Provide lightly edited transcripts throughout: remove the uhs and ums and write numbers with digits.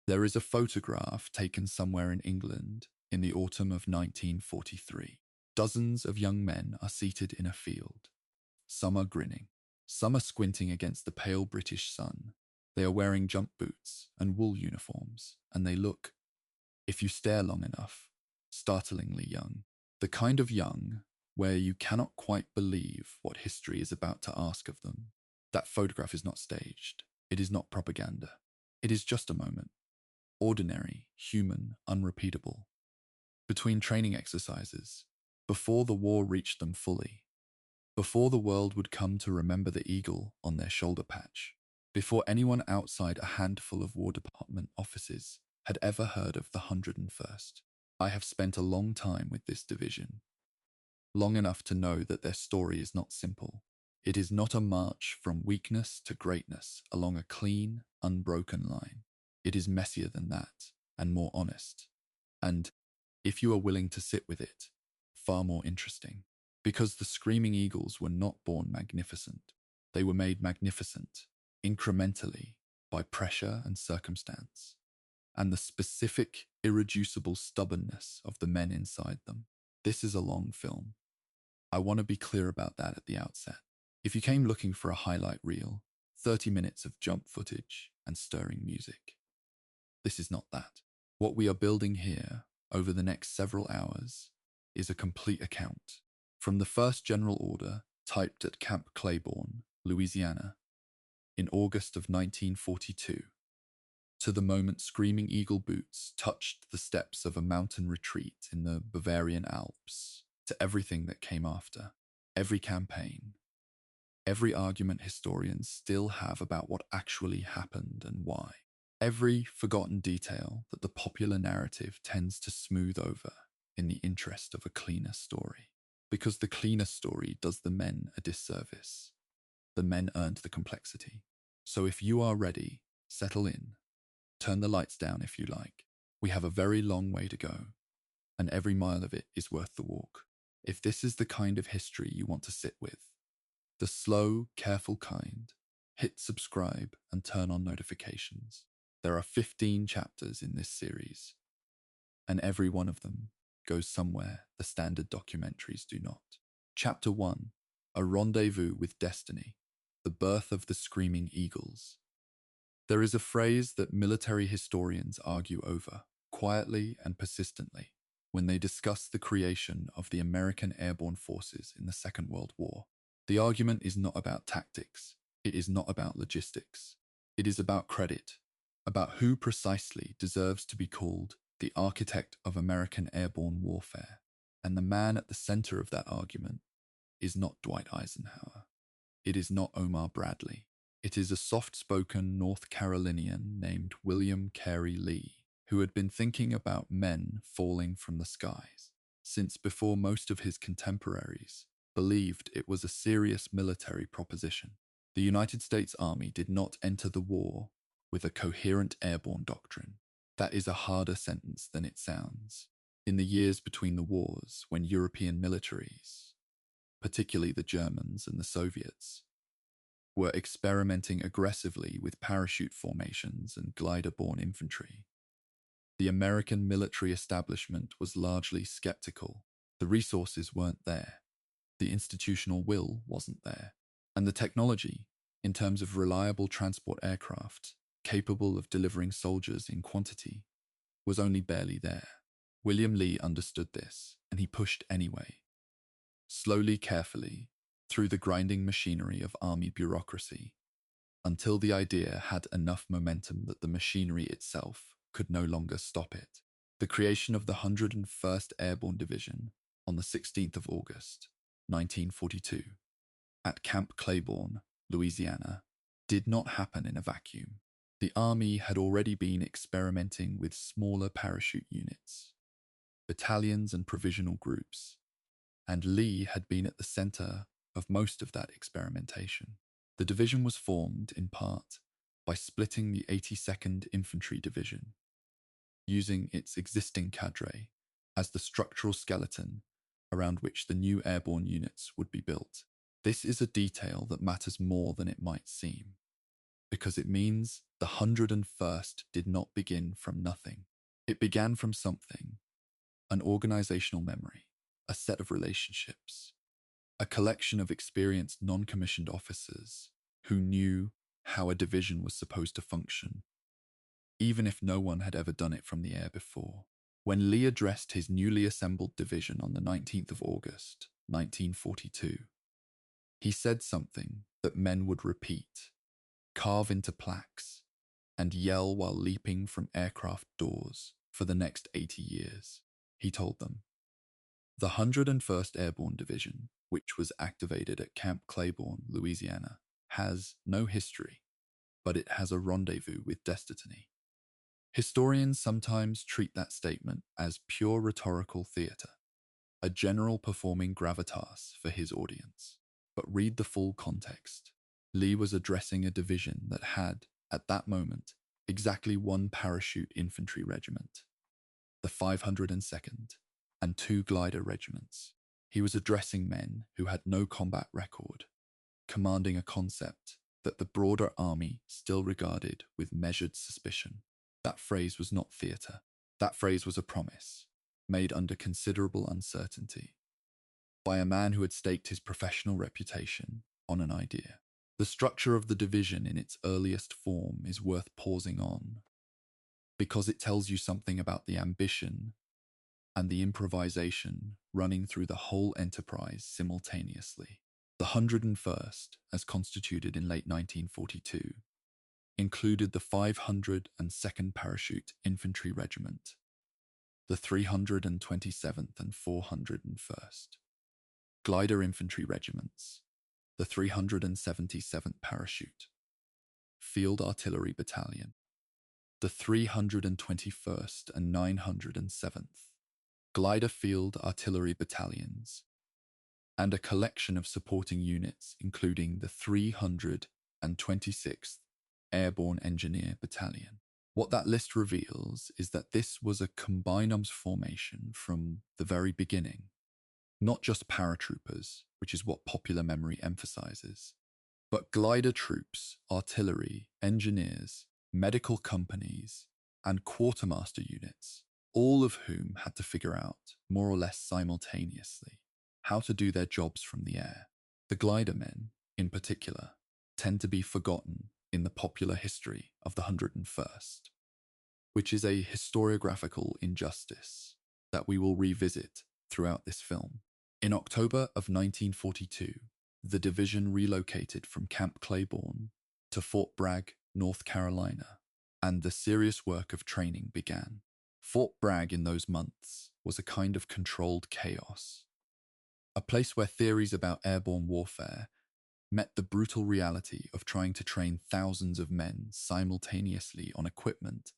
There is a photograph taken somewhere in England in the autumn of 1943. Dozens of young men are seated in a field. Some are grinning. Some are squinting against the pale British sun. They are wearing jump boots and wool uniforms, and they look, if you stare long enough, startlingly young. The kind of young where you cannot quite believe what history is about to ask of them. That photograph is not staged. It is not propaganda. It is just a moment. Ordinary, human, unrepeatable. Between training exercises, before the war reached them fully, before the world would come to remember the eagle on their shoulder patch, before anyone outside a handful of War Department offices had ever heard of the 101st. I have spent a long time with this division, long enough to know that their story is not simple. It is not a march from weakness to greatness along a clean, unbroken line. It is messier than that, and more honest. And, if you are willing to sit with it, far more interesting. Because the Screaming Eagles were not born magnificent. They were made magnificent, incrementally, by pressure and circumstance, and the specific, irreducible stubbornness of the men inside them. This is a long film. I want to be clear about that at the outset. If you came looking for a highlight reel, 30 minutes of jump footage and stirring music, this is not that. What we are building here, over the next several hours, is a complete account. From the first general order, typed at Camp Claiborne, Louisiana, in August of 1942, to the moment Screaming Eagle boots touched the steps of a mountain retreat in the Bavarian Alps, to everything that came after, every campaign, every argument historians still have about what actually happened and why, every forgotten detail that the popular narrative tends to smooth over in the interest of a cleaner story. Because the cleaner story does the men a disservice. The men earned the complexity. So if you are ready, settle in. Turn the lights down if you like. We have a very long way to go, and every mile of it is worth the walk. If this is the kind of history you want to sit with, the slow, careful kind, hit subscribe and turn on notifications. There are 15 chapters in this series, and every one of them goes somewhere the standard documentaries do not. Chapter 1, A Rendezvous with Destiny, the birth of the Screaming Eagles. There is a phrase that military historians argue over, quietly and persistently, when they discuss the creation of the American Airborne Forces in the Second World War. The argument is not about tactics. It is not about logistics. It is about credit, about who precisely deserves to be called the architect of American airborne warfare. And the man at the center of that argument is not Dwight Eisenhower. It is not Omar Bradley. It is a soft-spoken North Carolinian named William Carey Lee, who had been thinking about men falling from the skies since before most of his contemporaries believed it was a serious military proposition. The United States Army did not enter the war with a coherent airborne doctrine. That is a harder sentence than it sounds. In the years between the wars, when European militaries, particularly the Germans and the Soviets, were experimenting aggressively with parachute formations and glider-borne infantry, the American military establishment was largely skeptical. The resources weren't there. The institutional will wasn't there. And the technology, in terms of reliable transport aircraft, capable of delivering soldiers in quantity, was only barely there. William Lee understood this, and he pushed anyway. Slowly, carefully, through the grinding machinery of army bureaucracy, until the idea had enough momentum that the machinery itself could no longer stop it. The creation of the 101st Airborne Division on the 16th of August, 1942, at Camp Claiborne, Louisiana, did not happen in a vacuum. The Army had already been experimenting with smaller parachute units, battalions and provisional groups, and Lee had been at the center of most of that experimentation. The division was formed, in part, by splitting the 82nd Infantry Division, using its existing cadre as the structural skeleton around which the new airborne units would be built. This is a detail that matters more than it might seem. because it means the 101st did not begin from nothing. It began from something, an organizational memory, a set of relationships, a collection of experienced non-commissioned officers who knew how a division was supposed to function, even if no one had ever done it from the air before. When Lee addressed his newly assembled division on the 19th of August, 1942, he said something that men would repeat, carve into plaques, and yell while leaping from aircraft doors for the next 80 years. He told them, "The 101st Airborne Division, which was activated at Camp Claiborne, Louisiana, has no history, but it has a rendezvous with destiny." Historians sometimes treat that statement as pure rhetorical theatre, a general performing gravitas for his audience. But read the full context. Lee was addressing a division that had, at that moment, exactly one parachute infantry regiment, the 502nd, and two glider regiments. He was addressing men who had no combat record, commanding a concept that the broader army still regarded with measured suspicion. That phrase was not theatre. That phrase was a promise, made under considerable uncertainty, by a man who had staked his professional reputation on an idea. The structure of the division in its earliest form is worth pausing on, because it tells you something about the ambition and the improvisation running through the whole enterprise simultaneously. The 101st, as constituted in late 1942, included the 502nd Parachute Infantry Regiment, the 327th and 401st, Glider Infantry Regiments, the 377th Parachute, Field Artillery Battalion, the 321st and 907th, Glider Field Artillery Battalions, and a collection of supporting units including the 326th Airborne Engineer Battalion. What that list reveals is that this was a combined arms formation from the very beginning, not just paratroopers, which is what popular memory emphasizes, but glider troops, artillery, engineers, medical companies, and quartermaster units, all of whom had to figure out, more or less simultaneously, how to do their jobs from the air. The glider men, in particular, tend to be forgotten in the popular history of the 101st, which is a historiographical injustice that we will revisit throughout this film. In October of 1942, the division relocated from Camp Claiborne to Fort Bragg, North Carolina, and the serious work of training began. Fort Bragg in those months was a kind of controlled chaos, a place where theories about airborne warfare met the brutal reality of trying to train thousands of men simultaneously on equipment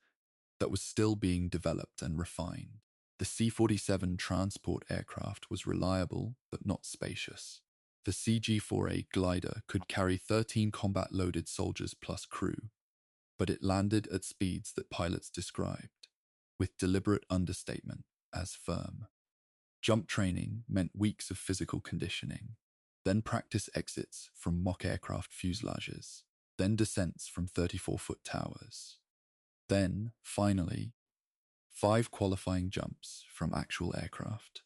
that was still being developed and refined. The C-47 transport aircraft was reliable but not spacious. The CG-4A glider could carry 13 combat-loaded soldiers plus crew, but it landed at speeds that pilots described, with deliberate understatement, as firm. Jump training meant weeks of physical conditioning, then practice exits from mock aircraft fuselages, then descents from 34-foot towers. Then, finally, 5 qualifying jumps from actual aircraft.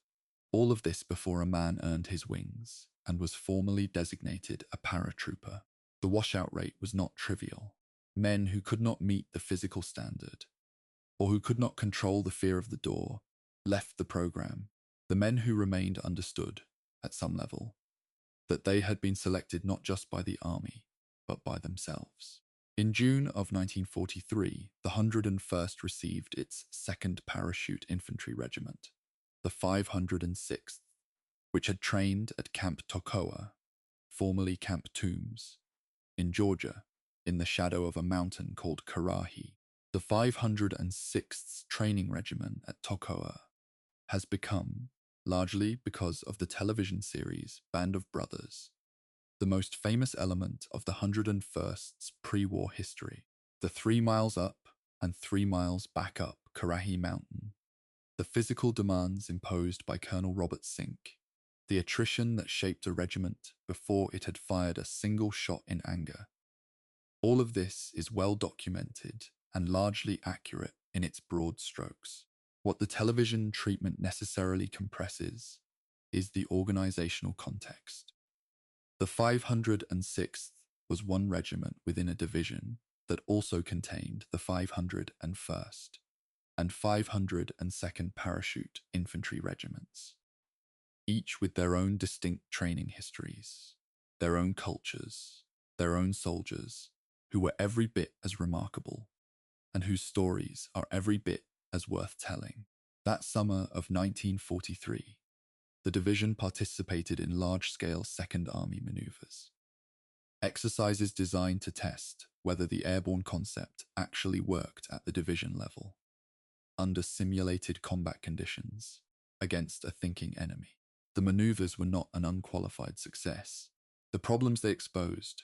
All of this before a man earned his wings and was formally designated a paratrooper. The washout rate was not trivial. Men who could not meet the physical standard, or who could not control the fear of the door, left the program. The men who remained understood, at some level, that they had been selected not just by the army, but by themselves. In June of 1943, the 101st received its 2nd Parachute Infantry Regiment, the 506th, which had trained at Camp Toccoa, formerly Camp Toombs, in Georgia, in the shadow of a mountain called Karahi. The 506th Training Regiment at Toccoa has become, largely because of the television series Band of Brothers, the most famous element of the 101st's pre-war history. The 3 miles up and 3 miles back up Karahi Mountain, the physical demands imposed by Colonel Robert Sink, the attrition that shaped a regiment before it had fired a single shot in anger, All of this is well documented and largely accurate in its broad strokes. What the television treatment necessarily compresses is the organizational context. The 506th was one regiment within a division that also contained the 501st and 502nd Parachute Infantry Regiments, each with their own distinct training histories, their own cultures, their own soldiers, who were every bit as remarkable and whose stories are every bit as worth telling. That summer of 1943, the division participated in large-scale Second Army maneuvers, exercises designed to test whether the airborne concept actually worked at the division level, under simulated combat conditions, against a thinking enemy. The maneuvers were not an unqualified success. The problems they exposed: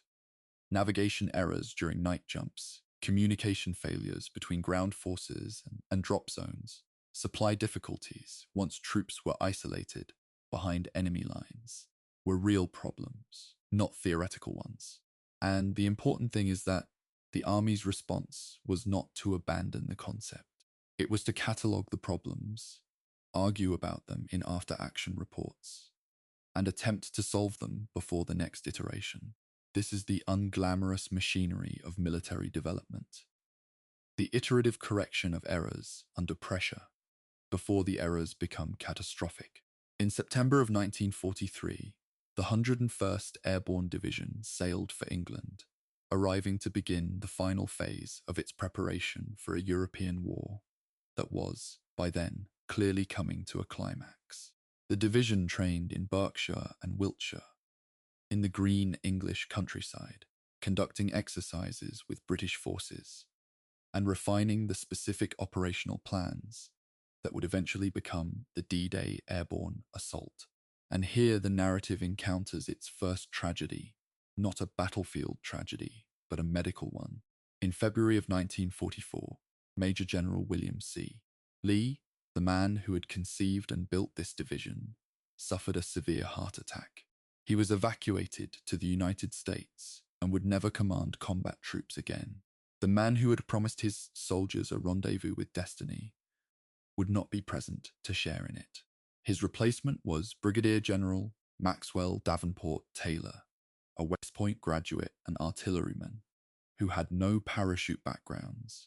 navigation errors during night jumps, communication failures between ground forces and drop zones, supply difficulties once troops were isolated behind enemy lines, were real problems, not theoretical ones. And the important thing is that the Army's response was not to abandon the concept. It was to catalogue the problems, argue about them in after-action reports, and attempt to solve them before the next iteration. This is the unglamorous machinery of military development. The iterative correction of errors under pressure before the errors become catastrophic. In September of 1943, the 101st Airborne Division sailed for England, arriving to begin the final phase of its preparation for a European war that was, by then, clearly coming to a climax. The division trained in Berkshire and Wiltshire, in the green English countryside, conducting exercises with British forces and refining the specific operational plans that would eventually become the D-Day Airborne Assault. And here the narrative encounters its first tragedy, not a battlefield tragedy, but a medical one. In February of 1944, Major General William C. Lee, the man who had conceived and built this division, suffered a severe heart attack. He was evacuated to the United States and would never command combat troops again. The man who had promised his soldiers a rendezvous with destiny would not be present to share in it. His replacement was Brigadier General Maxwell Davenport Taylor, a West Point graduate and artilleryman who had no parachute backgrounds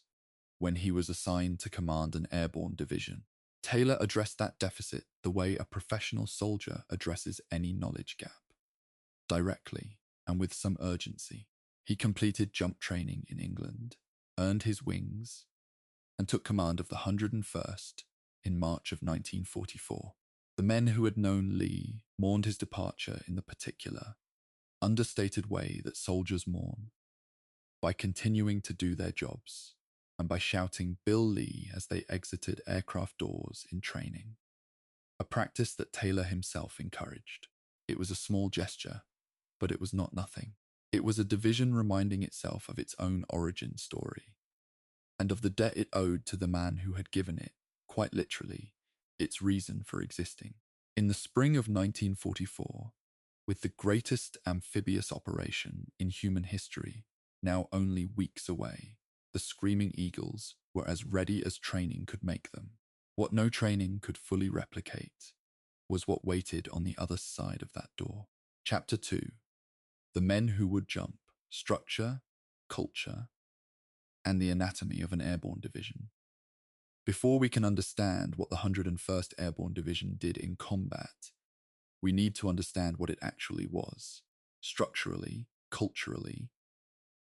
when he was assigned to command an airborne division. Taylor addressed that deficit the way a professional soldier addresses any knowledge gap: directly and with some urgency. He completed jump training in England, earned his wings, and took command of the 101st in March of 1944. The men who had known Lee mourned his departure in the particular, understated way that soldiers mourn, by continuing to do their jobs and by shouting "Bill Lee" as they exited aircraft doors in training, a practice that Taylor himself encouraged. It was a small gesture, but it was not nothing. It was a division reminding itself of its own origin story, and of the debt it owed to the man who had given it, quite literally, its reason for existing. In the spring of 1944, with the greatest amphibious operation in human history now only weeks away, the Screaming Eagles were as ready as training could make them. What no training could fully replicate was what waited on the other side of that door. Chapter 2. The Men Who Would Jump: Structure, Culture, and the Anatomy of an Airborne Division. Before we can understand what the 101st Airborne Division did in combat, we need to understand what it actually was, structurally, culturally,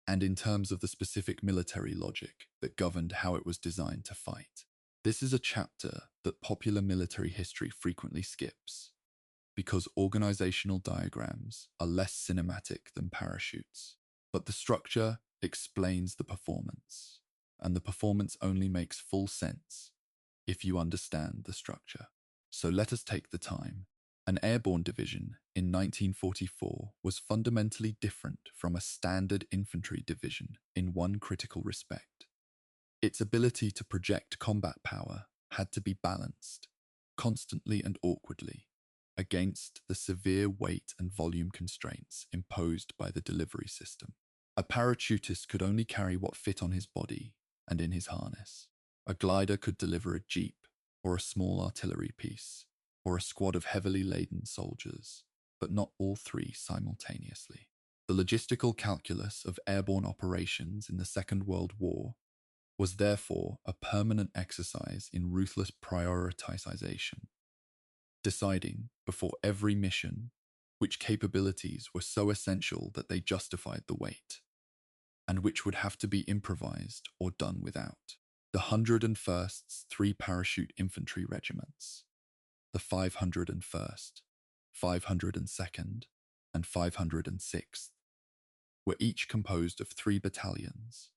and in terms of the specific military logic that governed how it was designed to fight. This is a chapter that popular military history frequently skips, because organizational diagrams are less cinematic than parachutes. But the structure explains the performance, and the performance only makes full sense if you understand the structure. So let us take the time. An airborne division in 1944 was fundamentally different from a standard infantry division in one critical respect. Its ability to project combat power had to be balanced, constantly and awkwardly, against the severe weight and volume constraints imposed by the delivery system. A parachutist could only carry what fit on his body and in his harness. A glider could deliver a jeep, or a small artillery piece, or a squad of heavily laden soldiers, but not all three simultaneously. The logistical calculus of airborne operations in the Second World War was therefore a permanent exercise in ruthless prioritization, deciding before every mission which capabilities were so essential that they justified the wait, and which would have to be improvised or done without. The 101st's three parachute infantry regiments, the 501st, 502nd, and 506th, were each composed of 3 battalions,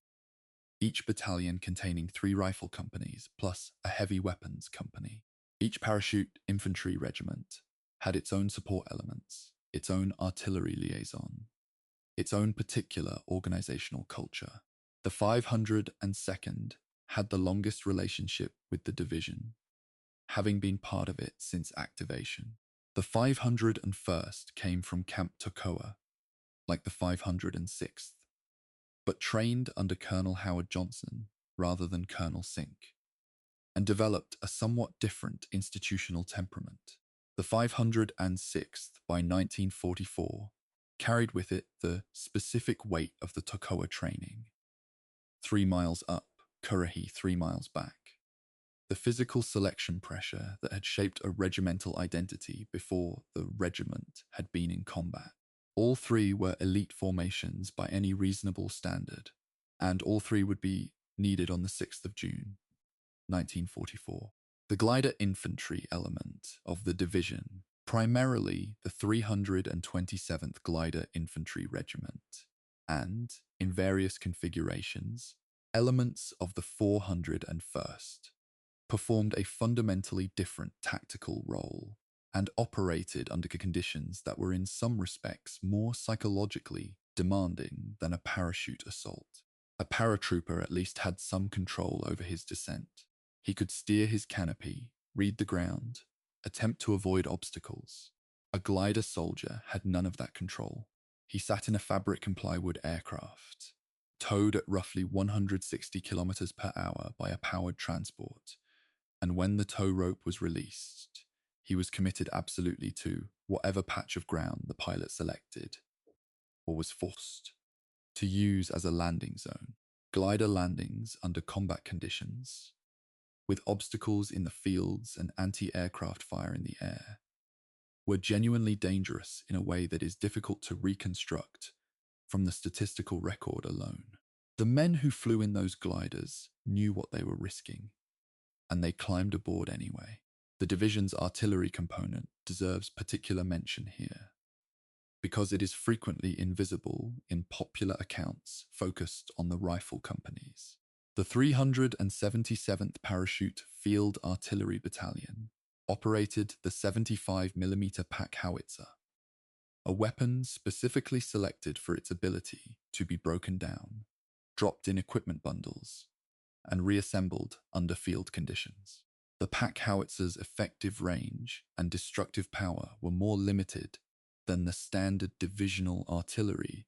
each battalion containing 3 rifle companies plus a heavy weapons company. Each parachute infantry regiment had its own support elements, its own artillery liaison, its own particular organizational culture. The 502nd had the longest relationship with the division, having been part of it since activation. The 501st came from Camp Toccoa, like the 506th, but trained under Colonel Howard Johnson rather than Colonel Sink, and developed a somewhat different institutional temperament. The 506th, by 1944, carried with it the specific weight of the Toccoa training. 3 miles up, Currahee 3 miles back. The physical selection pressure that had shaped a regimental identity before the regiment had been in combat. All 3 were elite formations by any reasonable standard, and all 3 would be needed on the 6th of June, 1944. The glider infantry element of the division, primarily the 327th Glider Infantry Regiment, and, in various configurations, elements of the 401st, performed a fundamentally different tactical role and operated under conditions that were in some respects more psychologically demanding than a parachute assault. A paratrooper at least had some control over his descent. He could steer his canopy, read the ground, attempt to avoid obstacles. A glider soldier had none of that control. He sat in a fabric and plywood aircraft, towed at roughly 160 kilometers per hour by a powered transport, and when the tow rope was released, he was committed absolutely to whatever patch of ground the pilot selected, or was forced to use as a landing zone. Glider landings under combat conditions, with obstacles in the fields and anti-aircraft fire in the air, were genuinely dangerous in a way that is difficult to reconstruct from the statistical record alone. The men who flew in those gliders knew what they were risking, and they climbed aboard anyway. The division's artillery component deserves particular mention here, because it is frequently invisible in popular accounts focused on the rifle companies. The 377th Parachute Field Artillery Battalion operated the 75mm pack howitzer, a weapon specifically selected for its ability to be broken down, dropped in equipment bundles, and reassembled under field conditions. The pack howitzer's effective range and destructive power were more limited than the standard divisional artillery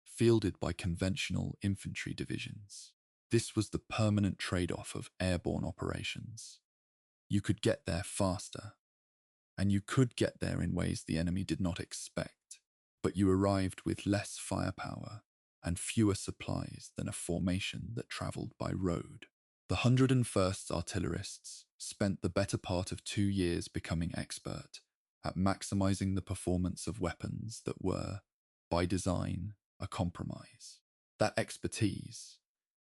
fielded by conventional infantry divisions. This was the permanent trade-off of airborne operations. You could get there faster, and you could get there in ways the enemy did not expect, but you arrived with less firepower and fewer supplies than a formation that travelled by road. The 101st Artillerists spent the better part of 2 years becoming expert at maximizing the performance of weapons that were, by design, a compromise. That expertise,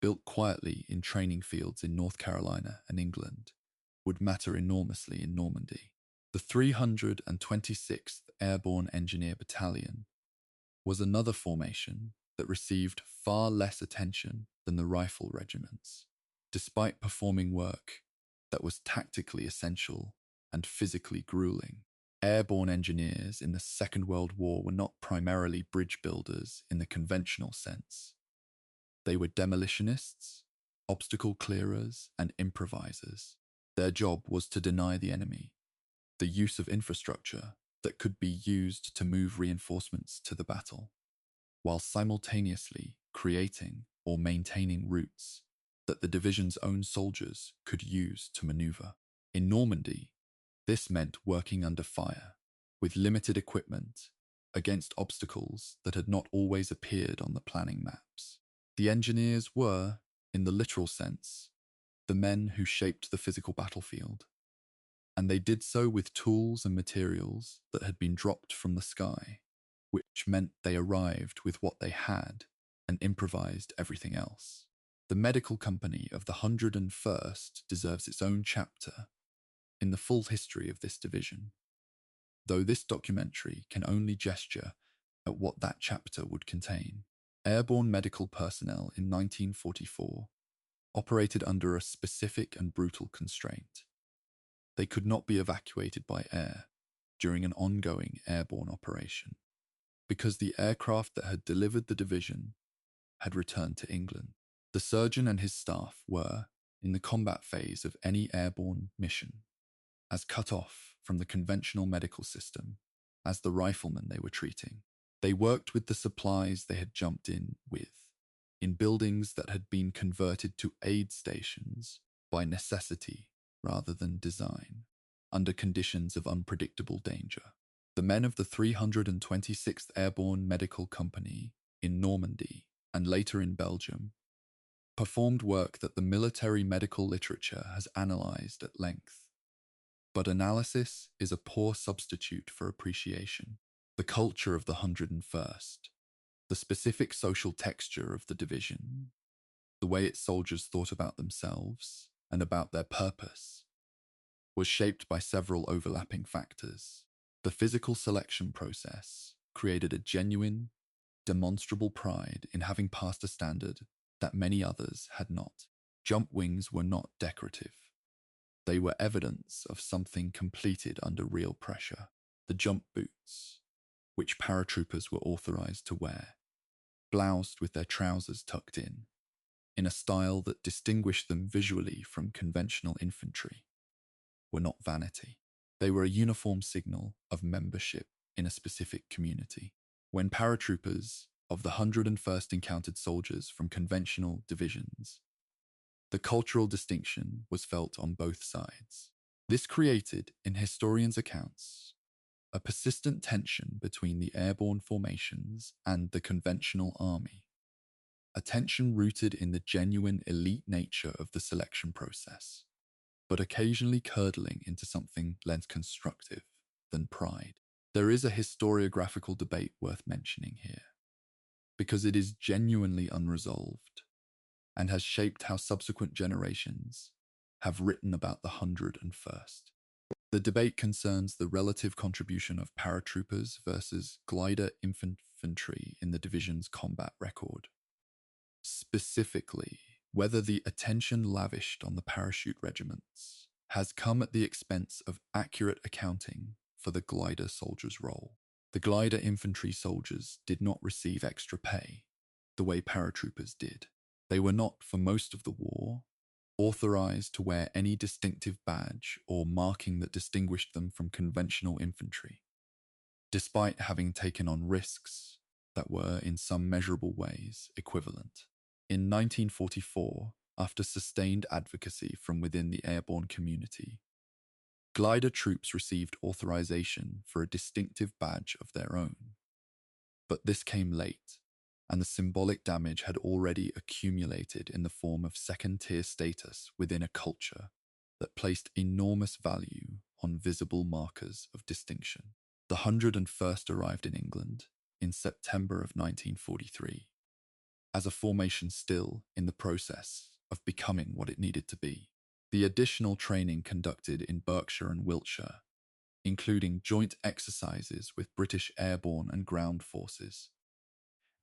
built quietly in training fields in North Carolina and England, would matter enormously in Normandy. The 326th Airborne Engineer Battalion was another formation that received far less attention than the rifle regiments, despite performing work that was tactically essential and physically grueling. Airborne engineers in the Second World War were not primarily bridge builders in the conventional sense. They were demolitionists, obstacle clearers, and improvisers. Their job was to deny the enemy the use of infrastructure that could be used to move reinforcements to the battle. while simultaneously creating or maintaining routes that the division's own soldiers could use to maneuver. In Normandy, this meant working under fire, with limited equipment, against obstacles that had not always appeared on the planning maps. The engineers were, in the literal sense, the men who shaped the physical battlefield, and they did so with tools and materials that had been dropped from the sky, which meant they arrived with what they had and improvised everything else. The medical company of the 101st deserves its own chapter in the full history of this division, though this documentary can only gesture at what that chapter would contain. Airborne medical personnel in 1944 operated under a specific and brutal constraint. They could not be evacuated by air during an ongoing airborne operation, because the aircraft that had delivered the division had returned to England. The surgeon and his staff were, in the combat phase of any airborne mission, as cut off from the conventional medical system as the riflemen they were treating. They worked with the supplies they had jumped in with, in buildings that had been converted to aid stations by necessity rather than design, under conditions of unpredictable danger. The men of the 326th Airborne Medical Company in Normandy and later in Belgium performed work that the military medical literature has analysed at length. But analysis is a poor substitute for appreciation. The culture of the 101st, the specific social texture of the division, the way its soldiers thought about themselves and about their purpose, was shaped by several overlapping factors. The physical selection process created a genuine, demonstrable pride in having passed a standard that many others had not. Jump wings were not decorative. They were evidence of something completed under real pressure. The jump boots, which paratroopers were authorized to wear, bloused with their trousers tucked in a style that distinguished them visually from conventional infantry, were not vanity. They were a uniform signal of membership in a specific community. When paratroopers of the 101st encountered soldiers from conventional divisions, the cultural distinction was felt on both sides. This created, in historians' accounts, a persistent tension between the airborne formations and the conventional army, a tension rooted in the genuine elite nature of the selection process, but occasionally curdling into something less constructive than pride. There is a historiographical debate worth mentioning here, because it is genuinely unresolved and has shaped how subsequent generations have written about the 101st. The debate concerns the relative contribution of paratroopers versus glider infantry in the division's combat record. Specifically, whether the attention lavished on the parachute regiments has come at the expense of accurate accounting for the glider soldiers' role. The glider infantry soldiers did not receive extra pay the way paratroopers did. They were not, for most of the war, authorized to wear any distinctive badge or marking that distinguished them from conventional infantry, despite having taken on risks that were in some measurable ways equivalent. In 1944, after sustained advocacy from within the airborne community, glider troops received authorization for a distinctive badge of their own. But this came late, and the symbolic damage had already accumulated in the form of second-tier status within a culture that placed enormous value on visible markers of distinction. The 101st arrived in England in September of 1943, as a formation still in the process of becoming what it needed to be. The additional training conducted in Berkshire and Wiltshire, including joint exercises with British airborne and ground forces,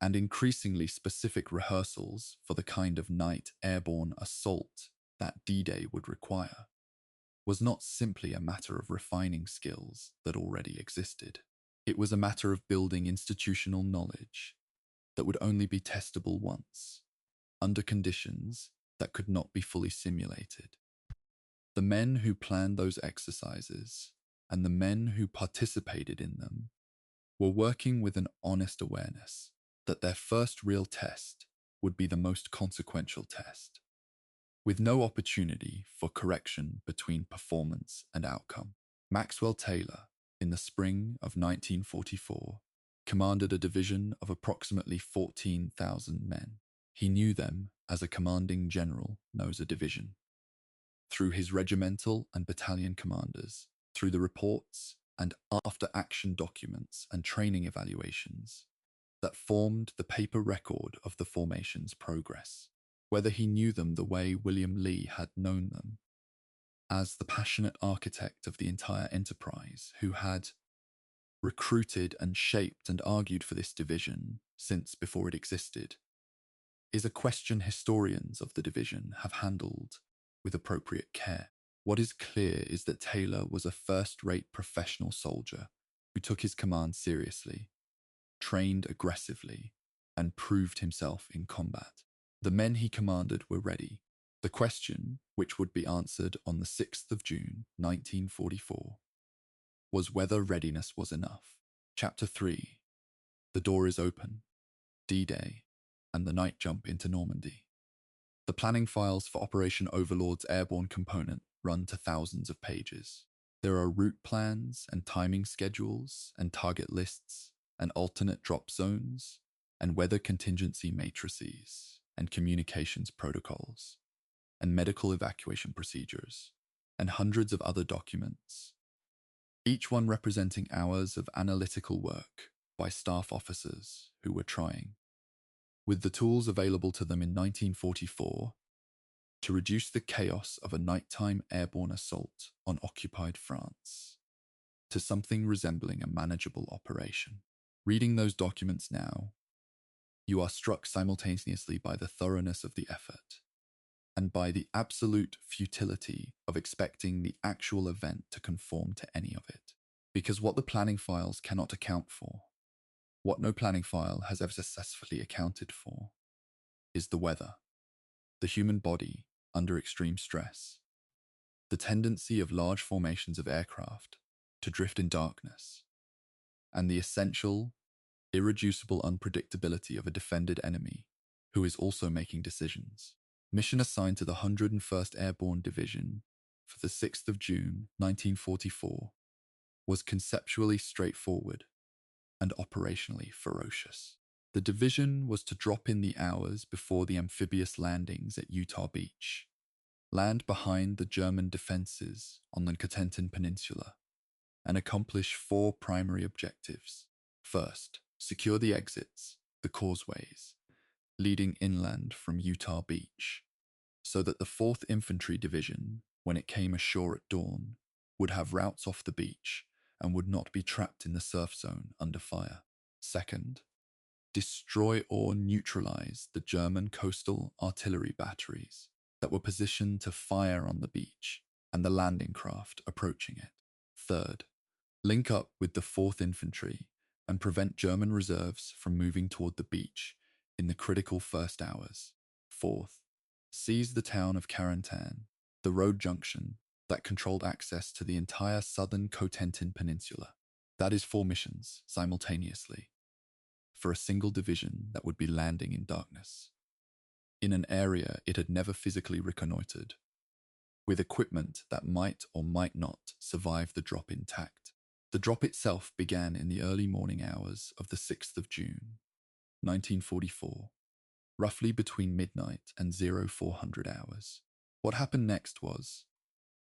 and increasingly specific rehearsals for the kind of night airborne assault that D-Day would require, was not simply a matter of refining skills that already existed. It was a matter of building institutional knowledge that would only be testable once, under conditions that could not be fully simulated. The men who planned those exercises and the men who participated in them were working with an honest awareness that their first real test would be the most consequential test, with no opportunity for correction between performance and outcome. Maxwell Taylor, in the spring of 1944, commanded a division of approximately 14,000 men. He knew them as a commanding general knows a division, through his regimental and battalion commanders, through the reports and after-action documents and training evaluations that formed the paper record of the formation's progress. Whether he knew them the way William Lee had known them, as the passionate architect of the entire enterprise who had recruited and shaped and argued for this division since before it existed, is a question historians of the division have handled with appropriate care. What is clear is that Taylor was a first-rate professional soldier who took his command seriously, trained aggressively, and proved himself in combat. The men he commanded were ready. The question, which would be answered on the 6th of June, 1944, was whether readiness was enough. Chapter 3. The door is open. D-Day and the night jump into Normandy. The planning files for Operation Overlord's airborne component run to thousands of pages. There are route plans and timing schedules and target lists and alternate drop zones and weather contingency matrices and communications protocols and medical evacuation procedures and hundreds of other documents, each one representing hours of analytical work by staff officers who were trying, with the tools available to them in 1944, to reduce the chaos of a nighttime airborne assault on occupied France to something resembling a manageable operation. Reading those documents now, you are struck simultaneously by the thoroughness of the effort and by the absolute futility of expecting the actual event to conform to any of it. Because what the planning files cannot account for, what no planning file has ever successfully accounted for, is the weather, the human body under extreme stress, the tendency of large formations of aircraft to drift in darkness, and the essential, irreducible unpredictability of a defended enemy who is also making decisions. Mission assigned to the 101st Airborne Division for the 6th of June, 1944, was conceptually straightforward and operationally ferocious. The division was to drop in the hours before the amphibious landings at Utah Beach, land behind the German defenses on the Cotentin Peninsula, and accomplish 4 primary objectives. First, secure the exits, the causeways, leading inland from Utah Beach, so that the 4th Infantry Division, when it came ashore at dawn, would have routes off the beach and would not be trapped in the surf zone under fire. Second, destroy or neutralize the German coastal artillery batteries that were positioned to fire on the beach and the landing craft approaching it. Third, link up with the 4th Infantry and prevent German reserves from moving toward the beach in the critical first hours. Fourth, seize the town of Carentan, the road junction that controlled access to the entire southern Cotentin Peninsula. That is 4 missions simultaneously for a single division that would be landing in darkness, in an area it had never physically reconnoitered, with equipment that might or might not survive the drop intact. The drop itself began in the early morning hours of the 6th of June, 1944, roughly between midnight and 0400 hours. What happened next was,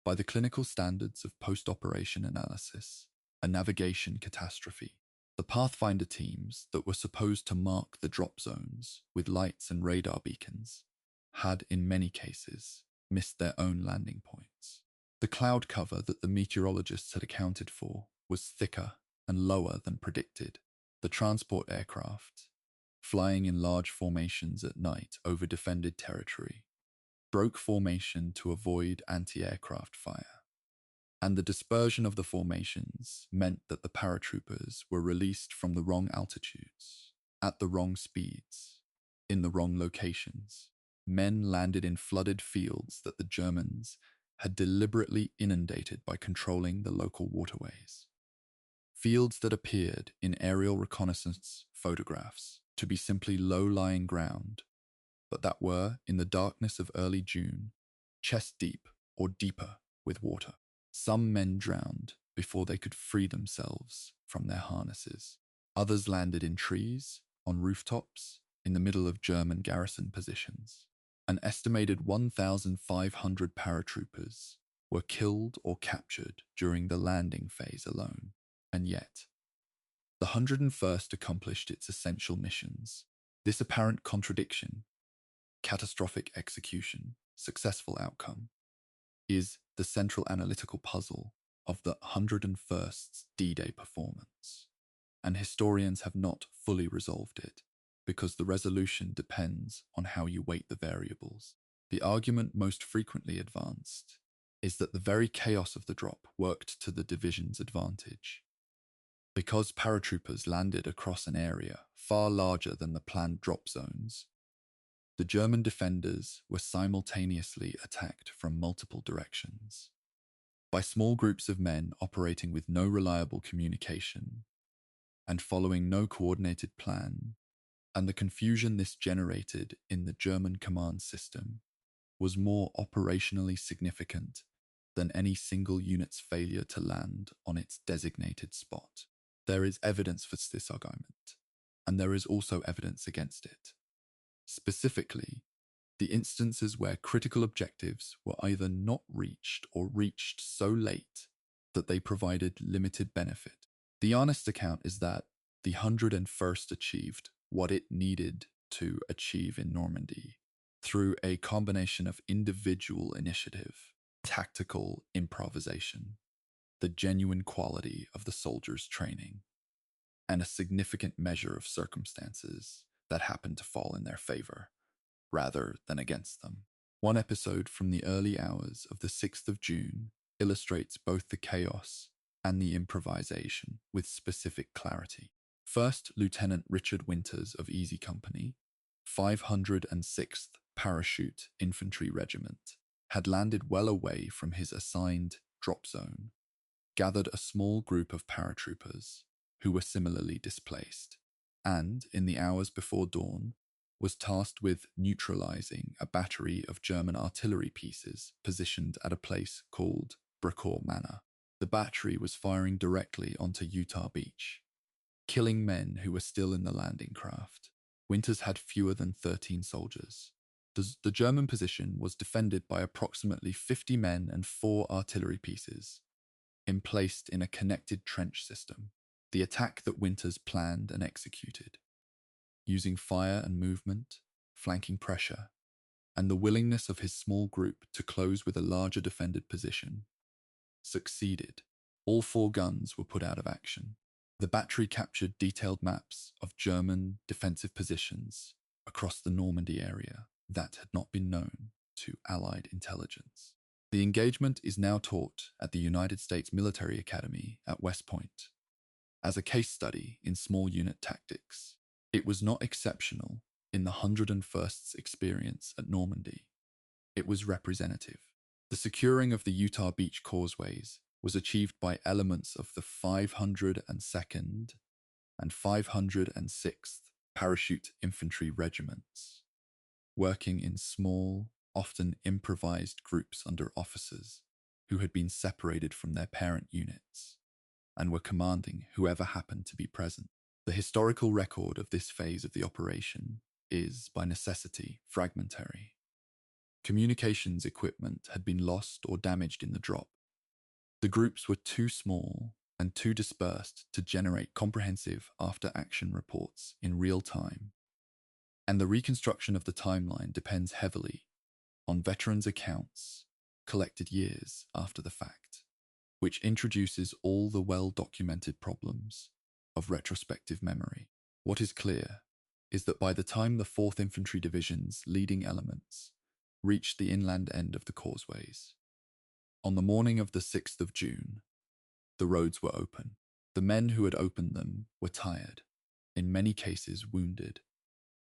by the clinical standards of post-operation analysis, a navigation catastrophe. The Pathfinder teams that were supposed to mark the drop zones with lights and radar beacons had, in many cases, missed their own landing points. The cloud cover that the meteorologists had accounted for was thicker and lower than predicted. The transport aircraft, flying in large formations at night over defended territory, broke formation to avoid anti-aircraft fire. And the dispersion of the formations meant that the paratroopers were released from the wrong altitudes, at the wrong speeds, in the wrong locations. Men landed in flooded fields that the Germans had deliberately inundated by controlling the local waterways. Fields that appeared in aerial reconnaissance photographs to be simply low-lying ground, but that were, in the darkness of early June, chest-deep or deeper with water. Some men drowned before they could free themselves from their harnesses. Others landed in trees, on rooftops, in the middle of German garrison positions. An estimated 1,500 paratroopers were killed or captured during the landing phase alone. And yet, the 101st accomplished its essential missions. This apparent contradiction, catastrophic execution, successful outcome, is the central analytical puzzle of the 101st's D-Day performance. And historians have not fully resolved it, because the resolution depends on how you weight the variables. The argument most frequently advanced is that the very chaos of the drop worked to the division's advantage. Because paratroopers landed across an area far larger than the planned drop zones, the German defenders were simultaneously attacked from multiple directions, by small groups of men operating with no reliable communication and following no coordinated plan, and the confusion this generated in the German command system was more operationally significant than any single unit's failure to land on its designated spot. There is evidence for this argument, and there is also evidence against it. Specifically, the instances where critical objectives were either not reached or reached so late that they provided limited benefit. The honest account is that the 101st achieved what it needed to achieve in Normandy through a combination of individual initiative, tactical improvisation, the genuine quality of the soldiers' training, and a significant measure of circumstances that happened to fall in their favor, rather than against them. One episode from the early hours of the 6th of June illustrates both the chaos and the improvisation with specific clarity. First Lieutenant Richard Winters of Easy Company, 506th Parachute Infantry Regiment, had landed well away from his assigned drop zone, gathered a small group of paratroopers who were similarly displaced, and, in the hours before dawn, was tasked with neutralizing a battery of German artillery pieces positioned at a place called Bracourt Manor. The battery was firing directly onto Utah Beach, killing men who were still in the landing craft. Winters had fewer than 13 soldiers. The German position was defended by approximately 50 men and 4 artillery pieces, emplaced in a connected trench system. The attack that Winters planned and executed, using fire and movement, flanking pressure, and the willingness of his small group to close with a larger defended position, succeeded. All 4 guns were put out of action. The battery captured detailed maps of German defensive positions across the Normandy area that had not been known to Allied intelligence. The engagement is now taught at the United States Military Academy at West Point as a case study in small unit tactics. It was not exceptional in the 101st's experience at Normandy. It was representative. The securing of the Utah Beach causeways was achieved by elements of the 502nd and 506th Parachute Infantry Regiments, working in small, often improvised groups under officers who had been separated from their parent units and were commanding whoever happened to be present. The historical record of this phase of the operation is, by necessity, fragmentary. Communications equipment had been lost or damaged in the drop. The groups were too small and too dispersed to generate comprehensive after-action reports in real time, and the reconstruction of the timeline depends heavily on veterans' accounts collected years after the fact, which introduces all the well-documented problems of retrospective memory. What is clear is that by the time the 4th Infantry Division's leading elements reached the inland end of the causeways, on the morning of the 6th of June, the roads were open. The men who had opened them were tired, in many cases wounded,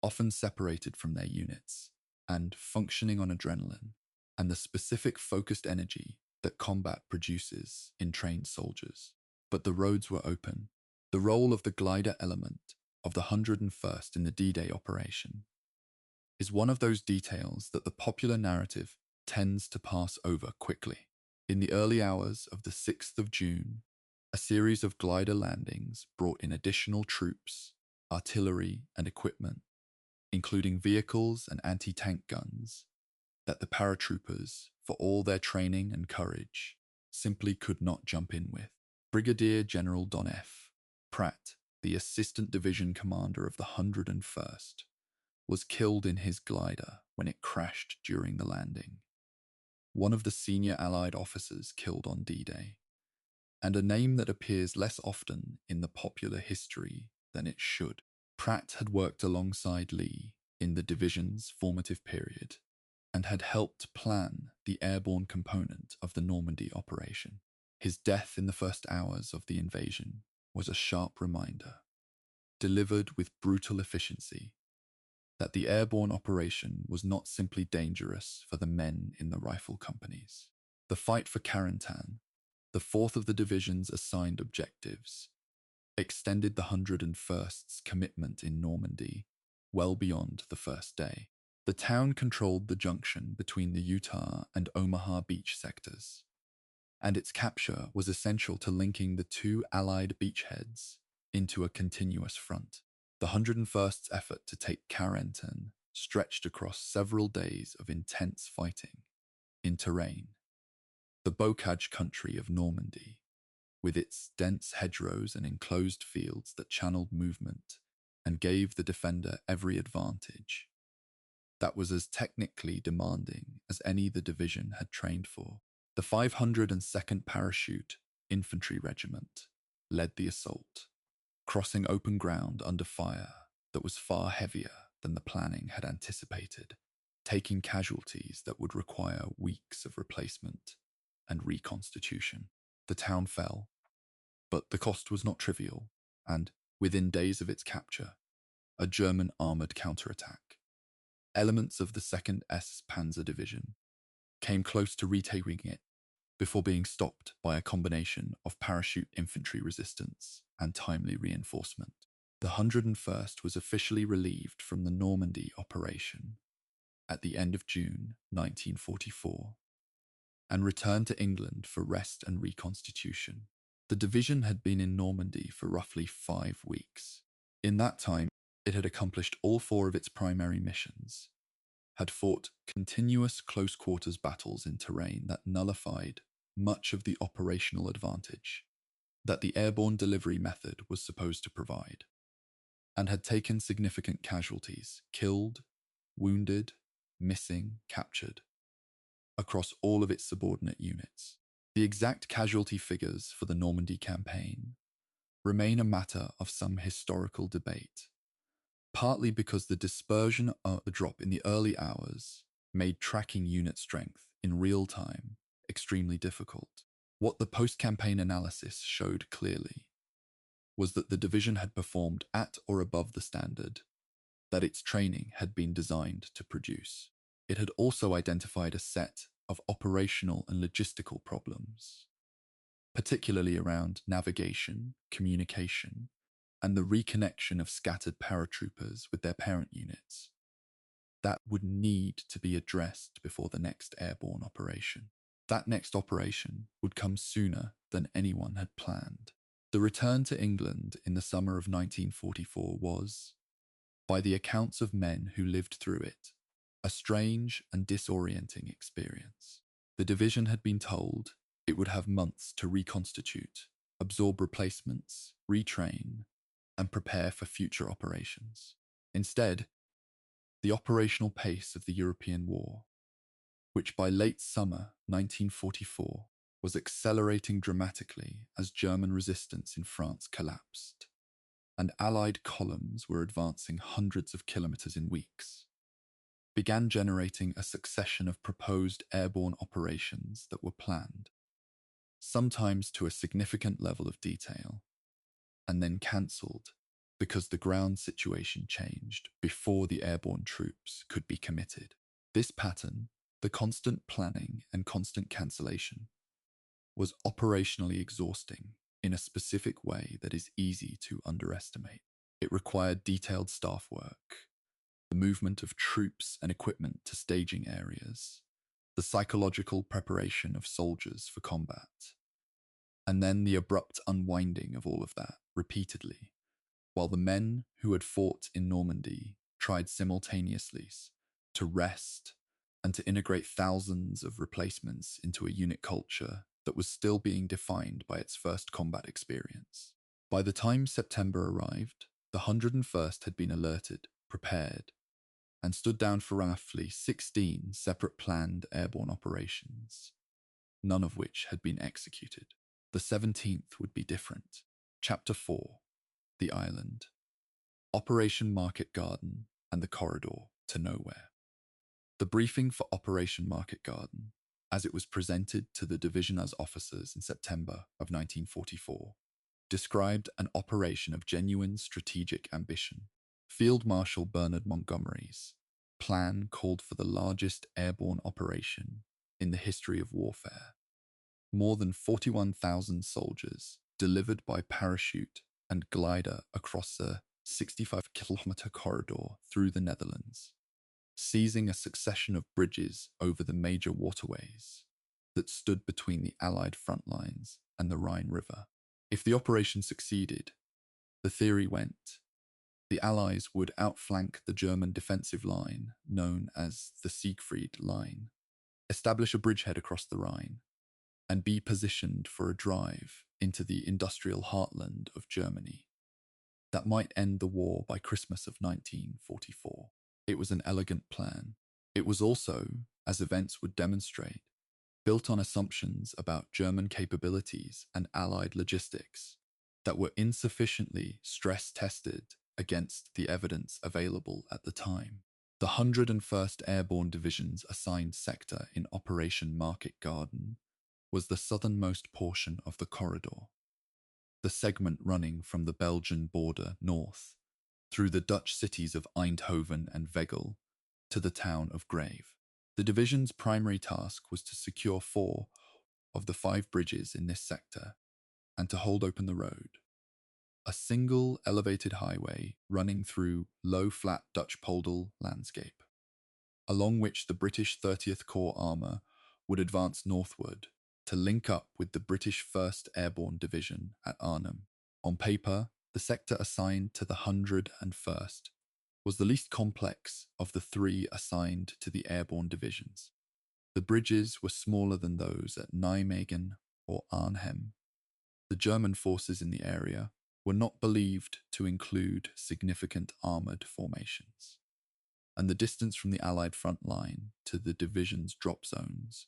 often separated from their units, and functioning on adrenaline and the specific focused energy that combat produces in trained soldiers. But the roads were open. The role of the glider element of the 101st in the D-Day operation is one of those details that the popular narrative tends to pass over quickly. In the early hours of the 6th of June, a series of glider landings brought in additional troops, artillery, and equipment, including vehicles and anti-tank guns, that the paratroopers, for all their training and courage, simply could not jump in with. Brigadier General Don F. Pratt, the assistant division commander of the 101st, was killed in his glider when it crashed during the landing. One of the senior Allied officers killed on D-Day, and a name that appears less often in the popular history than it should. Pratt had worked alongside Lee in the division's formative period and had helped plan the airborne component of the Normandy operation. His death in the first hours of the invasion was a sharp reminder, delivered with brutal efficiency, that the airborne operation was not simply dangerous for the men in the rifle companies. The fight for Carentan, the fourth of the division's assigned objectives, extended the 101st's commitment in Normandy well beyond the first day. The town controlled the junction between the Utah and Omaha Beach sectors, and its capture was essential to linking the two Allied beachheads into a continuous front. The 101st's effort to take Carentan stretched across several days of intense fighting in terrain, the bocage country of Normandy, with its dense hedgerows and enclosed fields that channeled movement and gave the defender every advantage. That was as technically demanding as any the division had trained for. The 502nd Parachute Infantry Regiment led the assault, crossing open ground under fire that was far heavier than the planning had anticipated, taking casualties that would require weeks of replacement and reconstitution. The town fell, but the cost was not trivial, and within days of its capture, a German armoured counterattack, elements of the 2nd S Panzer Division, came close to retaking it before being stopped by a combination of parachute infantry resistance and timely reinforcement. The 101st was officially relieved from the Normandy operation at the end of June 1944 and returned to England for rest and reconstitution. The division had been in Normandy for roughly 5 weeks. In that time, it had accomplished all 4 of its primary missions, had fought continuous close-quarters battles in terrain that nullified much of the operational advantage that the airborne delivery method was supposed to provide, and had taken significant casualties, killed, wounded, missing, captured, across all of its subordinate units. The exact casualty figures for the Normandy campaign remain a matter of some historical debate, partly because the dispersion of the drop in the early hours made tracking unit strength in real time extremely difficult. What the post-campaign analysis showed clearly was that the division had performed at or above the standard that its training had been designed to produce. It had also identified a set of operational and logistical problems, particularly around navigation, communication, and the reconnection of scattered paratroopers with their parent units, that would need to be addressed before the next airborne operation. That next operation would come sooner than anyone had planned. The return to England in the summer of 1944 was, by the accounts of men who lived through it, a strange and disorienting experience. The division had been told it would have months to reconstitute, absorb replacements, retrain, and prepare for future operations. Instead, the operational pace of the European war, which by late summer 1944 was accelerating dramatically as German resistance in France collapsed, and Allied columns were advancing hundreds of kilometers in weeks, began generating a succession of proposed airborne operations that were planned, sometimes to a significant level of detail, and then cancelled because the ground situation changed before the airborne troops could be committed. This pattern, the constant planning and constant cancellation, was operationally exhausting in a specific way that is easy to underestimate. It required detailed staff work, the movement of troops and equipment to staging areas, the psychological preparation of soldiers for combat, and then the abrupt unwinding of all of that repeatedly, while the men who had fought in Normandy tried simultaneously to rest and to integrate thousands of replacements into a unit culture that was still being defined by its first combat experience. By the time September arrived, the 101st had been alerted, prepared, and stood down for roughly 16 separate planned airborne operations, none of which had been executed. The 17th would be different. Chapter 4: The Island. Operation Market Garden and the Corridor to Nowhere. The briefing for Operation Market Garden, as it was presented to the Division's officers in September of 1944, described an operation of genuine strategic ambition. Field Marshal Bernard Montgomery's plan called for the largest airborne operation in the history of warfare. More than 41,000 soldiers delivered by parachute and glider across a 65-kilometer corridor through the Netherlands, seizing a succession of bridges over the major waterways that stood between the Allied front lines and the Rhine River. If the operation succeeded, the theory went, the Allies would outflank the German defensive line known as the Siegfried Line, establish a bridgehead across the Rhine, and be positioned for a drive into the industrial heartland of Germany that might end the war by Christmas of 1944. It was an elegant plan. It was also, as events would demonstrate, built on assumptions about German capabilities and Allied logistics that were insufficiently stress-tested against the evidence available at the time. The 101st Airborne Division's assigned sector in Operation Market Garden was the southernmost portion of the corridor, the segment running from the Belgian border north, through the Dutch cities of Eindhoven and Veghel, to the town of Grave. The division's primary task was to secure 4 of the 5 bridges in this sector and to hold open the road, a single elevated highway running through low flat Dutch poldal landscape, along which the British 30th Corps armour would advance northward to link up with the British 1st Airborne Division at Arnhem. On paper, the sector assigned to the 101st was the least complex of the 3 assigned to the airborne divisions. The bridges were smaller than those at Nijmegen or Arnhem. The German forces in the area were not believed to include significant armoured formations, and the distance from the Allied front line to the division's drop zones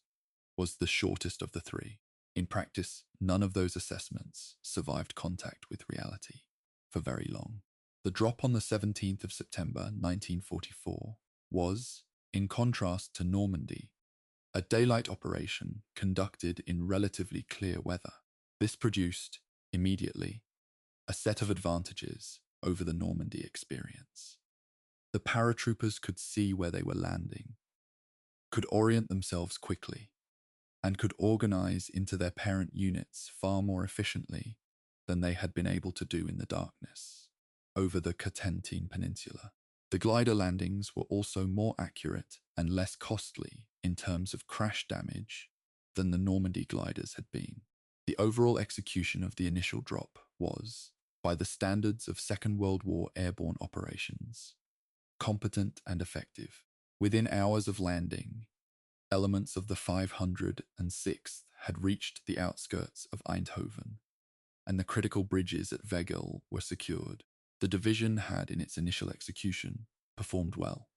was the shortest of the 3. In practice, none of those assessments survived contact with reality for very long. The drop on the 17th of September 1944 was, in contrast to Normandy, a daylight operation conducted in relatively clear weather. This produced, immediately, a set of advantages over the Normandy experience. The paratroopers could see where they were landing, could orient themselves quickly, and could organize into their parent units far more efficiently than they had been able to do in the darkness over the Cotentin Peninsula. The glider landings were also more accurate and less costly in terms of crash damage than the Normandy gliders had been. The overall execution of the initial drop was, by the standards of Second World War airborne operations, competent and effective. Within hours of landing, elements of the 506th had reached the outskirts of Eindhoven, and the critical bridges at Veghel were secured. The division had, in its initial execution, performed well.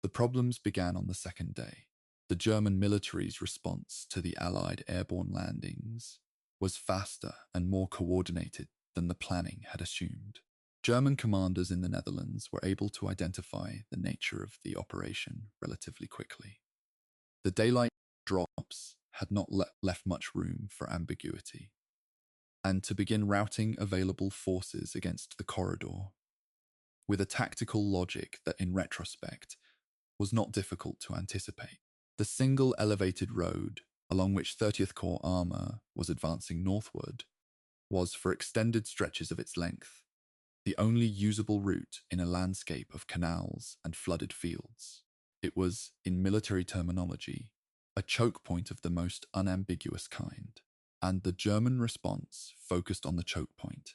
The problems began on the second day. The German military's response to the Allied airborne landings was faster and more coordinated than the planning had assumed. German commanders in the Netherlands were able to identify the nature of the operation relatively quickly. The daylight drops had not left much room for ambiguity, and to begin routing available forces against the corridor, with a tactical logic that in retrospect was not difficult to anticipate. The single elevated road along which 30th Corps armour was advancing northward was, for extended stretches of its length, the only usable route in a landscape of canals and flooded fields. It was, in military terminology, a choke point of the most unambiguous kind, and the German response focused on the choke point,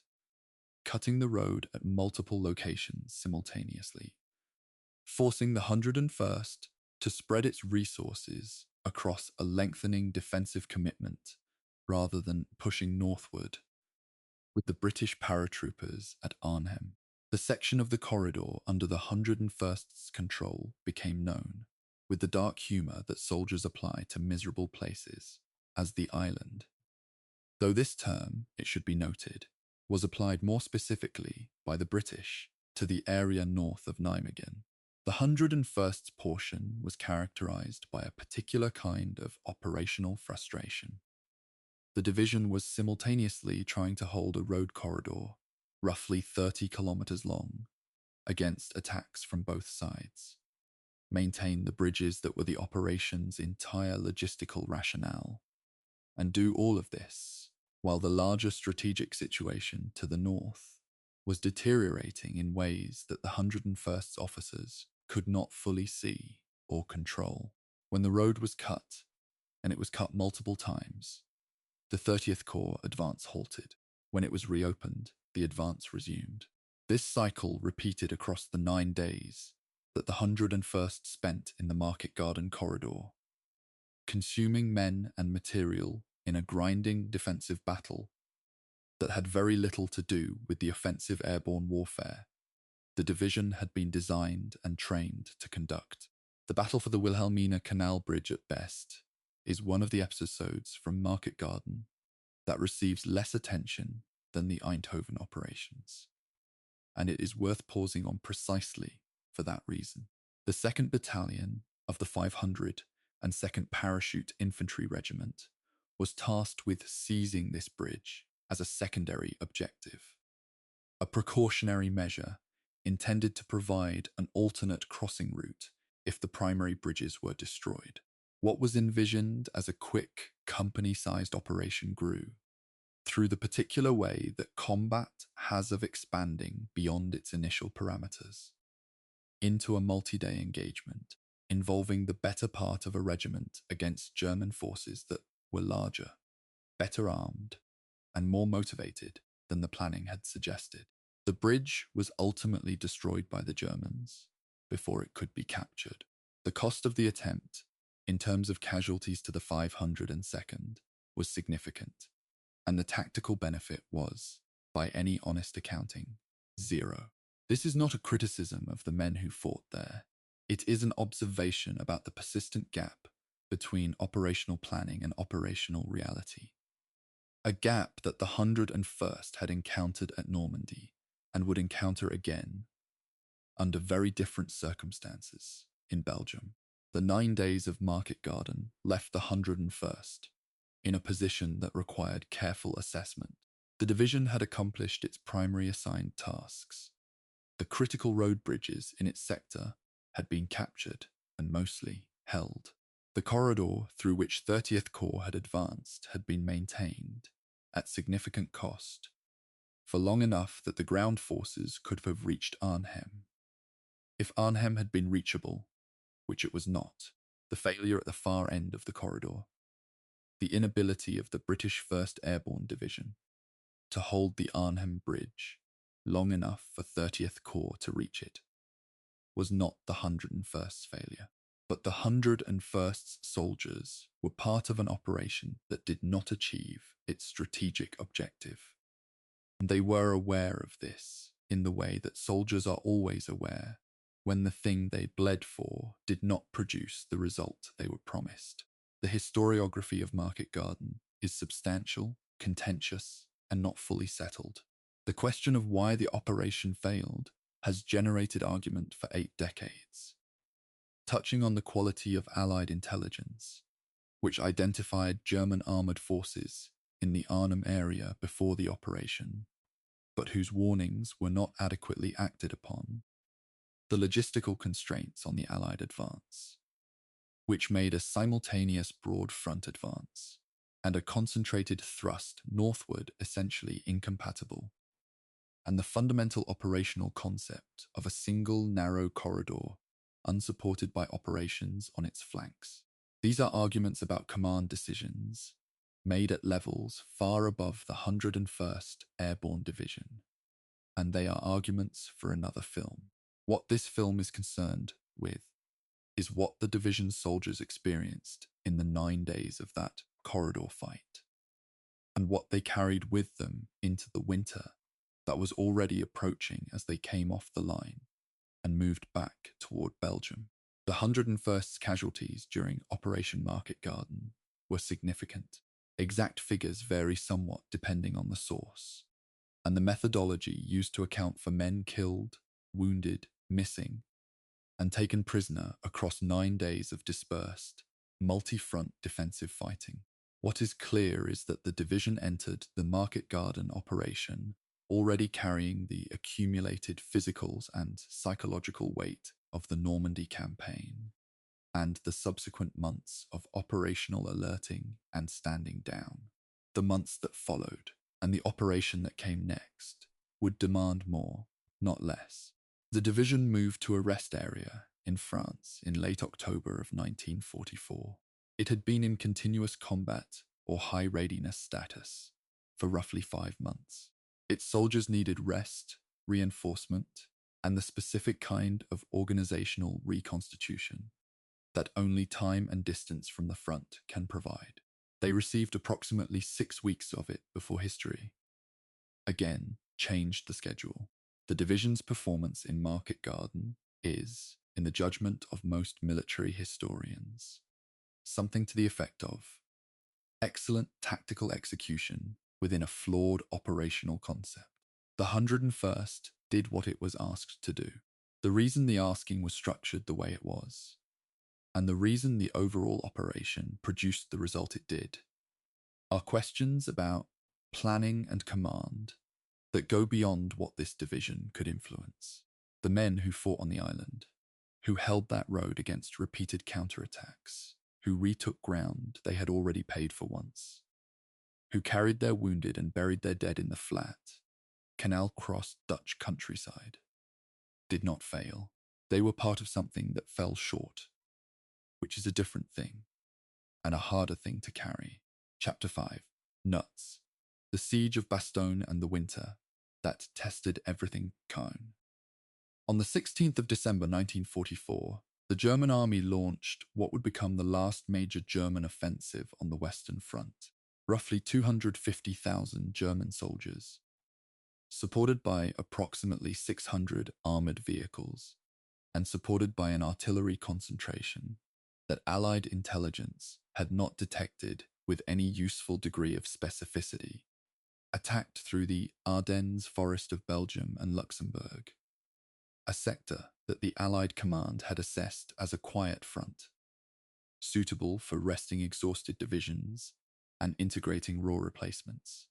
cutting the road at multiple locations simultaneously, forcing the 101st to spread its resources across a lengthening defensive commitment rather than pushing northward with the British paratroopers at Arnhem. The section of the corridor under the 101st's control became known, with the dark humour that soldiers apply to miserable places, as the island. Though this term, it should be noted, was applied more specifically by the British to the area north of Nijmegen. The 101st's portion was characterised by a particular kind of operational frustration. The division was simultaneously trying to hold a road corridor, roughly 30 kilometres long, against attacks from both sides, maintain the bridges that were the operation's entire logistical rationale, and do all of this while the larger strategic situation to the north was deteriorating in ways that the 101st's officers could not fully see or control. When the road was cut, and it was cut multiple times, the 30th Corps advance halted. When it was reopened, the advance resumed. This cycle repeated across the 9 days that the 101st spent in the Market Garden corridor, consuming men and material in a grinding defensive battle that had very little to do with the offensive airborne warfare the division had been designed and trained to conduct. The battle for the Wilhelmina Canal Bridge at best is one of the episodes from Market Garden that receives less attention than the Eindhoven operations, and it is worth pausing on precisely for that reason. The 2nd Battalion of the 502nd Parachute Infantry Regiment was tasked with seizing this bridge as a secondary objective, a precautionary measure intended to provide an alternate crossing route if the primary bridges were destroyed. What was envisioned as a quick, company-sized operation grew, through the particular way that combat has of expanding beyond its initial parameters, into a multi-day engagement involving the better part of a regiment against German forces that were larger, better armed, and more motivated than the planning had suggested. The bridge was ultimately destroyed by the Germans before it could be captured. The cost of the attempt, in terms of casualties to the 502nd, was significant, and the tactical benefit was, by any honest accounting, zero. This is not a criticism of the men who fought there. It is an observation about the persistent gap between operational planning and operational reality. A gap that the 101st had encountered at Normandy and would encounter again, under very different circumstances, in Belgium. The 9 days of Market Garden left the 101st in a position that required careful assessment. The division had accomplished its primary assigned tasks. The critical road bridges in its sector had been captured and mostly held. The corridor through which 30th Corps had advanced had been maintained, at significant cost, for long enough that the ground forces could have reached Arnhem. If Arnhem had been reachable, which it was not, the failure at the far end of the corridor, the inability of the British 1st Airborne Division to hold the Arnhem Bridge long enough for 30th Corps to reach it, was not the 101st's failure. But the 101st's soldiers were part of an operation that did not achieve its strategic objective. And they were aware of this in the way that soldiers are always aware when the thing they bled for did not produce the result they were promised. The historiography of Market Garden is substantial, contentious, and not fully settled. The question of why the operation failed has generated argument for 8 decades, touching on the quality of Allied intelligence, which identified German armoured forces in the Arnhem area before the operation, but whose warnings were not adequately acted upon, the logistical constraints on the Allied advance, which made a simultaneous broad front advance and a concentrated thrust northward essentially incompatible, and the fundamental operational concept of a single narrow corridor unsupported by operations on its flanks. These are arguments about command decisions made at levels far above the 101st Airborne Division, and they are arguments for another film. What this film is concerned with is what the division's soldiers experienced in the 9 days of that corridor fight, and what they carried with them into the winter that was already approaching as they came off the line and moved back toward Belgium. The 101st's casualties during Operation Market Garden were significant. Exact figures vary somewhat depending on the source, and the methodology used to account for men killed, wounded, missing, and taken prisoner across 9 days of dispersed, multi-front defensive fighting. What is clear is that the division entered the Market Garden operation already carrying the accumulated physicals and psychological weight of the Normandy campaign and the subsequent months of operational alerting and standing down. The months that followed, and the operation that came next, would demand more, not less. The division moved to a rest area in France in late October of 1944. It had been in continuous combat or high readiness status for roughly 5 months. Its soldiers needed rest, reinforcement, and the specific kind of organizational reconstitution that only time and distance from the front can provide. They received approximately 6 weeks of it before history again changed the schedule. The division's performance in Market Garden is, in the judgment of most military historians, something to the effect of excellent tactical execution within a flawed operational concept. The 101st did what it was asked to do. The reason the asking was structured the way it was, and the reason the overall operation produced the result it did, are questions about planning and command that go beyond what this division could influence. The men who fought on the island, who held that road against repeated counterattacks, who retook ground they had already paid for once, who carried their wounded and buried their dead in the flat, canal-crossed Dutch countryside, did not fail. They were part of something that fell short, which is a different thing, and a harder thing to carry. Chapter 5. Nuts. The Siege of Bastogne and the Winter that tested everything Cone. On the 16th of December 1944, the German army launched what would become the last major German offensive on the Western Front. Roughly 250,000 German soldiers, supported by approximately 600 armoured vehicles, and supported by an artillery concentration that Allied intelligence had not detected with any useful degree of specificity, attacked through the Ardennes forest of Belgium and Luxembourg, a sector that the Allied command had assessed as a quiet front, suitable for resting exhausted divisions and integrating raw replacements,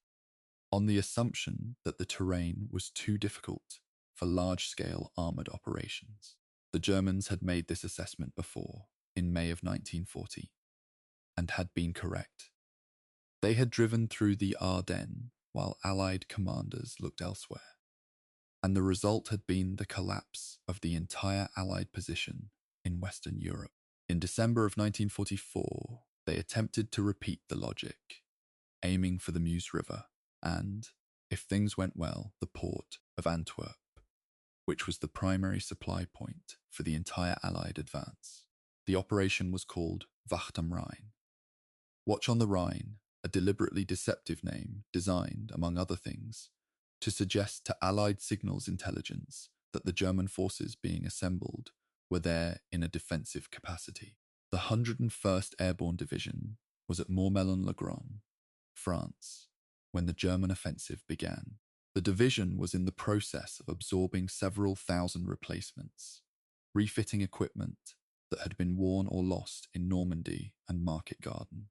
on the assumption that the terrain was too difficult for large-scale armoured operations. The Germans had made this assessment before, in May of 1940, and had been correct. They had driven through the Ardennes while Allied commanders looked elsewhere, and the result had been the collapse of the entire Allied position in Western Europe. In December of 1944, they attempted to repeat the logic, aiming for the Meuse River and, if things went well, the port of Antwerp, which was the primary supply point for the entire Allied advance. The operation was called Wacht am Rhein. Watch on the Rhine, a deliberately deceptive name designed, among other things, to suggest to Allied signals intelligence that the German forces being assembled were there in a defensive capacity. The 101st Airborne Division was at Mourmelon-le-Grand, France, when the German offensive began. The division was in the process of absorbing several thousand replacements, refitting equipment that had been worn or lost in Normandy and Market Garden,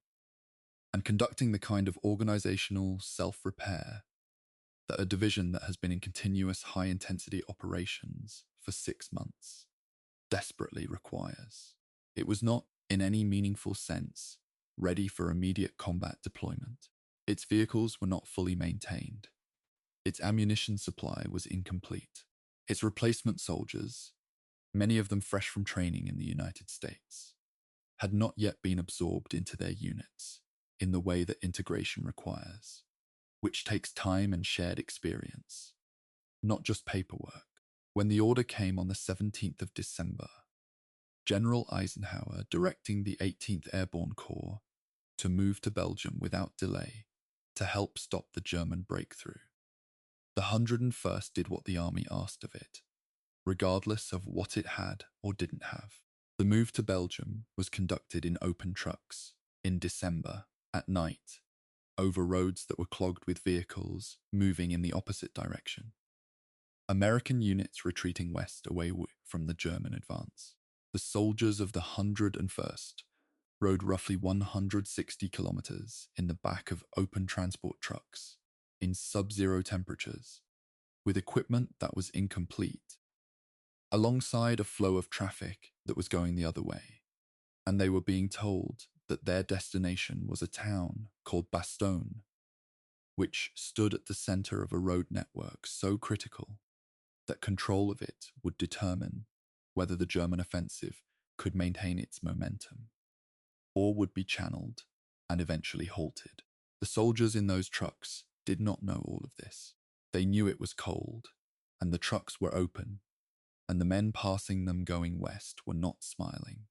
and conducting the kind of organizational self-repair that a division that has been in continuous high-intensity operations for 6 months desperately requires. It was not, in any meaningful sense, ready for immediate combat deployment. Its vehicles were not fully maintained, Its ammunition supply was incomplete. Its replacement soldiers, many of them fresh from training in the United States, had not yet been absorbed into their units in the way that integration requires, which takes time and shared experience, not just paperwork. When the order came on the 17th of December, General Eisenhower directing the 18th Airborne Corps to move to Belgium without delay to help stop the German breakthrough. The 101st did what the army asked of it, regardless of what it had or didn't have. The move to Belgium was conducted in open trucks, in December, at night, over roads that were clogged with vehicles moving in the opposite direction. American units retreating west away from the German advance. The soldiers of the 101st rode roughly 160 kilometers in the back of open transport trucks in sub-zero temperatures, with equipment that was incomplete, alongside a flow of traffic that was going the other way, and they were being told that their destination was a town called Bastogne, which stood at the center of a road network so critical that control of it would determine whether the German offensive could maintain its momentum or would be channeled and eventually halted. The soldiers in those trucks did not know all of this. They knew it was cold, and the trucks were open, and the men passing them going west were not smiling.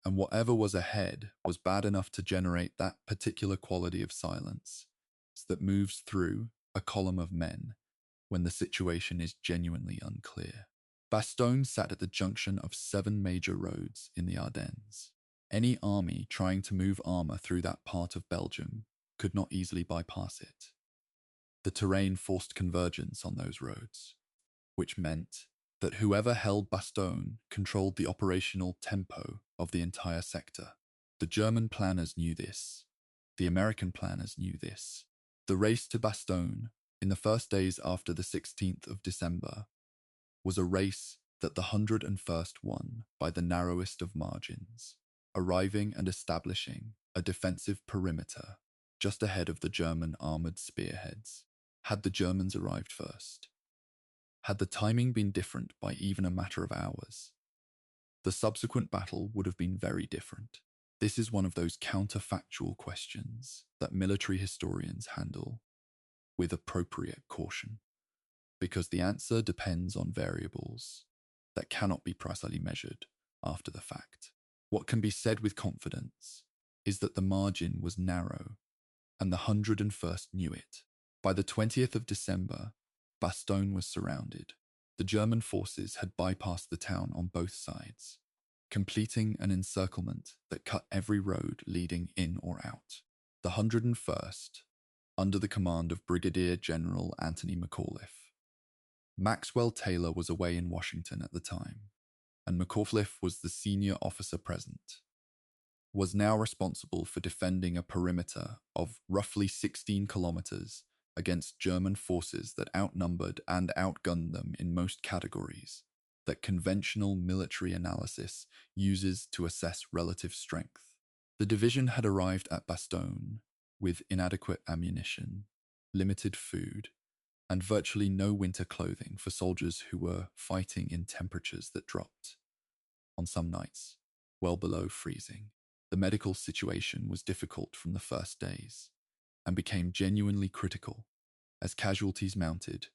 And whatever was ahead was bad enough to generate that particular quality of silence that moves through a column of men when the situation is genuinely unclear. Bastogne sat at the junction of 7 major roads in the Ardennes. Any army trying to move armor through that part of Belgium could not easily bypass it. The terrain forced convergence on those roads, which meant that whoever held Bastogne controlled the operational tempo of the entire sector. The German planners knew this. The American planners knew this. The race to Bastogne, in the first days after the 16th of December, was a race that the 101st won by the narrowest of margins, arriving and establishing a defensive perimeter just ahead of the German armoured spearheads. Had the Germans arrived first? Had the timing been different by even a matter of hours, the subsequent battle would have been very different. This is one of those counterfactual questions that military historians handle with appropriate caution, because the answer depends on variables that cannot be precisely measured after the fact. What can be said with confidence is that the margin was narrow, and the 101st knew it. By the 20th of December, Bastogne was surrounded. The German forces had bypassed the town on both sides, completing an encirclement that cut every road leading in or out. The 101st, under the command of Brigadier General Anthony McAuliffe. Maxwell Taylor was away in Washington at the time, and McAuliffe was the senior officer present, was now responsible for defending a perimeter of roughly 16 kilometers against German forces that outnumbered and outgunned them in most categories that conventional military analysis uses to assess relative strength. The division had arrived at Bastogne with inadequate ammunition, limited food, and virtually no winter clothing for soldiers who were fighting in temperatures that dropped, on some nights, well below freezing. The medical situation was difficult from the first days, and became genuinely critical as casualties mounted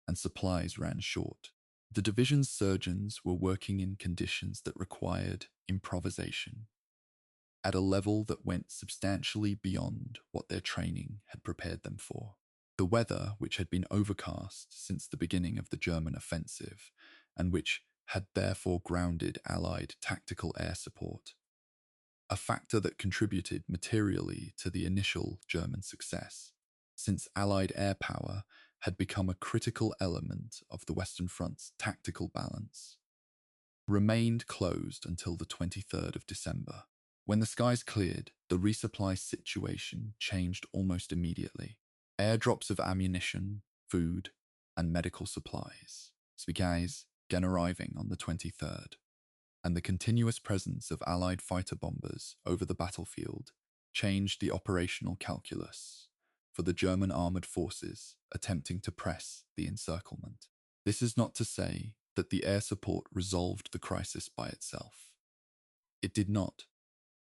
and supplies ran short. The division's surgeons were working in conditions that required improvisation, at a level that went substantially beyond what their training had prepared them for. The weather, which had been overcast since the beginning of the German offensive, and which had therefore grounded Allied tactical air support, a factor that contributed materially to the initial German success, since Allied air power had become a critical element of the Western Front's tactical balance, remained closed until the 23rd of December. When the skies cleared, the resupply situation changed almost immediately. Airdrops of ammunition, food, and medical supplies began arriving on the 23rd, and the continuous presence of Allied fighter bombers over the battlefield changed the operational calculus for the German armoured forces attempting to press the encirclement. This is not to say that the air support resolved the crisis by itself. It did not,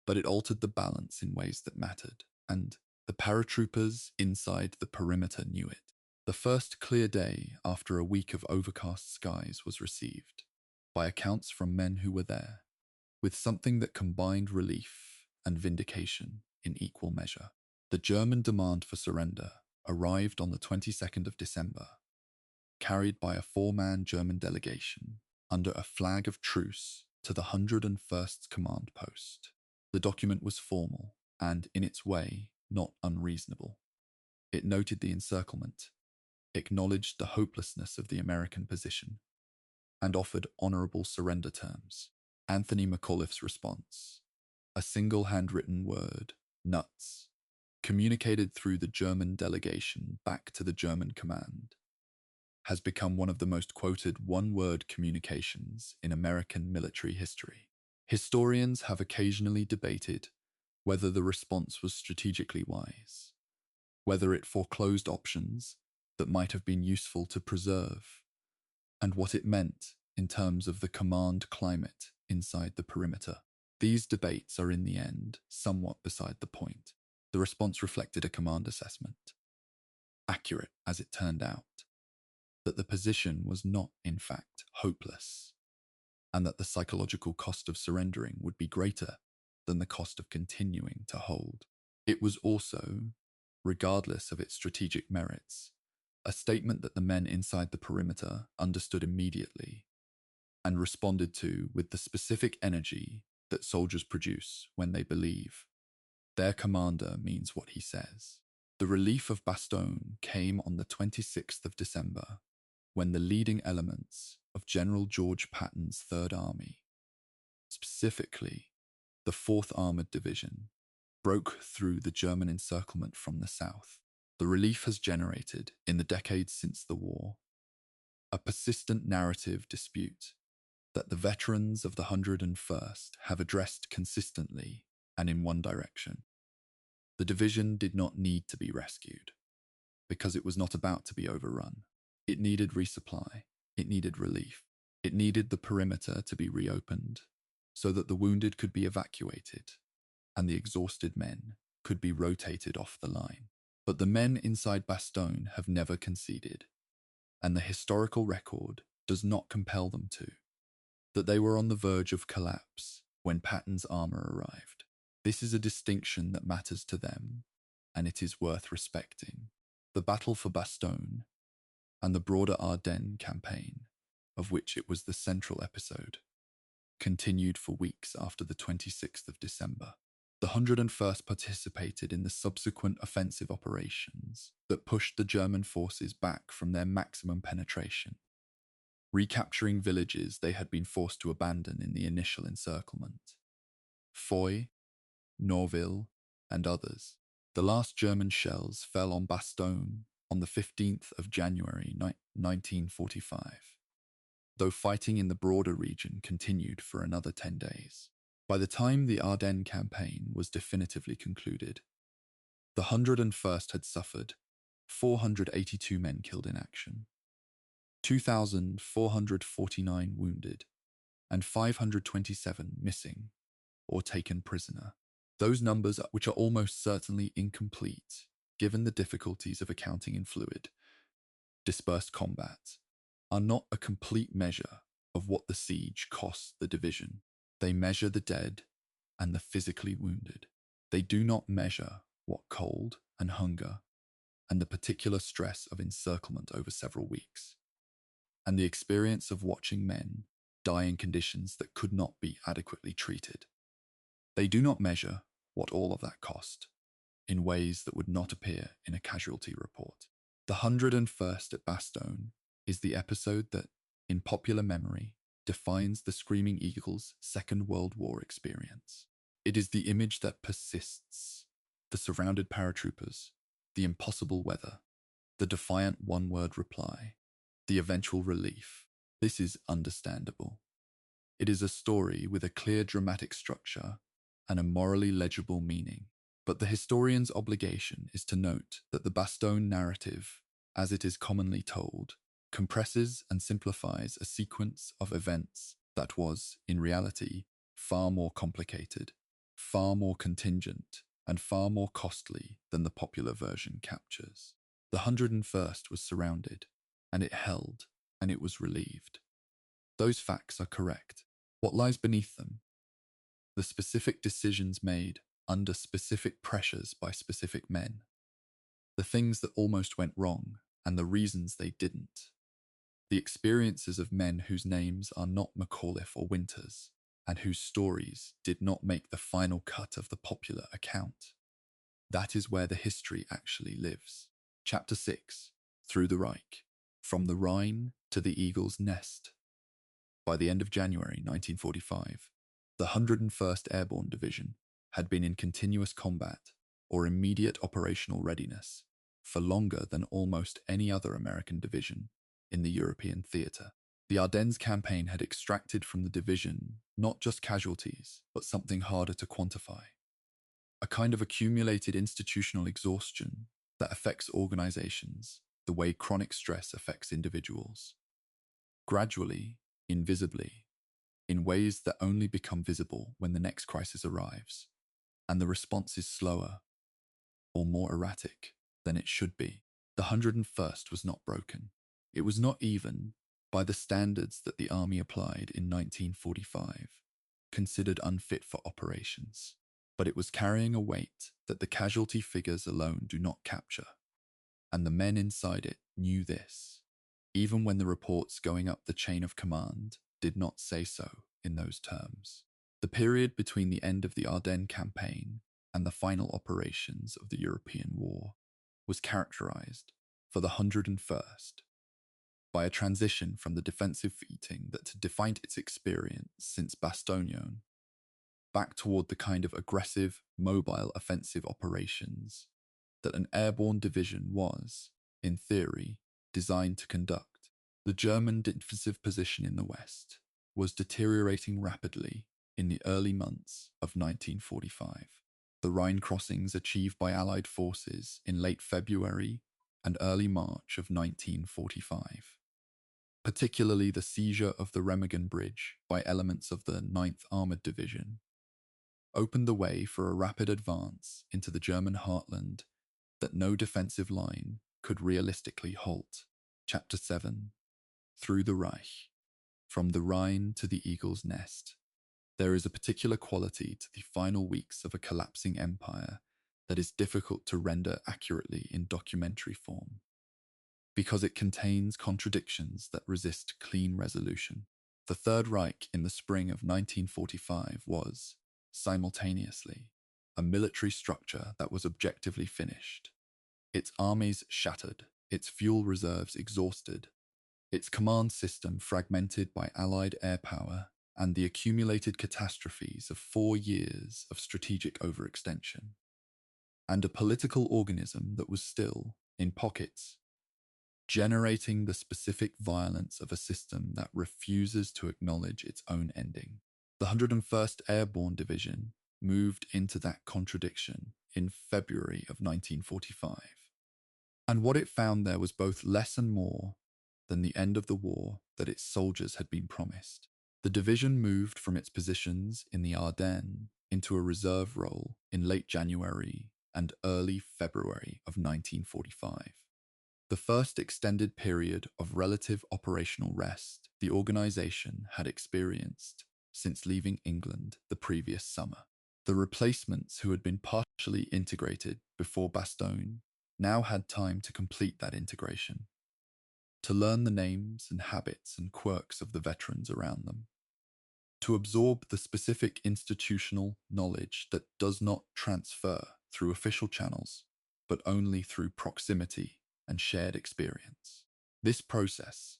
but it altered the balance in ways that mattered, and the paratroopers inside the perimeter knew it. The first clear day after a week of overcast skies was received, by accounts from men who were there, with something that combined relief and vindication in equal measure. The German demand for surrender arrived on the 22nd of December, carried by a four-man German delegation under a flag of truce to the 101st Command Post. The document was formal and, in its way, not unreasonable. It noted the encirclement, acknowledged the hopelessness of the American position, and offered honourable surrender terms. Anthony McAuliffe's response, a single handwritten word, nuts, communicated through the German delegation back to the German command, has become one of the most quoted one-word communications in American military history. Historians have occasionally debated whether the response was strategically wise, whether it foreclosed options that might have been useful to preserve, and what it meant in terms of the command climate inside the perimeter. These debates are in the end somewhat beside the point. The response reflected a command assessment, accurate as it turned out, that the position was not, in fact, hopeless, and that the psychological cost of surrendering would be greater than the cost of continuing to hold. It was also, regardless of its strategic merits, a statement that the men inside the perimeter understood immediately and responded to with the specific energy that soldiers produce when they believe their commander means what he says. The relief of Bastogne came on the 26th of December, when the leading elements of General George Patton's Third Army, specifically the 4th Armoured Division, broke through the German encirclement from the south. The relief has generated, in the decades since the war, a persistent narrative dispute that the veterans of the 101st have addressed consistently and in one direction. The division did not need to be rescued, because it was not about to be overrun. It needed resupply, it needed relief, it needed the perimeter to be reopened so that the wounded could be evacuated and the exhausted men could be rotated off the line. But the men inside Bastogne have never conceded, and the historical record does not compel them to, that they were on the verge of collapse when Patton's armour arrived. This is a distinction that matters to them, and it is worth respecting. The battle for Bastogne and the broader Ardennes campaign, of which it was the central episode, continued for weeks after the 26th of December. The 101st participated in the subsequent offensive operations that pushed the German forces back from their maximum penetration, recapturing villages they had been forced to abandon in the initial encirclement. Foy, Norville, and others. The last German shells fell on Bastogne on the 15th of January 1945, though fighting in the broader region continued for another 10 days. By the time the Ardennes campaign was definitively concluded, the 101st had suffered 482 men killed in action, 2,449 wounded, and 527 missing or taken prisoner. Those numbers, which are almost certainly incomplete, given the difficulties of accounting in fluid, dispersed combat, are not a complete measure of what the siege cost the division. They measure the dead and the physically wounded. They do not measure what cold and hunger and the particular stress of encirclement over several weeks, and the experience of watching men die in conditions that could not be adequately treated. They do not measure what all of that cost, in ways that would not appear in a casualty report. The 101st at Bastogne is the episode that, in popular memory, defines the Screaming Eagle's Second World War experience. It is the image that persists: the surrounded paratroopers, the impossible weather, the defiant one-word reply, the eventual relief. This is understandable. It is a story with a clear dramatic structure and a morally legible meaning. But the historian's obligation is to note that the Bastogne narrative, as it is commonly told, compresses and simplifies a sequence of events that was, in reality, far more complicated, far more contingent, and far more costly than the popular version captures. The 101st was surrounded, and it held, and it was relieved. Those facts are correct. What lies beneath them? The specific decisions made under specific pressures by specific men. The things that almost went wrong, and the reasons they didn't. The experiences of men whose names are not McAuliffe or Winters, and whose stories did not make the final cut of the popular account. That is where the history actually lives. Chapter 6. Through the Reich. From the Rhine to the Eagle's Nest. By the end of January 1945, the 101st Airborne Division had been in continuous combat, or immediate operational readiness, for longer than almost any other American division in the European theatre. The Ardennes campaign had extracted from the division not just casualties, but something harder to quantify. A kind of accumulated institutional exhaustion that affects organizations the way chronic stress affects individuals. Gradually, invisibly, in ways that only become visible when the next crisis arrives, and the response is slower or more erratic than it should be. The 101st was not broken. It was not even, by the standards that the army applied in 1945, considered unfit for operations, but it was carrying a weight that the casualty figures alone do not capture, and the men inside it knew this, even when the reports going up the chain of command did not say so in those terms. The period between the end of the Ardennes campaign and the final operations of the European war was characterized, for the 101st, by a transition from the defensive fighting that had defined its experience since Bastogne, back toward the kind of aggressive, mobile offensive operations that an airborne division was, in theory, designed to conduct. The German defensive position in the West was deteriorating rapidly in the early months of 1945. The Rhine crossings achieved by Allied forces in late February and early March of 1945, particularly the seizure of the Remagen Bridge by elements of the 9th Armoured Division, opened the way for a rapid advance into the German heartland that no defensive line could realistically halt. Chapter 7. Through the Reich. From the Rhine to the Eagle's Nest. There is a particular quality to the final weeks of a collapsing empire that is difficult to render accurately in documentary form, because it contains contradictions that resist clean resolution. The Third Reich in the spring of 1945 was, simultaneously, a military structure that was objectively finished, its armies shattered, its fuel reserves exhausted, its command system fragmented by Allied air power and the accumulated catastrophes of 4 years of strategic overextension, and a political organism that was still, in pockets, generating the specific violence of a system that refuses to acknowledge its own ending. The 101st Airborne Division moved into that contradiction in February of 1945. And what it found there was both less and more than the end of the war that its soldiers had been promised. The division moved from its positions in the Ardennes into a reserve role in late January and early February of 1945. The first extended period of relative operational rest the organization had experienced since leaving England the previous summer. The replacements who had been partially integrated before Bastogne now had time to complete that integration, to learn the names and habits and quirks of the veterans around them, to absorb the specific institutional knowledge that does not transfer through official channels, but only through proximity and shared experience. This process,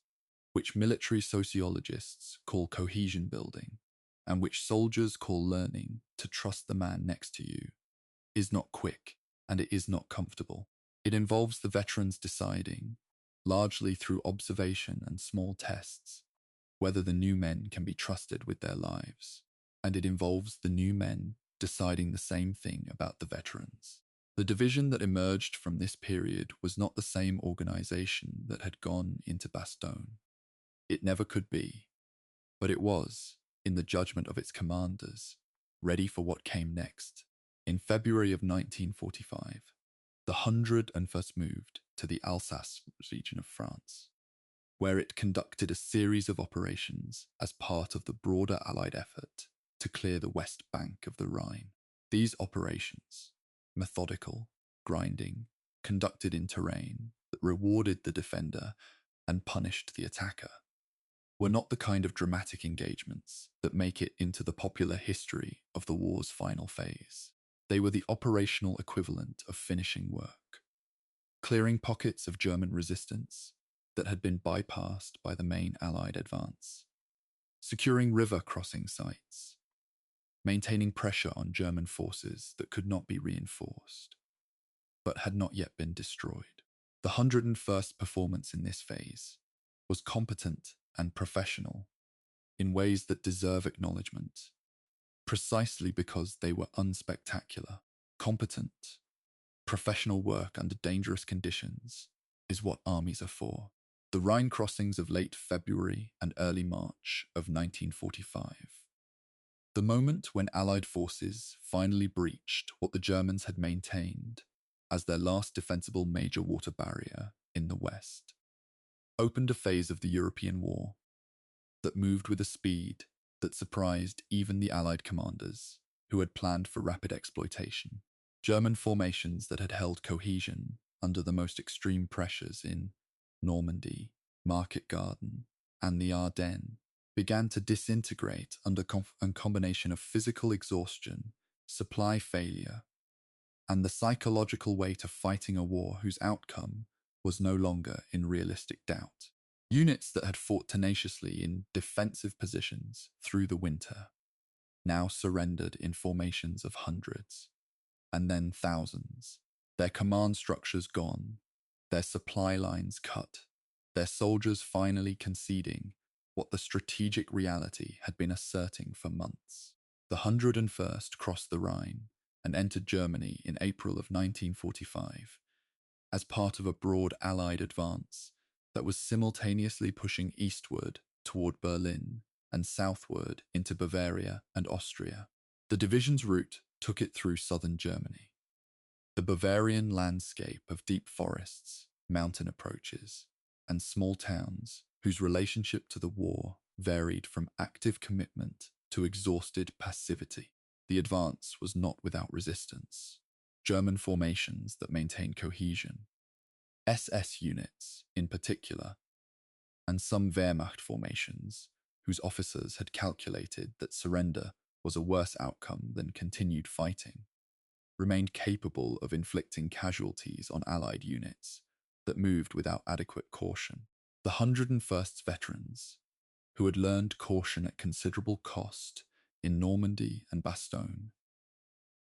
which military sociologists call cohesion building, and which soldiers call learning to trust the man next to you, is not quick and it is not comfortable. It involves the veterans deciding, largely through observation and small tests, whether the new men can be trusted with their lives, and it involves the new men deciding the same thing about the veterans. The division that emerged from this period was not the same organization that had gone into Bastogne. It never could be, but it was, in the judgment of its commanders, ready for what came next. In February of 1945, the 101st moved to the Alsace region of France, where it conducted a series of operations as part of the broader Allied effort to clear the west bank of the Rhine. These operations, methodical, grinding, conducted in terrain that rewarded the defender and punished the attacker, were not the kind of dramatic engagements that make it into the popular history of the war's final phase. They were the operational equivalent of finishing work, clearing pockets of German resistance that had been bypassed by the main Allied advance, securing river crossing sites, maintaining pressure on German forces that could not be reinforced, but had not yet been destroyed. The 101st performance in this phase was competent and professional in ways that deserve acknowledgement, precisely because they were unspectacular. Competent, professional work under dangerous conditions is what armies are for. The Rhine crossings of late February and early March of 1945. The moment when Allied forces finally breached what the Germans had maintained as their last defensible major water barrier in the West, opened a phase of the European war that moved with a speed that surprised even the Allied commanders who had planned for rapid exploitation. German formations that had held cohesion under the most extreme pressures in Normandy, Market Garden, and the Ardennes began to disintegrate under a combination of physical exhaustion, supply failure, and the psychological weight of fighting a war whose outcome was no longer in realistic doubt. Units that had fought tenaciously in defensive positions through the winter now surrendered in formations of hundreds, and then thousands, their command structures gone, their supply lines cut, their soldiers finally conceding what the strategic reality had been asserting for months. The 101st crossed the Rhine and entered Germany in April of 1945 as part of a broad Allied advance that was simultaneously pushing eastward toward Berlin and southward into Bavaria and Austria. The division's route took it through southern Germany. The Bavarian landscape of deep forests, mountain approaches, and small towns whose relationship to the war varied from active commitment to exhausted passivity. The advance was not without resistance. German formations that maintained cohesion, SS units in particular, and some Wehrmacht formations whose officers had calculated that surrender was a worse outcome than continued fighting, remained capable of inflicting casualties on Allied units that moved without adequate caution. The 101st veterans, who had learned caution at considerable cost in Normandy and Bastogne,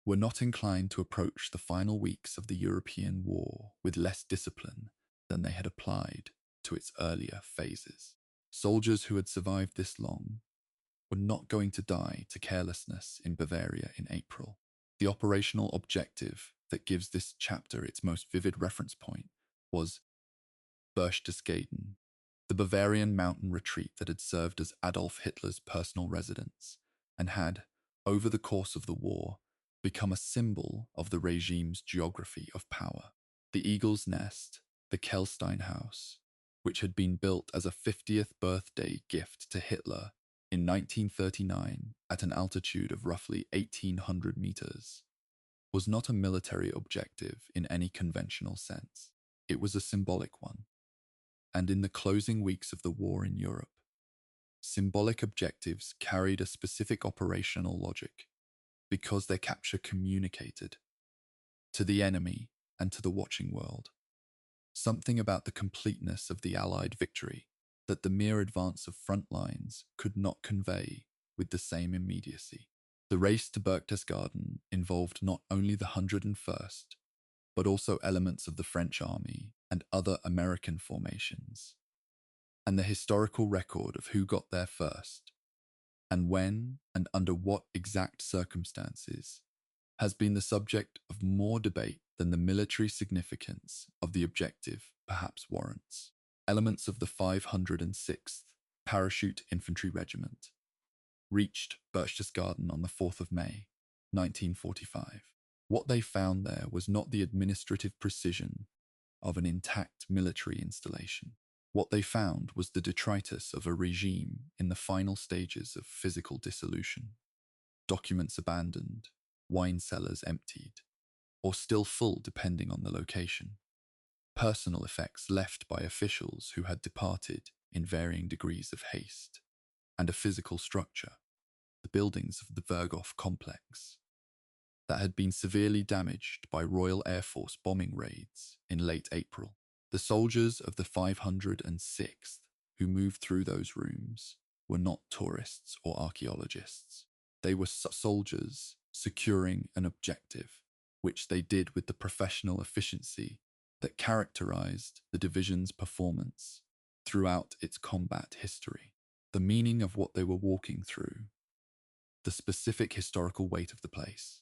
were not inclined to approach the final weeks of the European war with less discipline than they had applied to its earlier phases. Soldiers who had survived this long were not going to die to carelessness in Bavaria in April. The operational objective that gives this chapter its most vivid reference point was Berchtesgaden, the Bavarian mountain retreat that had served as Adolf Hitler's personal residence and had, over the course of the war, become a symbol of the regime's geography of power. The Eagle's Nest, the Kelstein House, which had been built as a 50th birthday gift to Hitler in 1939 at an altitude of roughly 1,800 meters, was not a military objective in any conventional sense. It was a symbolic one. And in the closing weeks of the war in Europe, symbolic objectives carried a specific operational logic because their capture communicated to the enemy and to the watching world something about the completeness of the Allied victory that the mere advance of front lines could not convey with the same immediacy. The race to Berchtesgaden involved not only the 101st, but also elements of the French army and other American formations, and the historical record of who got there first, and when and under what exact circumstances has been the subject of more debate than the military significance of the objective perhaps warrants. Elements of the 506th Parachute Infantry Regiment reached Berchtesgaden on the 4th of May, 1945. What they found there was not the administrative precision of an intact military installation. What they found was the detritus of a regime in the final stages of physical dissolution. Documents abandoned, wine cellars emptied, or still full depending on the location. Personal effects left by officials who had departed in varying degrees of haste, and a physical structure, the buildings of the Verhoef complex, that had been severely damaged by Royal Air Force bombing raids in late April. The soldiers of the 506th who moved through those rooms were not tourists or archaeologists. They were soldiers securing an objective, which they did with the professional efficiency that characterized the division's performance throughout its combat history. The meaning of what they were walking through, the specific historical weight of the place,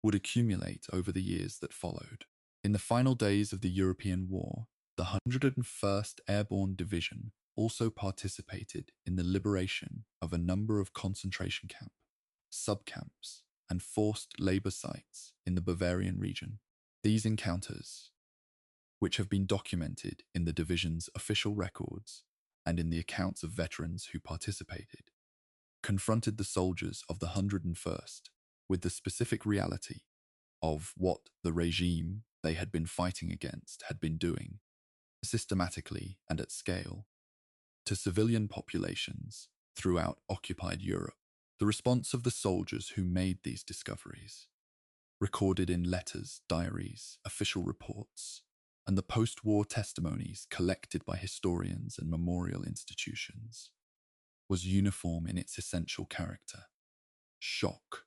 would accumulate over the years that followed. In the final days of the European War, the 101st Airborne Division also participated in the liberation of a number of concentration camps, subcamps, and forced labor sites in the Bavarian region. These encounters, which have been documented in the division's official records and in the accounts of veterans who participated, confronted the soldiers of the 101st with the specific reality of what the regime they had been fighting against had been doing, systematically and at scale, to civilian populations throughout occupied Europe. The response of the soldiers who made these discoveries, recorded in letters, diaries, official reports, and the post-war testimonies collected by historians and memorial institutions, was uniform in its essential character: shock,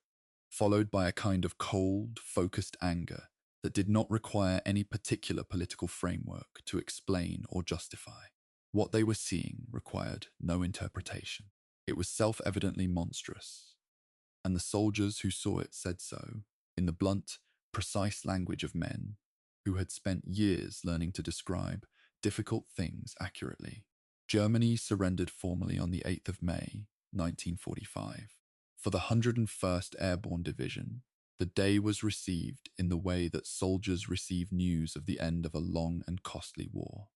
followed by a kind of cold, focused anger that did not require any particular political framework to explain or justify. What they were seeing required no interpretation. It was self-evidently monstrous, and the soldiers who saw it said so in the blunt, precise language of men who had spent years learning to describe difficult things accurately. Germany surrendered formally on the 8th of May, 1945. For the 101st Airborne Division, the day was received in the way that soldiers receive news of the end of a long and costly war,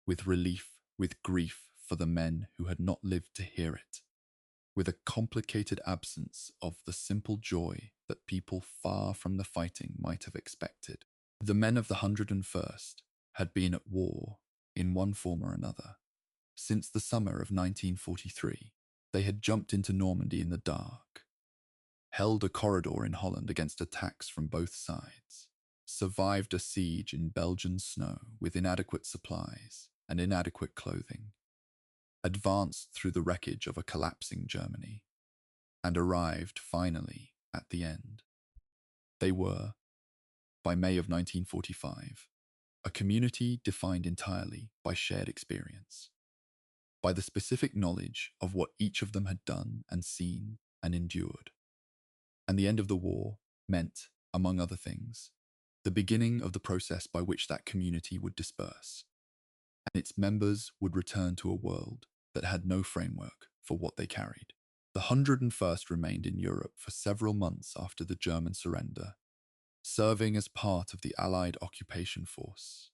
with relief, with grief for the men who had not lived to hear it, with a complicated absence of the simple joy that people far from the fighting might have expected. The men of the 101st had been at war, in one form or another, since the summer of 1943. They had jumped into Normandy in the dark, held a corridor in Holland against attacks from both sides, survived a siege in Belgian snow with inadequate supplies and inadequate clothing, advanced through the wreckage of a collapsing Germany, and arrived finally at the end. They were, by May of 1945, a community defined entirely by shared experience, by the specific knowledge of what each of them had done and seen and endured. And the end of the war meant, among other things, the beginning of the process by which that community would disperse, and its members would return to a world that had no framework for what they carried. The 101st remained in Europe for several months after the German surrender, serving as part of the Allied occupation force,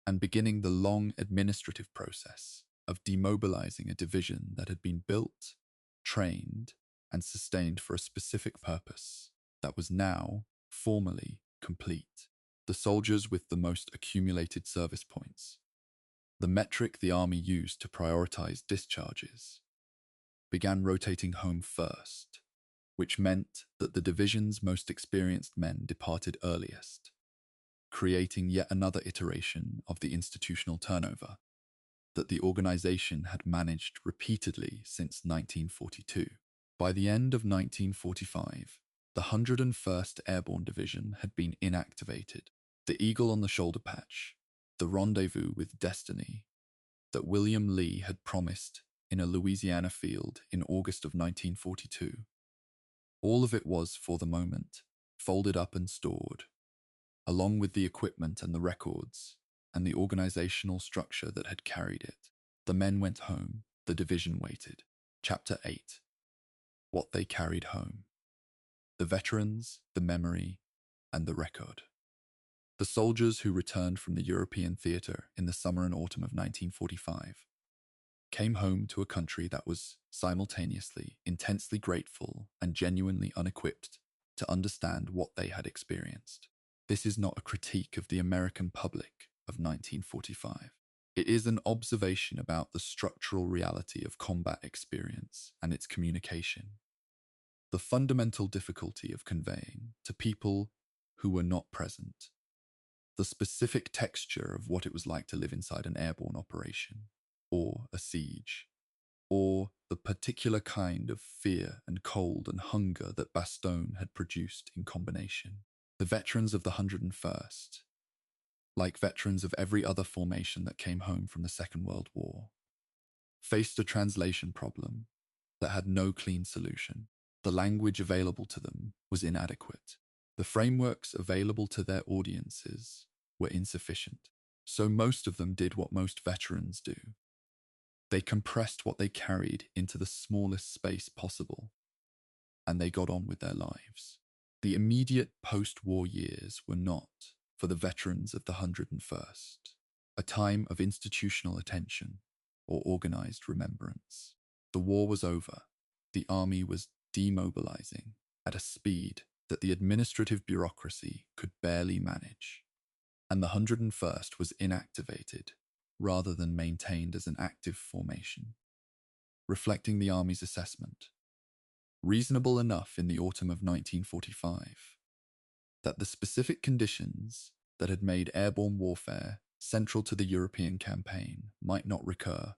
and beginning the long administrative process of demobilizing a division that had been built, trained, and sustained for a specific purpose that was now formally complete. The soldiers with the most accumulated service points, the metric the army used to prioritize discharges, began rotating home first, which meant that the division's most experienced men departed earliest, creating yet another iteration of the institutional turnover that the organization had managed repeatedly since 1942. By the end of 1945, the 101st Airborne Division had been inactivated. The eagle on the shoulder patch, the rendezvous with destiny that William Lee had promised in a Louisiana field in August of 1942, All of it was, for the moment, folded up and stored, along with the equipment and the records, and the organizational structure that had carried it. The men went home, the division waited. Chapter 8. What they carried home. The veterans, the memory, and the record. The soldiers who returned from the European theatre in the summer and autumn of 1945 came home to a country that was simultaneously intensely grateful and genuinely unequipped to understand what they had experienced. This is not a critique of the American public of 1945. It is an observation about the structural reality of combat experience and its communication. The fundamental difficulty of conveying to people who were not present the specific texture of what it was like to live inside an airborne operation, or a siege, or the particular kind of fear and cold and hunger that Bastogne had produced in combination. The veterans of the 101st, like veterans of every other formation that came home from the Second World War, faced a translation problem that had no clean solution. The language available to them was inadequate. The frameworks available to their audiences were insufficient. So most of them did what most veterans do. They compressed what they carried into the smallest space possible, and they got on with their lives. The immediate post-war years were not, for the veterans of the 101st, a time of institutional attention or organized remembrance. The war was over. The army was demobilizing at a speed that the administrative bureaucracy could barely manage, and the 101st was inactivated rather than maintained as an active formation, reflecting the Army's assessment, reasonable enough in the autumn of 1945, that the specific conditions that had made airborne warfare central to the European campaign might not recur,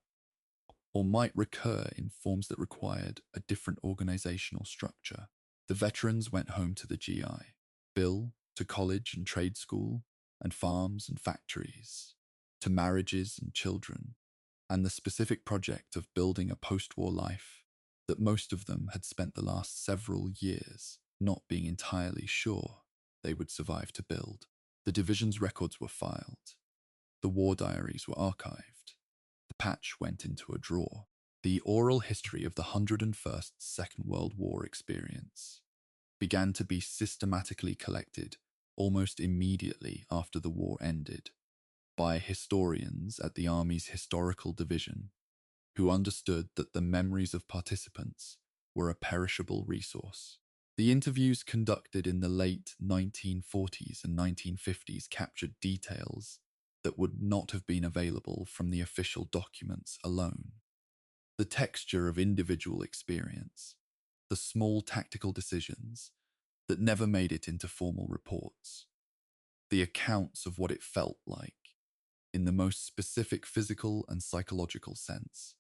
or might recur in forms that required a different organizational structure. The veterans went home to the GI, Bill to college and trade school, and farms and factories, to marriages and children, and the specific project of building a post-war life that most of them had spent the last several years not being entirely sure they would survive to build. The division's records were filed. The war diaries were archived. The patch went into a drawer. The oral history of the 101st Second World War experience began to be systematically collected almost immediately after the war ended by historians at the Army's Historical Division, who understood that the memories of participants were a perishable resource. The interviews conducted in the late 1940s and 1950s captured details that would not have been available from the official documents alone. The texture of individual experience, the small tactical decisions that never made it into formal reports, the accounts of what it felt like, in the most specific physical and psychological sense,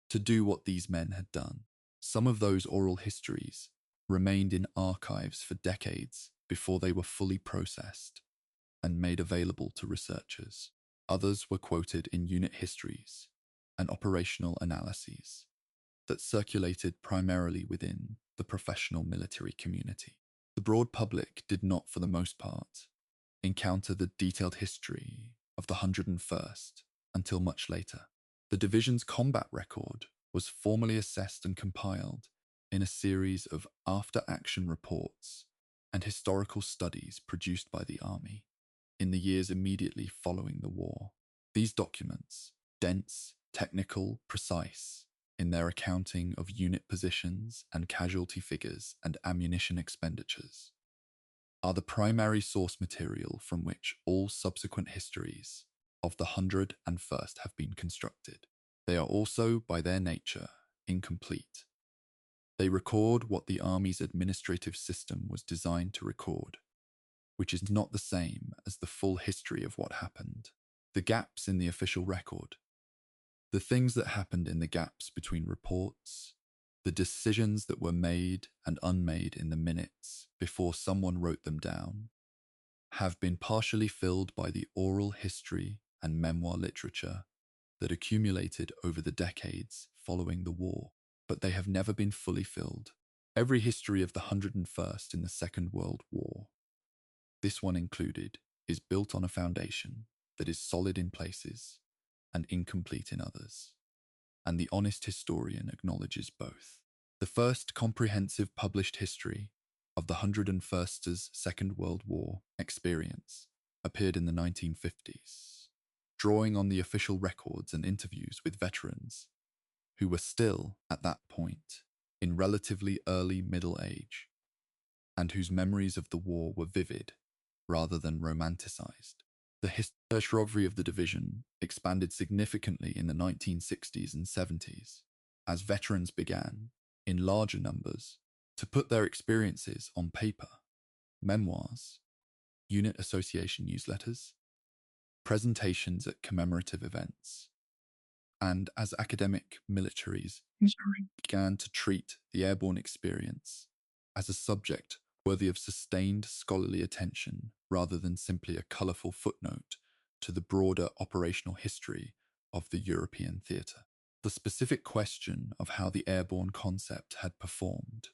to do what these men had done. Some of those oral histories remained in archives for decades before they were fully processed and made available to researchers. Others were quoted in unit histories and operational analyses that circulated primarily within the professional military community. The broad public did not, for the most part, encounter the detailed history of the 101st until much later. The division's combat record was formally assessed and compiled in a series of after-action reports and historical studies produced by the Army in the years immediately following the war. These documents, dense, technical, precise in their accounting of unit positions and casualty figures and ammunition expenditures, are the primary source material from which all subsequent histories of the 101st have been constructed. They are also, by their nature, incomplete. They record what the Army's administrative system was designed to record, which is not the same as the full history of what happened. The gaps in the official record, the things that happened in the gaps between reports, the decisions that were made and unmade in the minutes before someone wrote them down, have been partially filled by the oral history and memoir literature that accumulated over the decades following the war, but they have never been fully filled Every history of the 101st in the Second World War, this one included, is built on a foundation that is solid in places and incomplete in others. And the honest historian acknowledges both. The first comprehensive published history of the 101st's Second World War experience appeared in the 1950s, drawing on the official records and interviews with veterans who were still, at that point, in relatively early middle age, and whose memories of the war were vivid rather than romanticized. The historiography of the division expanded significantly in the 1960s and 70s as veterans began, in larger numbers, to put their experiences on paper, memoirs, unit association newsletters, presentations at commemorative events, and as academic militaries began to treat the airborne experience as a subject worthy of sustained scholarly attention rather than simply a colourful footnote to the broader operational history of the European theatre. The specific question of how the airborne concept had performed,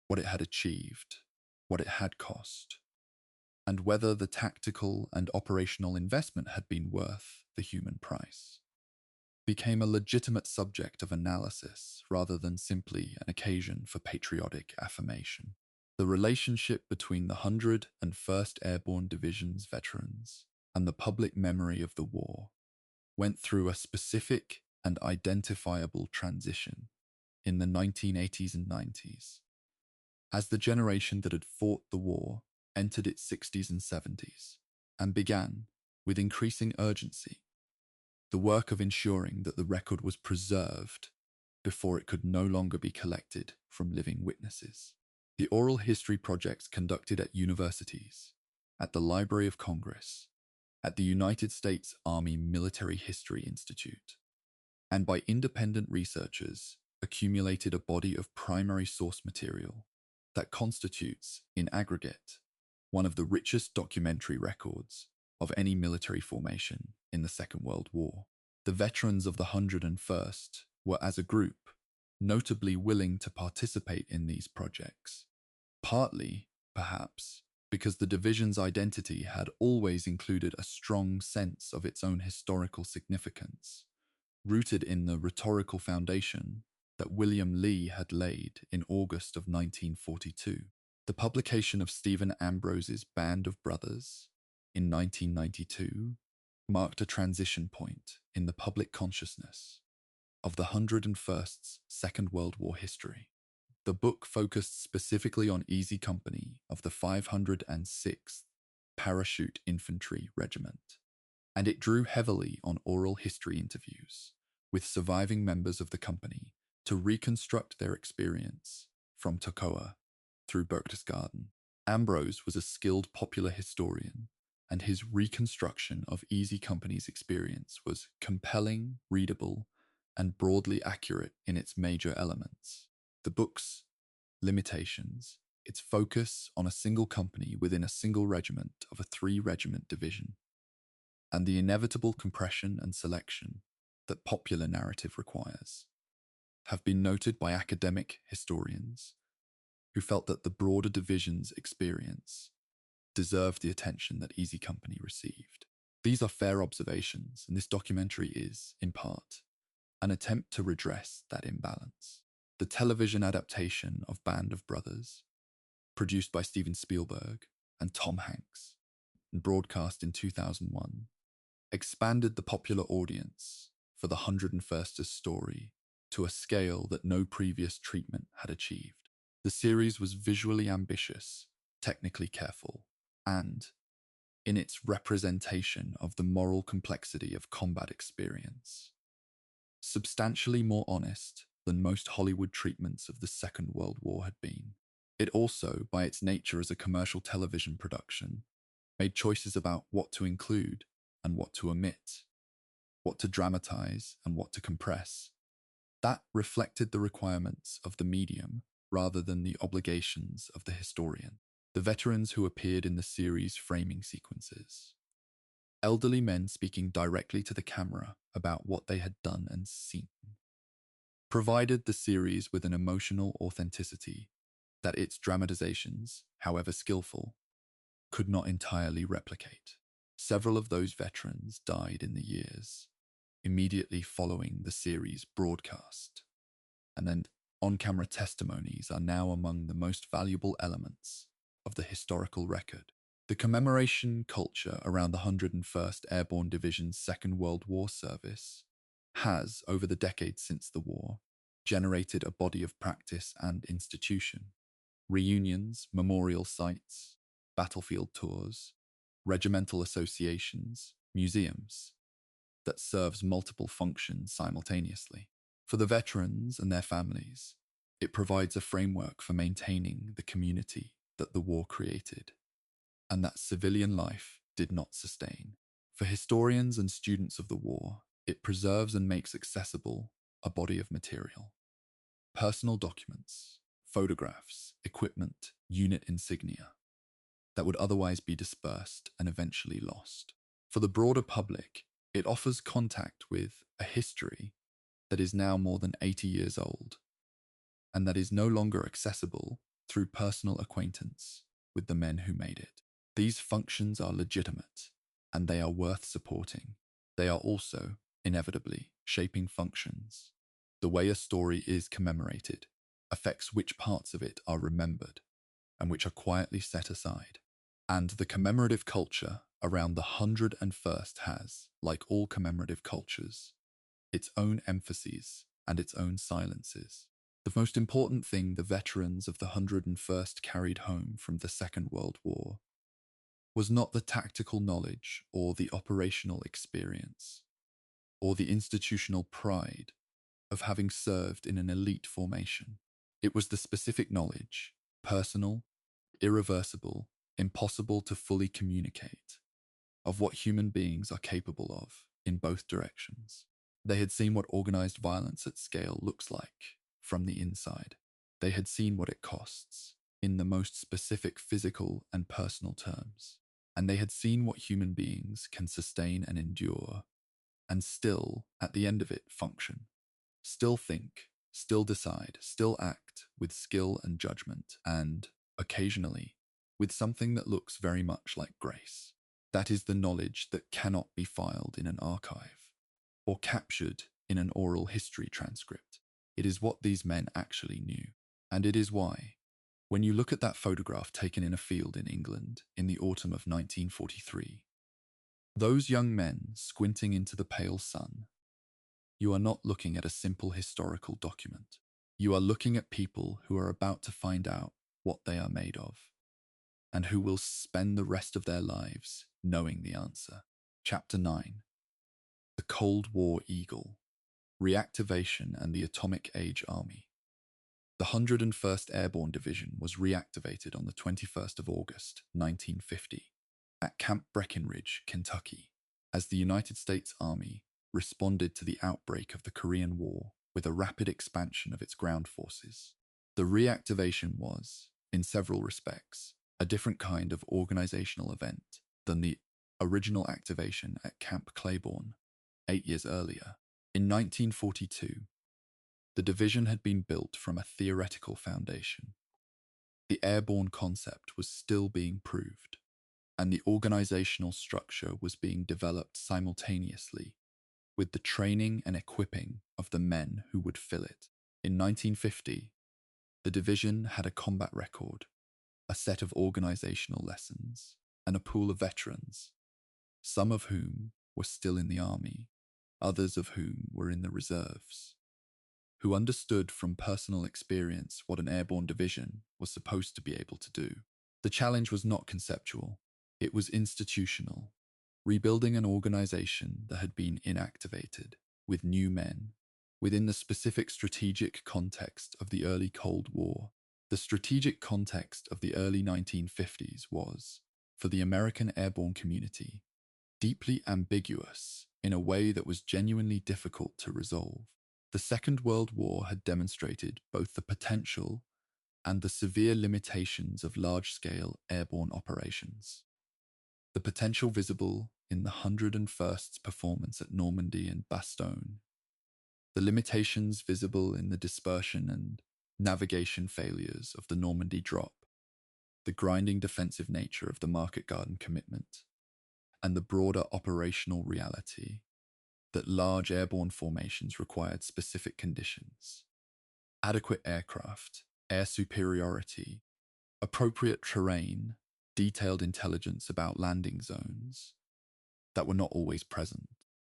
what it had achieved, what it had cost, and whether the tactical and operational investment had been worth the human price, became a legitimate subject of analysis rather than simply an occasion for patriotic affirmation. The relationship between the 101st Airborne Division's veterans and the public memory of the war went through a specific and identifiable transition in the 1980s and 90s, as the generation that had fought the war entered its 60s and 70s and began, with increasing urgency, the work of ensuring that the record was preserved before it could no longer be collected from living witnesses. The oral history projects conducted at universities, at the Library of Congress, at the United States Army Military History Institute, and by independent researchers accumulated a body of primary source material that constitutes, in aggregate, one of the richest documentary records of any military formation in the Second World War. The veterans of the 101st were, as a group, notably willing to participate in these projects, partly, perhaps, because the division's identity had always included a strong sense of its own historical significance, rooted in the rhetorical foundation that William Lee had laid in August of 1942. The publication of Stephen Ambrose's Band of Brothers in 1992 marked a transition point in the public consciousness of the 101st's Second World War history. The book focused specifically on Easy Company of the 506th Parachute Infantry Regiment, and it drew heavily on oral history interviews with surviving members of the company to reconstruct their experience from Toccoa through Berchtesgaden. Ambrose was a skilled popular historian, and his reconstruction of Easy Company's experience was compelling, readable, and broadly accurate in its major elements. The book's limitations, its focus on a single company within a single regiment of a 3-regiment division, and the inevitable compression and selection that popular narrative requires, have been noted by academic historians who felt that the broader division's experience deserved the attention that Easy Company received. These are fair observations, and this documentary is, in part, an attempt to redress that imbalance. The television adaptation of Band of Brothers, produced by Steven Spielberg and Tom Hanks, and broadcast in 2001, expanded the popular audience for the 101st's story to a scale that no previous treatment had achieved. The series was visually ambitious, technically careful, and, in its representation of the moral complexity of combat experience, substantially more honest than most Hollywood treatments of the Second World War had been. It also, by its nature as a commercial television production, made choices about what to include and what to omit, what to dramatize and what to compress. That reflected the requirements of the medium rather than the obligations of the historian. The veterans who appeared in the series' framing sequences, elderly men speaking directly to the camera about what they had done and seen, provided the series with an emotional authenticity that its dramatizations, however skillful, could not entirely replicate. Several of those veterans died in the years immediately following the series' broadcast, and then on-camera testimonies are now among the most valuable elements of the historical record. The commemoration culture around the 101st Airborne Division's Second World War service has, over the decades since the war, generated a body of practice and institution. Reunions, memorial sites, battlefield tours, regimental associations, museums, that serves multiple functions simultaneously. For the veterans and their families, it provides a framework for maintaining the community that the war created and that civilian life did not sustain. For historians and students of the war, it preserves and makes accessible a body of material. Personal documents, photographs, equipment, unit insignia that would otherwise be dispersed and eventually lost. For the broader public, it offers contact with a history that is now more than 80 years old and that is no longer accessible through personal acquaintance with the men who made it. These functions are legitimate and they are worth supporting. They are also, inevitably, shaping functions. The way a story is commemorated affects which parts of it are remembered and which are quietly set aside. And the commemorative culture around the 101st has, like all commemorative cultures, its own emphases and its own silences. The most important thing the veterans of the 101st carried home from the Second World War was not the tactical knowledge or the operational experience or the institutional pride of having served in an elite formation. It was the specific knowledge, personal, irreversible, impossible to fully communicate, of what human beings are capable of in both directions. They had seen what organized violence at scale looks like from the inside. They had seen what it costs in the most specific physical and personal terms. And they had seen what human beings can sustain and endure and still, at the end of it, function. Still think, still decide, still act with skill and judgment, and, occasionally, with something that looks very much like grace. That is the knowledge that cannot be filed in an archive or captured in an oral history transcript. It is what these men actually knew. And it is why, when you look at that photograph taken in a field in England in the autumn of 1943, those young men squinting into the pale sun, you are not looking at a simple historical document. You are looking at people who are about to find out what they are made of, and who will spend the rest of their lives knowing the answer. Chapter 9. The Cold War Eagle, Reactivation and the Atomic Age Army. The 101st Airborne Division was reactivated on the 21st of August, 1950, at Camp Breckinridge, Kentucky, as the United States Army responded to the outbreak of the Korean War with a rapid expansion of its ground forces. The reactivation was, in several respects, a different kind of organizational event than the original activation at Camp Claiborne 8 years earlier. In 1942, the division had been built from a theoretical foundation. The airborne concept was still being proved, and the organizational structure was being developed simultaneously with the training and equipping of the men who would fill it. In 1950, the division had a combat record, a set of organizational lessons, and a pool of veterans, some of whom were still in the army, others of whom were in the reserves, who understood from personal experience what an airborne division was supposed to be able to do. The challenge was not conceptual, it was institutional, rebuilding an organization that had been inactivated with new men within the specific strategic context of the early Cold War. The strategic context of the early 1950s was, for the American airborne community, deeply ambiguous in a way that was genuinely difficult to resolve. The Second World War had demonstrated both the potential and the severe limitations of large-scale airborne operations. The potential visible in the 101st's performance at Normandy and Bastogne, the limitations visible in the dispersion and navigation failures of the Normandy drop, the grinding defensive nature of the Market Garden commitment, and the broader operational reality that large airborne formations required specific conditions: adequate aircraft, air superiority, appropriate terrain, detailed intelligence about landing zones that were not always present.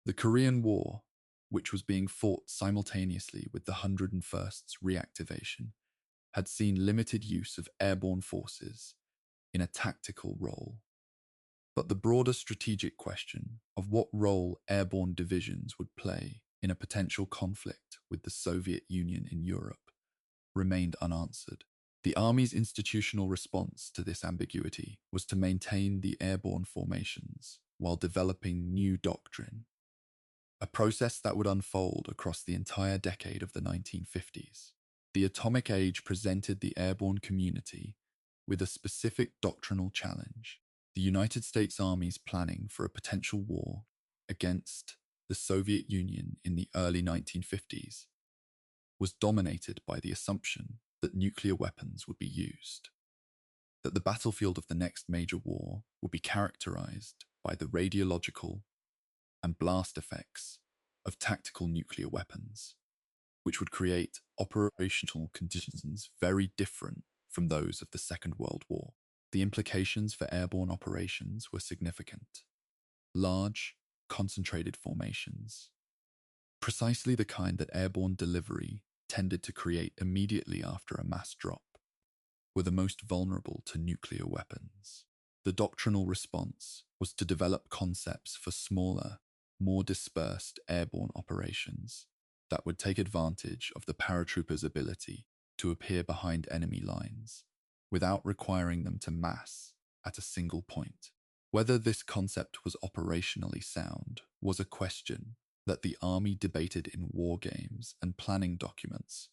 The Korean War, which was being fought simultaneously with the 101st's reactivation, had seen limited use of airborne forces in a tactical role. But the broader strategic question of what role airborne divisions would play in a potential conflict with the Soviet Union in Europe remained unanswered. The Army's institutional response to this ambiguity was to maintain the airborne formations while developing new doctrine, a process that would unfold across the entire decade of the 1950s. The atomic age presented the airborne community with a specific doctrinal challenge: the United States Army's planning for a potential war against the Soviet Union in the early 1950s was dominated by the assumption that nuclear weapons would be used, that the battlefield of the next major war would be characterized by the radiological and blast effects of tactical nuclear weapons, which would create operational conditions very different from those of the Second World War. The implications for airborne operations were significant. Large, concentrated formations, precisely the kind that airborne delivery tended to create immediately after a mass drop, were the most vulnerable to nuclear weapons. The doctrinal response was to develop concepts for smaller, more dispersed airborne operations that would take advantage of the paratroopers' ability to appear behind enemy lines without requiring them to mass at a single point. Whether this concept was operationally sound was a question that the Army debated in war games and planning documents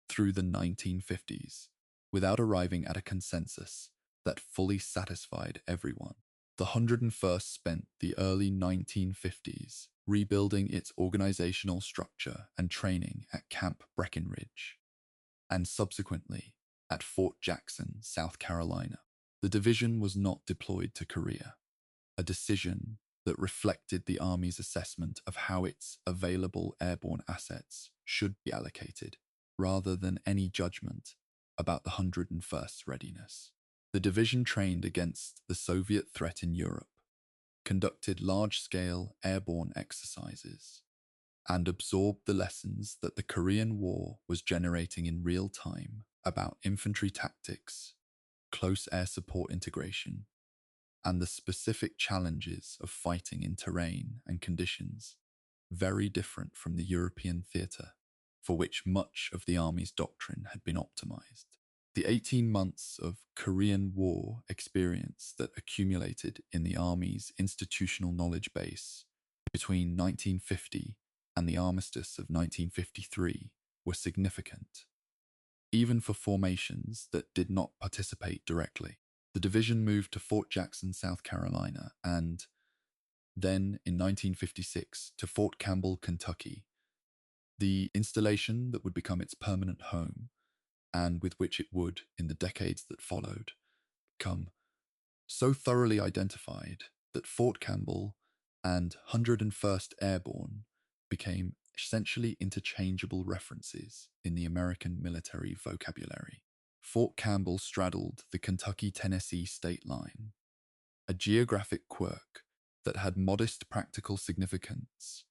through the 1950s, without arriving at a consensus that fully satisfied everyone. The 101st spent the early 1950s rebuilding its organizational structure and training at Camp Breckinridge, and subsequently at Fort Jackson, South Carolina. The division was not deployed to Korea, a decision that reflected the Army's assessment of how its available airborne assets should be allocated, rather than any judgment about the 101st's readiness. The division trained against the Soviet threat in Europe, conducted large-scale airborne exercises, and absorbed the lessons that the Korean War was generating in real time about infantry tactics, close air support integration, and the specific challenges of fighting in terrain and conditions very different from the European theatre, for which much of the Army's doctrine had been optimized. The 18 months of Korean War experience that accumulated in the Army's institutional knowledge base between 1950 and the armistice of 1953 were significant, even for formations that did not participate directly. The division moved to Fort Jackson, South Carolina, and then in 1956 to Fort Campbell, Kentucky, the installation that would become its permanent home, and with which it would, in the decades that followed, become so thoroughly identified that Fort Campbell and 101st Airborne became essentially interchangeable references in the American military vocabulary. Fort Campbell straddled the Kentucky-Tennessee state line, a geographic quirk that had modest practical significance,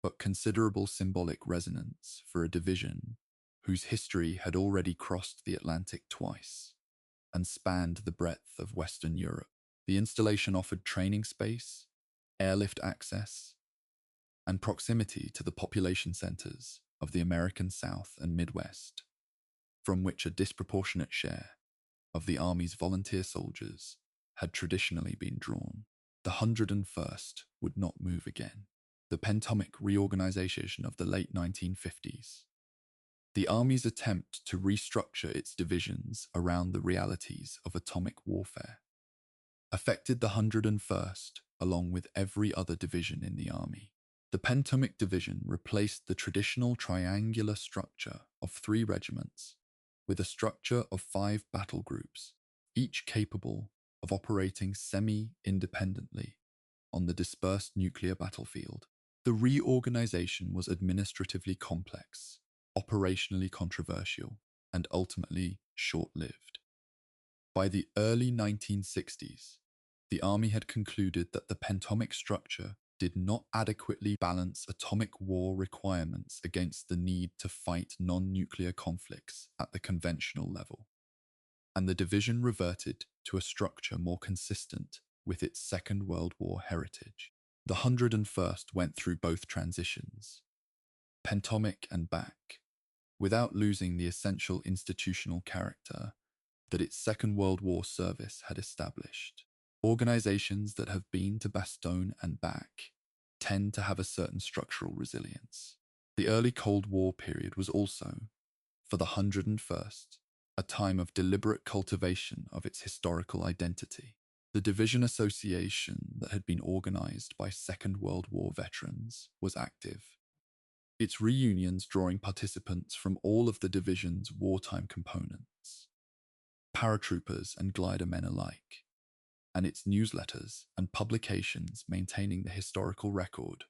but considerable symbolic resonance for a division whose history had already crossed the Atlantic twice and spanned the breadth of Western Europe. The installation offered training space, airlift access, and proximity to the population centers of the American South and Midwest, from which a disproportionate share of the Army's volunteer soldiers had traditionally been drawn. The 101st would not move again. The pentomic reorganization of the late 1950s, the Army's attempt to restructure its divisions around the realities of atomic warfare, affected the 101st along with every other division in the Army. The pentomic division replaced the traditional triangular structure of 3 regiments with a structure of 5 battle groups, each capable of operating semi-independently on the dispersed nuclear battlefield. The reorganization was administratively complex, operationally controversial, and ultimately short-lived. By the early 1960s, the Army had concluded that the pentomic structure did not adequately balance atomic war requirements against the need to fight non-nuclear conflicts at the conventional level, and the division reverted to a structure more consistent with its Second World War heritage. The 101st went through both transitions, pentomic and back, without losing the essential institutional character that its Second World War service had established. Organizations that have been to Bastogne and back tend to have a certain structural resilience. The early Cold War period was also, for the 101st, a time of deliberate cultivation of its historical identity. The division association that had been organized by Second World War veterans was active, its reunions drawing participants from all of the division's wartime components, paratroopers and glider men alike, and its newsletters and publications maintaining the historical record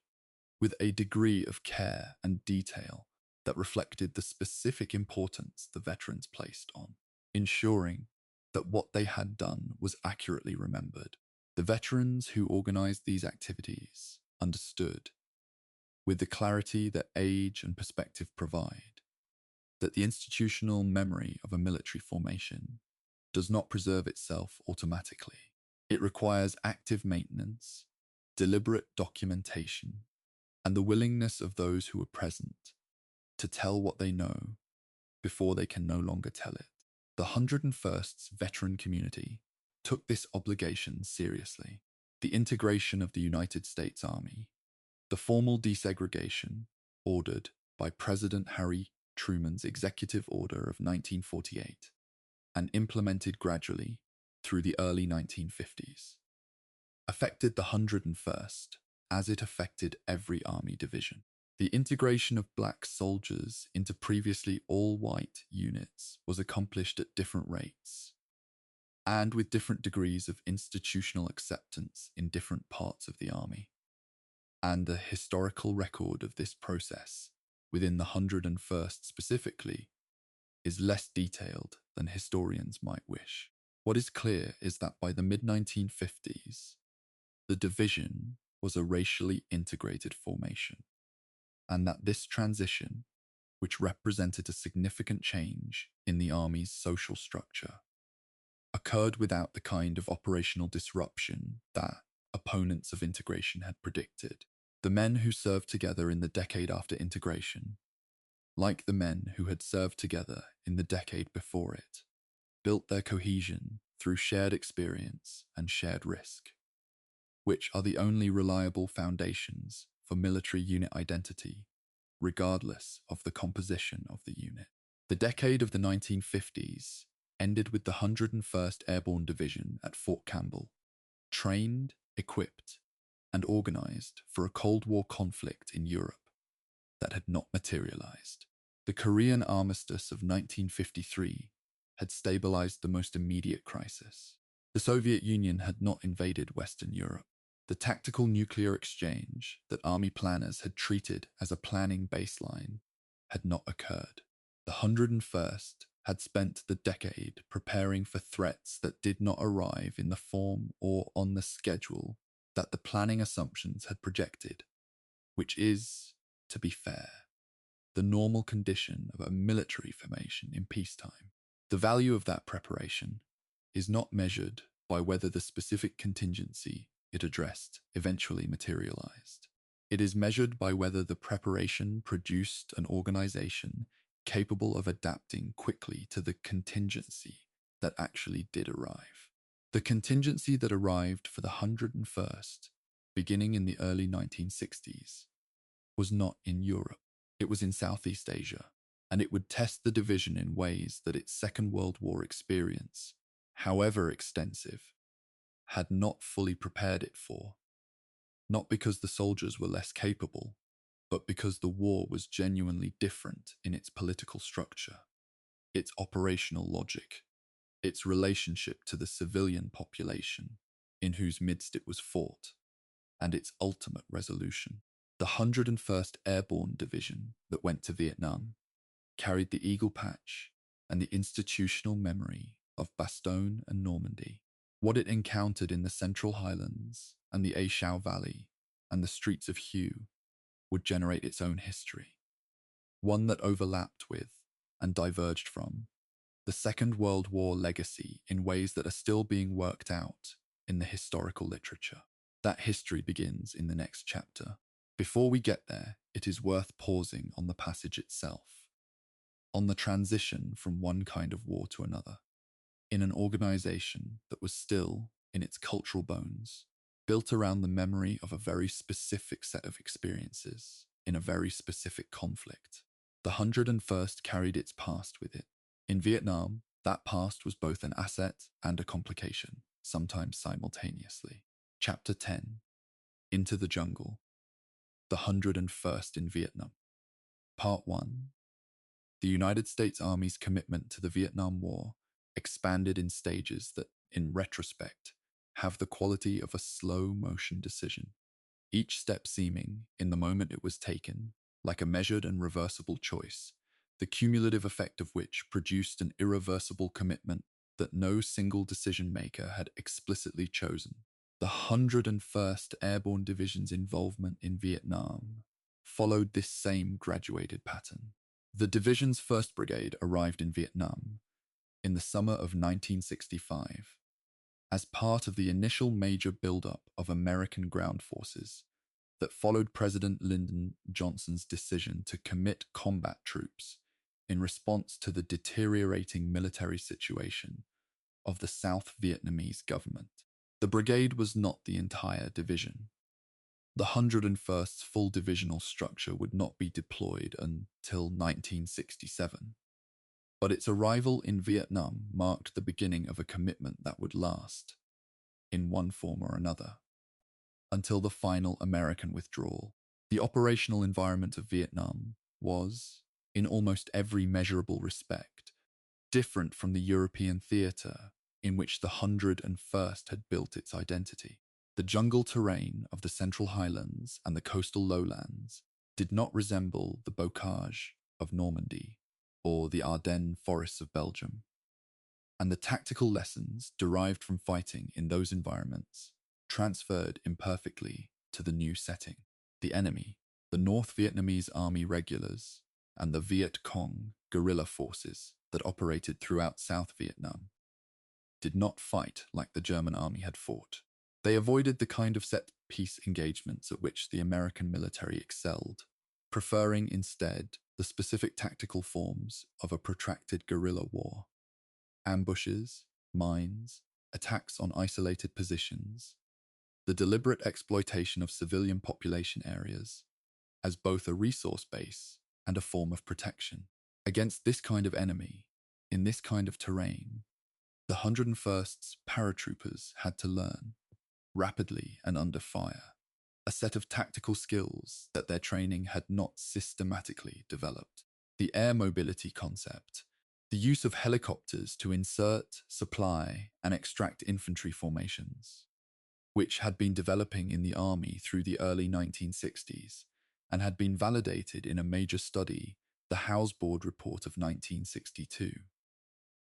with a degree of care and detail that reflected the specific importance the veterans placed on ensuring that what they had done was accurately remembered. The veterans who organized these activities understood, with the clarity that age and perspective provide, that the institutional memory of a military formation does not preserve itself automatically. It requires active maintenance, deliberate documentation, and the willingness of those who are present to tell what they know before they can no longer tell it. The 101st's veteran community took this obligation seriously. The integration of the United States Army, the formal desegregation ordered by President Harry Truman's Executive Order of 1948 and implemented gradually through the early 1950s, affected the 101st as it affected every Army division. The integration of black soldiers into previously all-white units was accomplished at different rates and with different degrees of institutional acceptance in different parts of the Army. And the historical record of this process within the 101st specifically is less detailed than historians might wish. What is clear is that by the mid-1950s, the division was a racially integrated formation, and that this transition, which represented a significant change in the Army's social structure, occurred without the kind of operational disruption that opponents of integration had predicted. The men who served together in the decade after integration, like the men who had served together in the decade before it, built their cohesion through shared experience and shared risk, which are the only reliable foundations for military unit identity, regardless of the composition of the unit. The decade of the 1950s ended with the 101st Airborne Division at Fort Campbell, trained, equipped, and organized for a Cold War conflict in Europe that had not materialized. The Korean armistice of 1953 had stabilized the most immediate crisis. The Soviet Union had not invaded Western Europe. The tactical nuclear exchange that Army planners had treated as a planning baseline had not occurred. The 101st had spent the decade preparing for threats that did not arrive in the form or on the schedule that the planning assumptions had projected, which is, to be fair, the normal condition of a military formation in peacetime. The value of that preparation is not measured by whether the specific contingency it addressed eventually materialized. It is measured by whether the preparation produced an organization capable of adapting quickly to the contingency that actually did arrive. The contingency that arrived for the 101st, beginning in the early 1960s, was not in Europe. It was in Southeast Asia, and it would test the division in ways that its Second World War experience, however extensive, had not fully prepared it for, not because the soldiers were less capable, but because the war was genuinely different in its political structure, its operational logic, its relationship to the civilian population in whose midst it was fought, and its ultimate resolution. The 101st Airborne Division that went to Vietnam carried the eagle patch and the institutional memory of Bastogne and Normandy. What it encountered in the Central Highlands and the A Shau Valley and the streets of Hue would generate its own history, one that overlapped with and diverged from the Second World War legacy in ways that are still being worked out in the historical literature. That history begins in the next chapter. Before we get there, it is worth pausing on the passage itself, on the transition from one kind of war to another, in an organization that was still, in its cultural bones, built around the memory of a very specific set of experiences in a very specific conflict. The 101st carried its past with it. In Vietnam, that past was both an asset and a complication, sometimes simultaneously. Chapter 10. Into the Jungle. The 101st in Vietnam. Part 1. The United States Army's commitment to the Vietnam War expanded in stages that, in retrospect, have the quality of a slow-motion decision, each step seeming, in the moment it was taken, like a measured and reversible choice, the cumulative effect of which produced an irreversible commitment that no single decision-maker had explicitly chosen. The 101st Airborne Division's involvement in Vietnam followed this same graduated pattern. The division's 1st Brigade arrived in Vietnam in the summer of 1965 as part of the initial major buildup of American ground forces that followed President Lyndon Johnson's decision to commit combat troops in response to the deteriorating military situation of the South Vietnamese government. The brigade was not the entire division. The 101st's full divisional structure would not be deployed until 1967, but its arrival in Vietnam marked the beginning of a commitment that would last, in one form or another, until the final American withdrawal. The operational environment of Vietnam was, in almost every measurable respect, different from the European theatre in which the 101st had built its identity. The jungle terrain of the Central Highlands and the coastal lowlands did not resemble the bocage of Normandy or the Ardennes forests of Belgium, and the tactical lessons derived from fighting in those environments transferred imperfectly to the new setting. The enemy, the North Vietnamese Army regulars, and the Viet Cong guerrilla forces that operated throughout South Vietnam, did not fight like the German army had fought. They avoided the kind of set-piece engagements at which the American military excelled, preferring instead the specific tactical forms of a protracted guerrilla war. Ambushes, mines, attacks on isolated positions, the deliberate exploitation of civilian population areas as both a resource base and a form of protection. Against this kind of enemy, in this kind of terrain, the 101st's paratroopers had to learn, rapidly and under fire, a set of tactical skills that their training had not systematically developed. The air mobility concept, the use of helicopters to insert, supply, and extract infantry formations, which had been developing in the army through the early 1960s and had been validated in a major study, the House Board Report of 1962,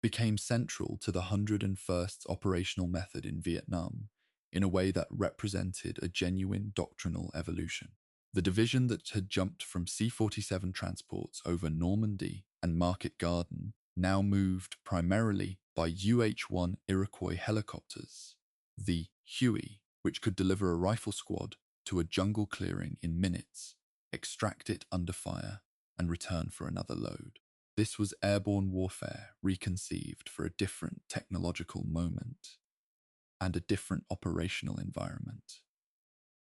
became central to the 101st's operational method in Vietnam in a way that represented a genuine doctrinal evolution. The division that had jumped from C-47 transports over Normandy and Market Garden now moved primarily by UH-1 Iroquois helicopters, the Huey, which could deliver a rifle squad to a jungle clearing in minutes, extract it under fire, and return for another load. This was airborne warfare reconceived for a different technological moment and a different operational environment.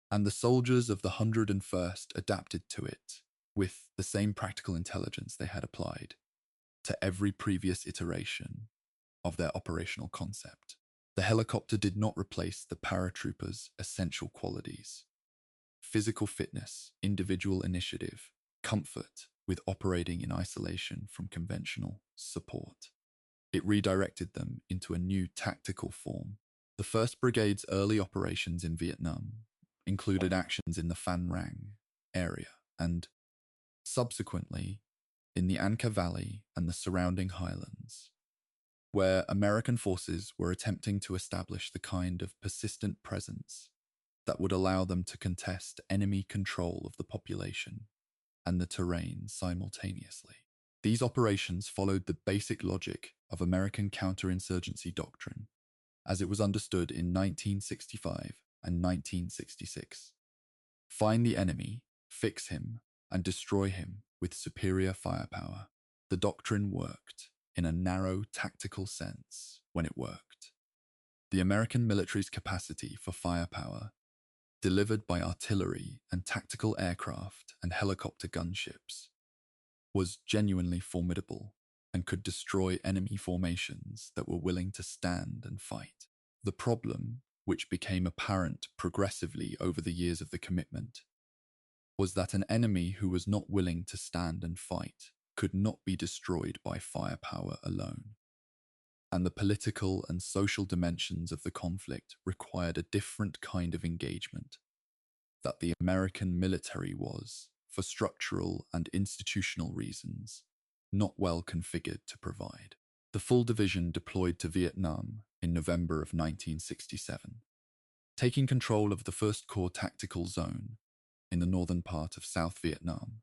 And the soldiers of the 101st adapted to it with the same practical intelligence they had applied to every previous iteration of their operational concept. The helicopter did not replace the paratroopers' essential qualities: physical fitness, individual initiative, comfort, with operating in isolation from conventional support. It redirected them into a new tactical form. The 1st Brigade's early operations in Vietnam included actions in the Phan Rang area and, subsequently, in the An Kha Valley and the surrounding highlands, where American forces were attempting to establish the kind of persistent presence that would allow them to contest enemy control of the population and the terrain simultaneously. These operations followed the basic logic of American counterinsurgency doctrine, as it was understood in 1965 and 1966. Find the enemy, fix him, and destroy him with superior firepower. The doctrine worked in a narrow tactical sense when it worked. The American military's capacity for firepower, delivered by artillery and tactical aircraft and helicopter gunships, was genuinely formidable and could destroy enemy formations that were willing to stand and fight. The problem, which became apparent progressively over the years of the commitment, was that an enemy who was not willing to stand and fight could not be destroyed by firepower alone. And the political and social dimensions of the conflict required a different kind of engagement that the American military was, for structural and institutional reasons, not well configured to provide. The full division deployed to Vietnam in November of 1967, taking control of the 1st Corps Tactical Zone in the northern part of South Vietnam,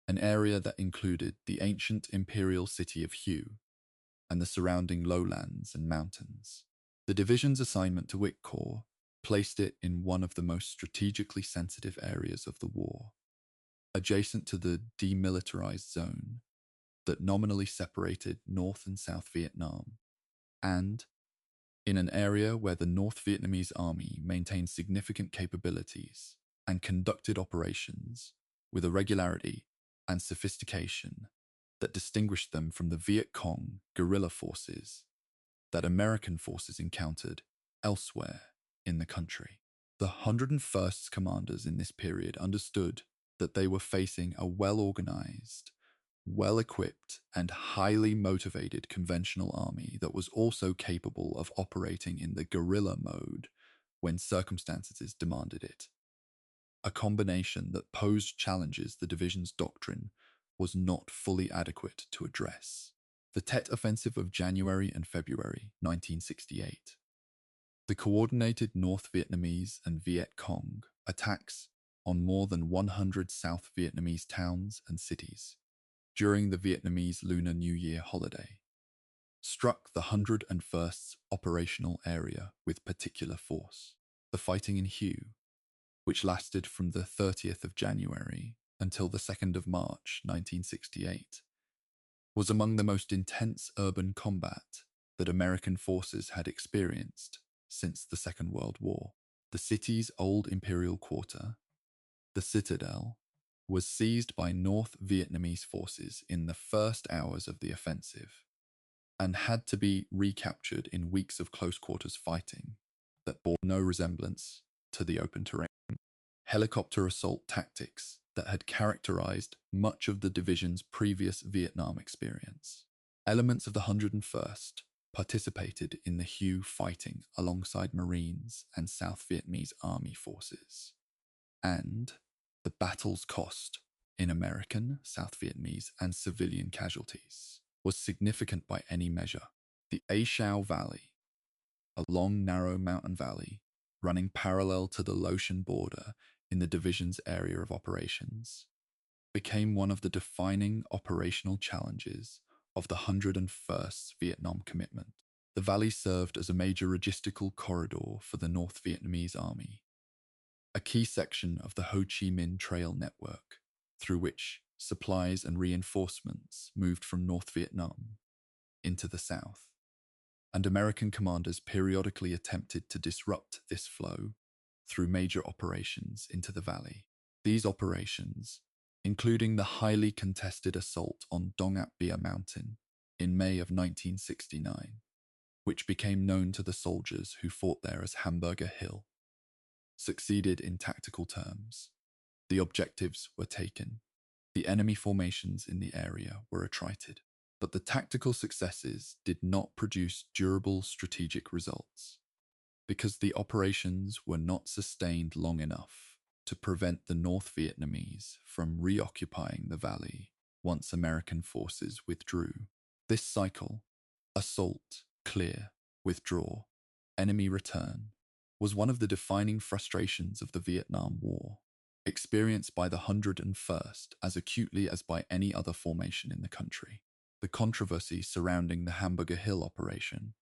an area that included the ancient imperial city of Hue and the surrounding lowlands and mountains. The division's assignment to Wick Corps placed it in one of the most strategically sensitive areas of the war, adjacent to the demilitarized zone that nominally separated North and South Vietnam, and in an area where the North Vietnamese army maintained significant capabilities and conducted operations with a regularity and sophistication that distinguished them from the Viet Cong guerrilla forces that American forces encountered elsewhere in the country. The 101st's commanders in this period understood that they were facing a well-organized, well-equipped, and highly motivated conventional army that was also capable of operating in the guerrilla mode when circumstances demanded it. A combination that posed challenges the division's doctrine was not fully adequate to address. The Tet Offensive of January and February 1968. The coordinated North Vietnamese and Viet Cong attacks on more than 100 South Vietnamese towns and cities during the Vietnamese Lunar New Year holiday struck the 101st's operational area with particular force. The fighting in Hue, which lasted from the 30th of January until the 2nd of March 1968, was among the most intense urban combat that American forces had experienced since the Second World War. The city's old imperial quarter, the Citadel, was seized by North Vietnamese forces in the first hours of the offensive and had to be recaptured in weeks of close-quarters fighting that bore no resemblance to the open terrain. Helicopter assault tactics that had characterized much of the division's previous Vietnam experience. Elements of the 101st participated in the Hue fighting alongside Marines and South Vietnamese Army forces. And the battle's cost in American, South Vietnamese, and civilian casualties was significant by any measure. The A Shau Valley, a long, narrow mountain valley running parallel to the Laotian border in the division's area of operations, became one of the defining operational challenges of the 101st Vietnam commitment. The valley served as a major logistical corridor for the North Vietnamese Army, a key section of the Ho Chi Minh Trail network, through which supplies and reinforcements moved from North Vietnam into the south, and American commanders periodically attempted to disrupt this flow through major operations into the valley. These operations, including the highly contested assault on Dong Ap Bia Mountain in May of 1969, which became known to the soldiers who fought there as Hamburger Hill, succeeded in tactical terms. The objectives were taken, The enemy formations in the area were attrited, but the tactical successes did not produce durable strategic results because the operations were not sustained long enough to prevent the North Vietnamese from reoccupying the valley once American forces withdrew. This cycle, assault, clear, withdraw, enemy return, was one of the defining frustrations of the Vietnam War, experienced by the 101st as acutely as by any other formation in the country. The controversy surrounding the Hamburger Hill operation,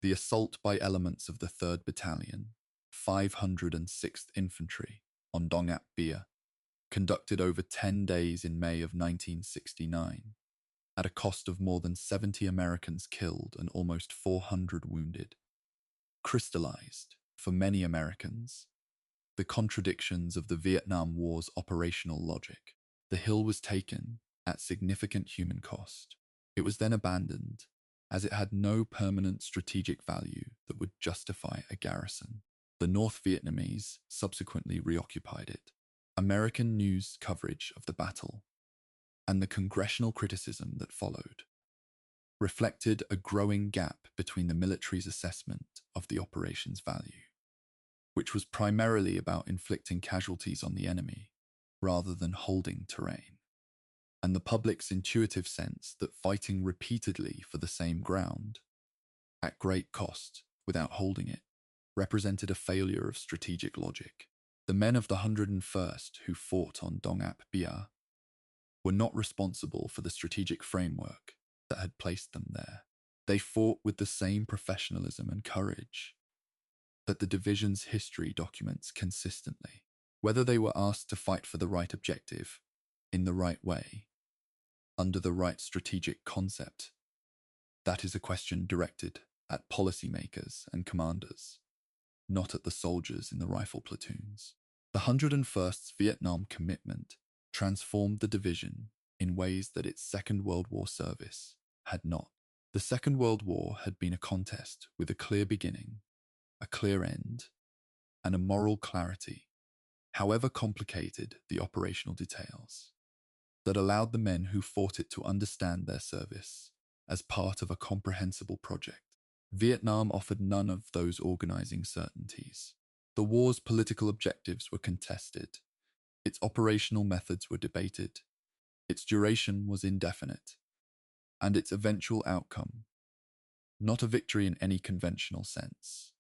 the assault by elements of the 3rd Battalion, 506th Infantry, on Dong Ap Bia, conducted over 10 days in May of 1969, at a cost of more than 70 Americans killed and almost 400 wounded, crystallized, for many Americans, the contradictions of the Vietnam War's operational logic. The hill was taken at significant human cost. It was then abandoned, as it had no permanent strategic value that would justify a garrison. The North Vietnamese subsequently reoccupied it. American news coverage of the battle and the congressional criticism that followed reflected a growing gap between the military's assessment of the operation's value, which was primarily about inflicting casualties on the enemy rather than holding terrain, and the public's intuitive sense that fighting repeatedly for the same ground, at great cost without holding it, represented a failure of strategic logic. The men of the 101st who fought on Dong Ap Bia were not responsible for the strategic framework that had placed them there. They fought with the same professionalism and courage that the division's history documents consistently. Whether they were asked to fight for the right objective, in the right way, under the right strategic concept, that is a question directed at policymakers and commanders, not at the soldiers in the rifle platoons. The 101st's Vietnam commitment transformed the division in ways that its Second World War service had not. The Second World War had been a contest with a clear beginning, a clear end, and a moral clarity, however complicated the operational details, that allowed the men who fought it to understand their service as part of a comprehensible project. Vietnam offered none of those organizing certainties. The war's political objectives were contested, its operational methods were debated, its duration was indefinite, and its eventual outcome, not a victory in any conventional sense,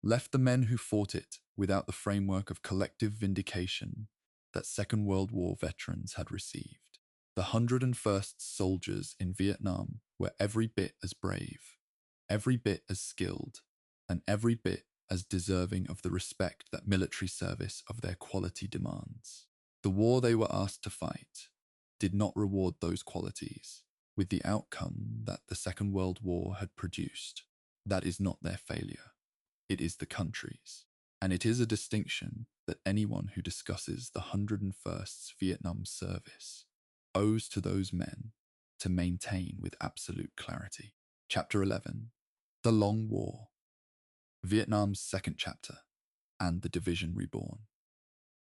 left the men who fought it without the framework of collective vindication that Second World War veterans had received. The 101st soldiers in Vietnam were every bit as brave, every bit as skilled, and every bit as deserving of the respect that military service of their quality demands. The war they were asked to fight did not reward those qualities, with the outcome that the Second World War had produced. That is not their failure. It is the country's. And it is a distinction that anyone who discusses the 101st's Vietnam service owes to those men to maintain with absolute clarity. Chapter 11. The Long War. Vietnam's second chapter, and the Division Reborn.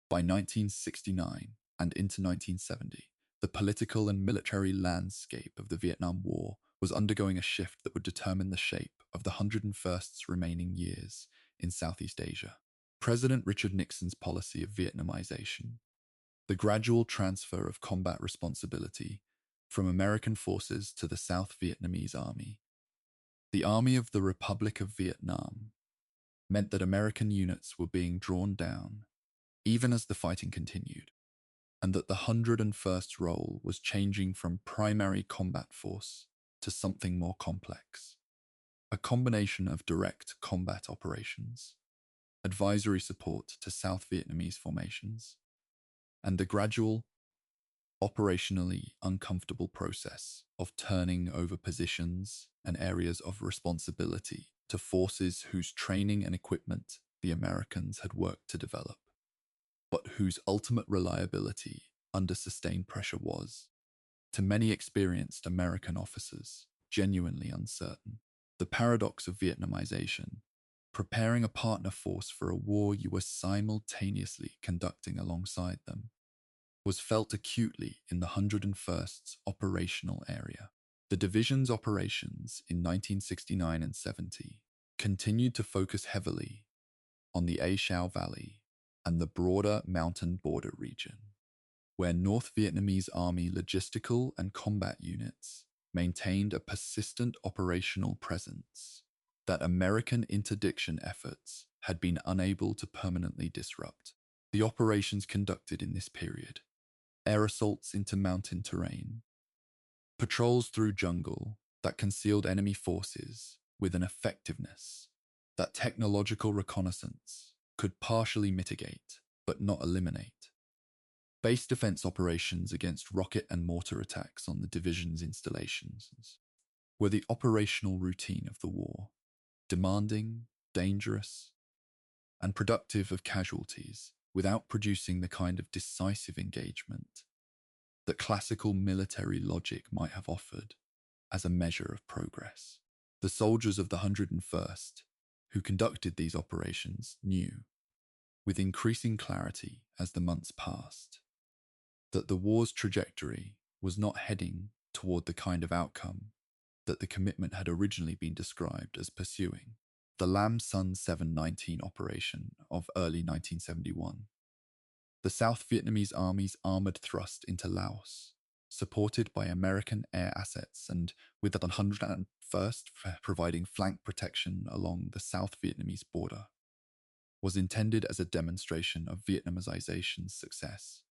By 1969 and into 1970, the political and military landscape of the Vietnam War was undergoing a shift that would determine the shape of the 101st's remaining years in Southeast Asia. President Richard Nixon's policy of Vietnamization, the gradual transfer of combat responsibility from American forces to the South Vietnamese Army, the Army of the Republic of Vietnam, meant that American units were being drawn down, even as the fighting continued, and that the 101st role was changing from primary combat force to something more complex. A combination of direct combat operations, advisory support to South Vietnamese formations, and the gradual, operationally uncomfortable process of turning over positions and areas of responsibility to forces whose training and equipment the Americans had worked to develop, but whose ultimate reliability under sustained pressure was, to many experienced American officers, genuinely uncertain. The paradox of Vietnamization, preparing a partner force for a war you were simultaneously conducting alongside them, was felt acutely in the 101st's operational area. The division's operations in 1969 and 70 continued to focus heavily on the A Shau Valley and the broader mountain border region, where North Vietnamese Army logistical and combat units maintained a persistent operational presence that American interdiction efforts had been unable to permanently disrupt. The operations conducted in this period, air assaults into mountain terrain, patrols through jungle that concealed enemy forces with an effectiveness that technological reconnaissance could partially mitigate but not eliminate. Base defense operations against rocket and mortar attacks on the division's installations were the operational routine of the war, demanding, dangerous, and productive of casualties without producing the kind of decisive engagement that classical military logic might have offered as a measure of progress. The soldiers of the 101st who conducted these operations knew, with increasing clarity as the months passed, that the war's trajectory was not heading toward the kind of outcome that the commitment had originally been described as pursuing. The Lam Son 719 operation of early 1971. The South Vietnamese Army's armored thrust into Laos, supported by American air assets and with the 101st providing flank protection along the South Vietnamese border, was intended as a demonstration of Vietnamization's success,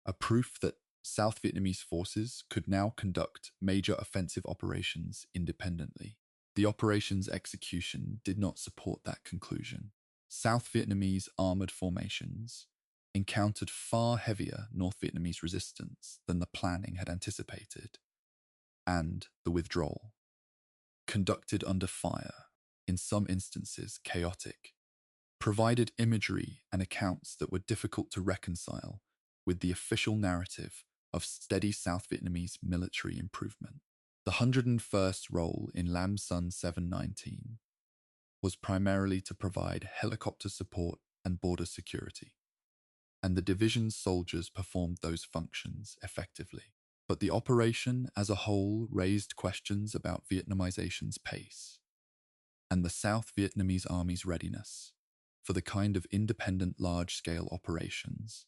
a proof that South Vietnamese forces could now conduct major offensive operations independently. The operation's execution did not support that conclusion. South Vietnamese armored formations encountered far heavier North Vietnamese resistance than the planning had anticipated, and the withdrawal, conducted under fire, in some instances chaotic, provided imagery and accounts that were difficult to reconcile with the official narrative of steady South Vietnamese military improvement. The 101st's role in Lam Son 719 was primarily to provide helicopter support and border security, and the division's soldiers performed those functions effectively. But the operation as a whole raised questions about Vietnamization's pace and the South Vietnamese Army's readiness for the kind of independent large-scale operations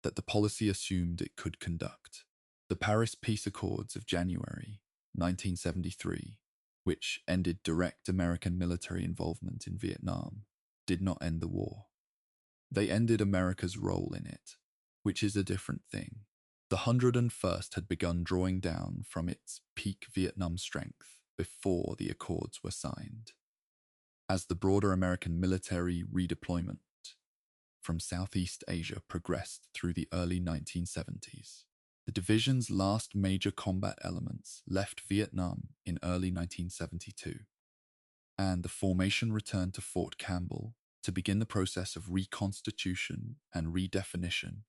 that the policy assumed it could conduct. The Paris Peace Accords of January 1973, which ended direct American military involvement in Vietnam, did not end the war. They ended America's role in it, which is a different thing. The 101st had begun drawing down from its peak Vietnam strength before the accords were signed. As the broader American military redeployment from Southeast Asia progressed through the early 1970s, the division's last major combat elements left Vietnam in early 1972, and the formation returned to Fort Campbell to begin the process of reconstitution and redefinition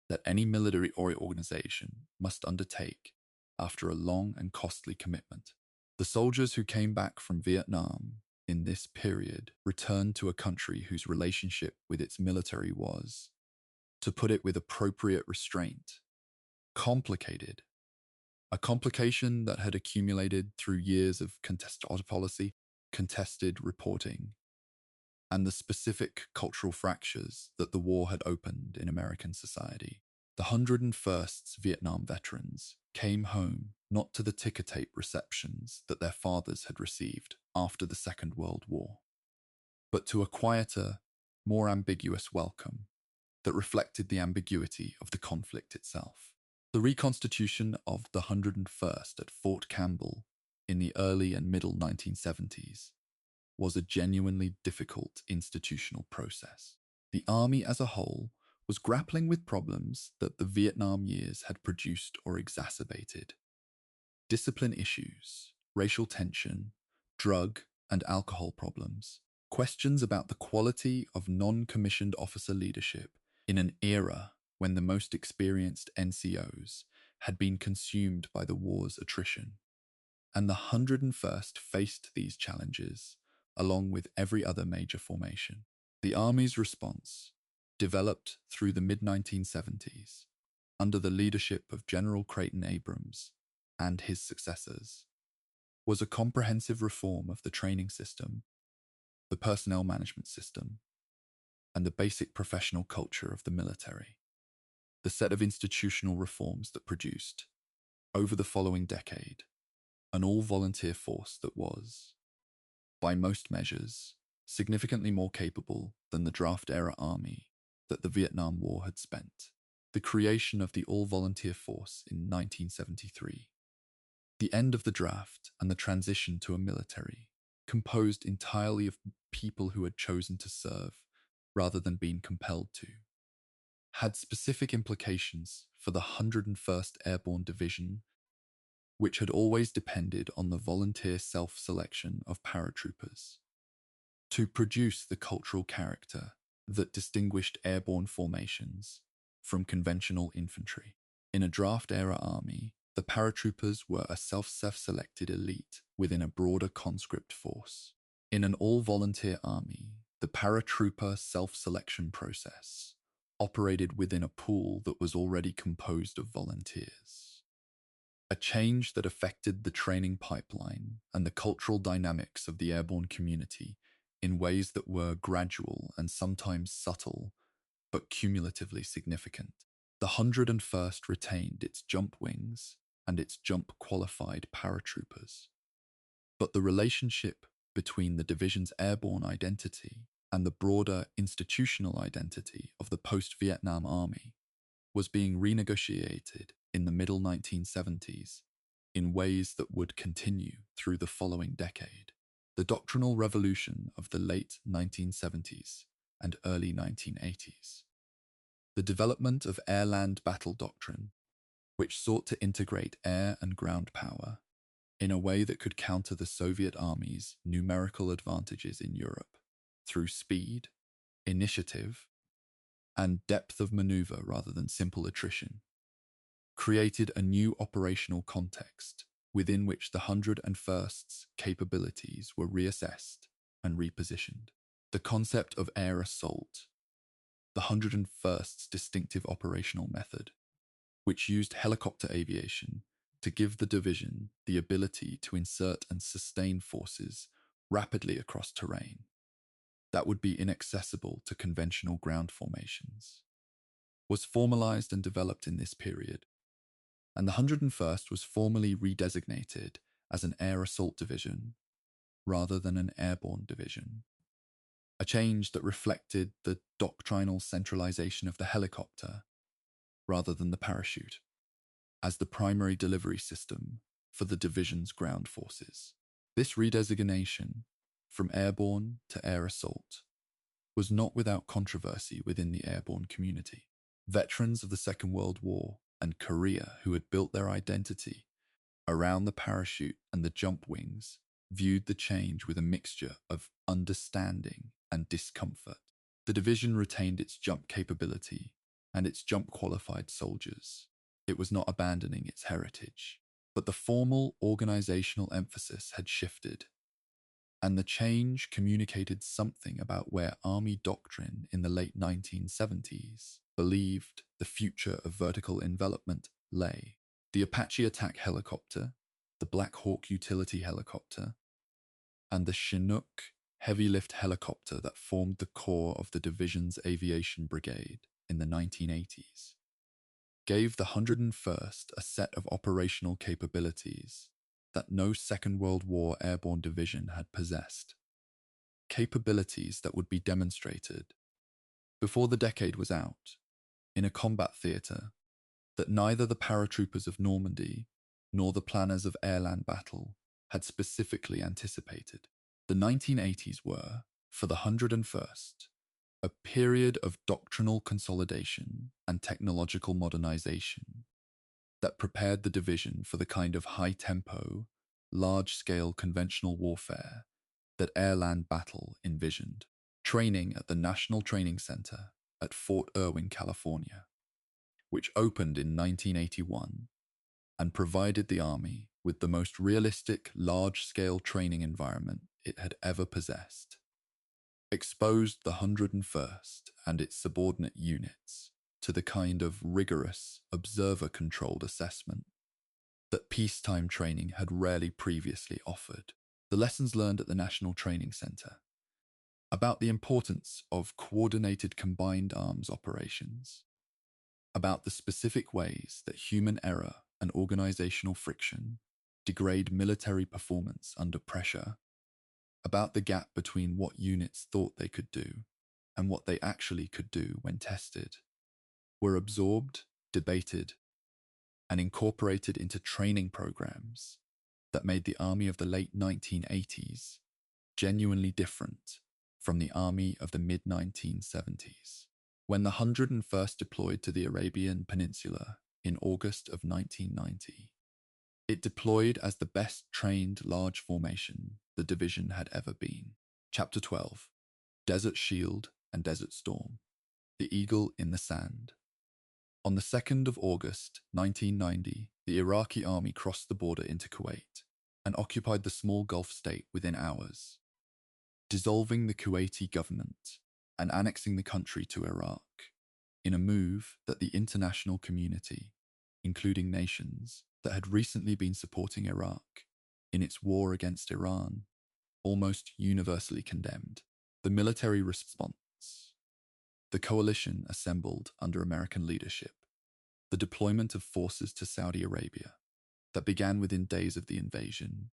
that any military organization must undertake after a long and costly commitment. The soldiers who came back from Vietnam in this period returned to a country whose relationship with its military was, to put it with appropriate restraint, complicated. A complication that had accumulated through years of contested policy, contested reporting, and the specific cultural fractures that the war had opened in American society. The 101st's Vietnam veterans came home not to the ticker tape receptions that their fathers had received after the Second World War, but to a quieter, more ambiguous welcome that reflected the ambiguity of the conflict itself. The reconstitution of the 101st at Fort Campbell in the early and middle 1970s was a genuinely difficult institutional process. The Army as a whole was grappling with problems that the Vietnam years had produced or exacerbated. Discipline issues, racial tension, drug and alcohol problems, questions about the quality of non-commissioned officer leadership in an era when the most experienced NCOs had been consumed by the war's attrition. And the 101st faced these challenges along with every other major formation. The Army's response, developed through the mid-1970s, under the leadership of General Creighton Abrams and his successors, was a comprehensive reform of the training system, the personnel management system, and the basic professional culture of the military. The set of institutional reforms that produced, over the following decade, an all-volunteer force that was, by most measures, significantly more capable than the draft-era army that the Vietnam War had spent. The creation of the all-volunteer force in 1973, the end of the draft and the transition to a military composed entirely of people who had chosen to serve rather than being compelled to, had specific implications for the 101st Airborne Division, which had always depended on the volunteer self-selection of paratroopers to produce the cultural character that distinguished airborne formations from conventional infantry. In a draft-era army, the paratroopers were a self-selected elite within a broader conscript force. In an all-volunteer army, the paratrooper self-selection process operated within a pool that was already composed of volunteers. A change that affected the training pipeline and the cultural dynamics of the airborne community in ways that were gradual and sometimes subtle, but cumulatively significant. The 101st retained its jump wings and its jump-qualified paratroopers, but the relationship between the division's airborne identity and the broader institutional identity of the post-Vietnam Army was being renegotiated in the middle 1970s in ways that would continue through the following decade. The doctrinal revolution of the late 1970s and early 1980s. The development of air-land battle doctrine, which sought to integrate air and ground power in a way that could counter the Soviet Army's numerical advantages in Europe through speed, initiative, and depth of maneuver rather than simple attrition, created a new operational context within which the 101st's capabilities were reassessed and repositioned. The concept of air assault, the 101st's distinctive operational method, which used helicopter aviation to give the division the ability to insert and sustain forces rapidly across terrain that would be inaccessible to conventional ground formations, was formalized and developed in this period, and the 101st was formally redesignated as an air assault division rather than an airborne division, a change that reflected the doctrinal centralization of the helicopter rather than the parachute as the primary delivery system for the division's ground forces. This redesignation from airborne to air assault was not without controversy within the airborne community. Veterans of the Second World War and Korea who had built their identity around the parachute and the jump wings viewed the change with a mixture of understanding and discomfort. The division retained its jump capability and its jump-qualified soldiers. It was not abandoning its heritage, but the formal organizational emphasis had shifted, and the change communicated something about where Army doctrine in the late 1970s believed the future of vertical envelopment lay. The Apache attack helicopter, the Black Hawk utility helicopter, and the Chinook heavy-lift helicopter that formed the core of the division's aviation brigade in the 1980s gave the 101st a set of operational capabilities that no Second World War airborne division had possessed. Capabilities that would be demonstrated, before the decade was out, in a combat theatre that neither the paratroopers of Normandy nor the planners of airland battle had specifically anticipated. The 1980s were, for the 101st, a period of doctrinal consolidation and technological modernization that prepared the division for the kind of high-tempo, large-scale conventional warfare that airland battle envisioned. Training at the National Training Center at Fort Irwin, California, which opened in 1981 and provided the Army with the most realistic large-scale training environment it had ever possessed, exposed the 101st and its subordinate units to the kind of rigorous, observer-controlled assessment that peacetime training had rarely previously offered. The lessons learned at the National Training Center about the importance of coordinated combined arms operations, about the specific ways that human error and organizational friction degrade military performance under pressure, about the gap between what units thought they could do and what they actually could do when tested, were absorbed, debated, and incorporated into training programs that made the Army of the late 1980s genuinely different from the Army of the mid-1970s. When the 101st deployed to the Arabian Peninsula in August of 1990, it deployed as the best trained large formation the division had ever been. Chapter 12, Desert Shield and Desert Storm, The Eagle in the Sand. On the 2nd of August 1990, the Iraqi army crossed the border into Kuwait and occupied the small Gulf state within hours, dissolving the Kuwaiti government and annexing the country to Iraq, in a move that the international community, including nations that had recently been supporting Iraq in its war against Iran, almost universally condemned. The military response. The coalition assembled under American leadership. The deployment of forces to Saudi Arabia that began within days of the invasion,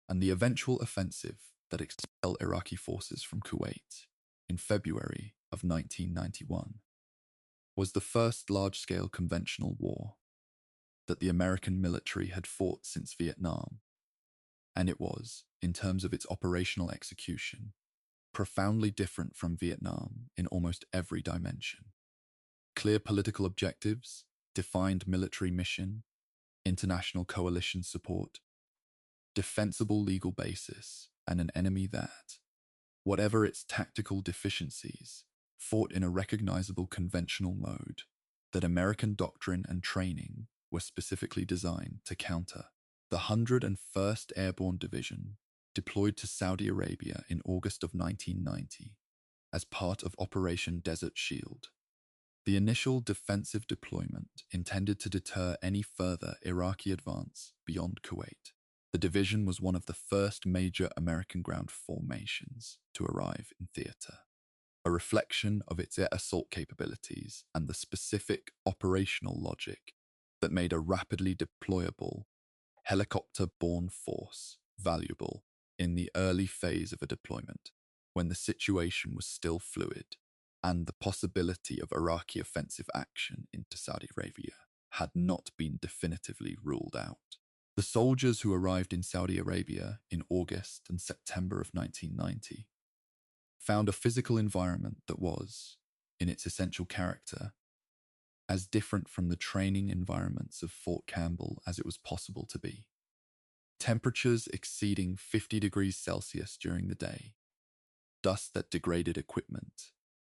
and the eventual offensive that expelled Iraqi forces from Kuwait in February of 1991, was the first large-scale conventional war that the American military had fought since Vietnam, and it was, in terms of its operational execution, profoundly different from Vietnam in almost every dimension. Clear political objectives, defined military mission, international coalition support, defensible legal basis, and an enemy that, whatever its tactical deficiencies, fought in a recognizable conventional mode that American doctrine and training were specifically designed to counter. The 101st Airborne Division deployed to Saudi Arabia in August of 1990 as part of Operation Desert Shield. The initial defensive deployment intended to deter any further Iraqi advance beyond Kuwait. The division was one of the first major American ground formations to arrive in theater, a reflection of its air assault capabilities and the specific operational logic that made a rapidly deployable, helicopter-borne force valuable in the early phase of a deployment, when the situation was still fluid and the possibility of Iraqi offensive action into Saudi Arabia had not been definitively ruled out. The soldiers who arrived in Saudi Arabia in August and September of 1990 found a physical environment that was, in its essential character, as different from the training environments of Fort Campbell as it was possible to be. Temperatures exceeding 50 degrees Celsius during the day, dust that degraded equipment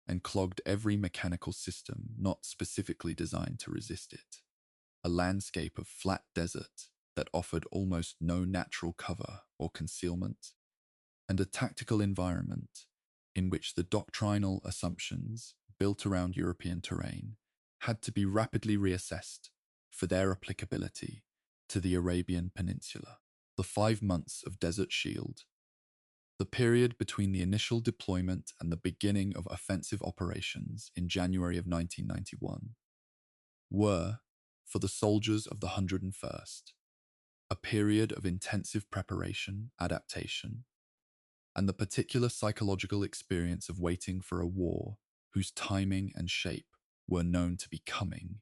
and clogged every mechanical system not specifically designed to resist it. A landscape of flat desert that offered almost no natural cover or concealment, and a tactical environment in which the doctrinal assumptions built around European terrain had to be rapidly reassessed for their applicability to the Arabian Peninsula. The 5 months of Desert Shield, the period between the initial deployment and the beginning of offensive operations in January of 1991, were, for the soldiers of the 101st, a period of intensive preparation, adaptation, and the particular psychological experience of waiting for a war whose timing and shape were known to be coming,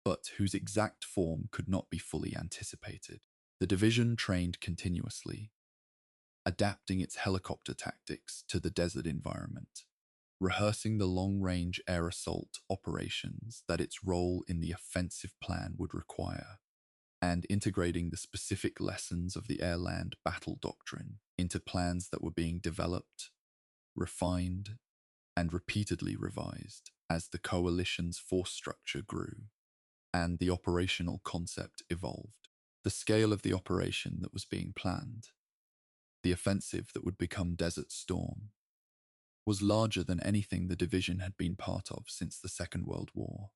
but whose exact form could not be fully anticipated. The division trained continuously, adapting its helicopter tactics to the desert environment, rehearsing the long-range air assault operations that its role in the offensive plan would require, and integrating the specific lessons of the air-land battle doctrine into plans that were being developed, refined, and repeatedly revised as the coalition's force structure grew and the operational concept evolved. The scale of the operation that was being planned, the offensive that would become Desert Storm, was larger than anything the division had been part of since the Second World War.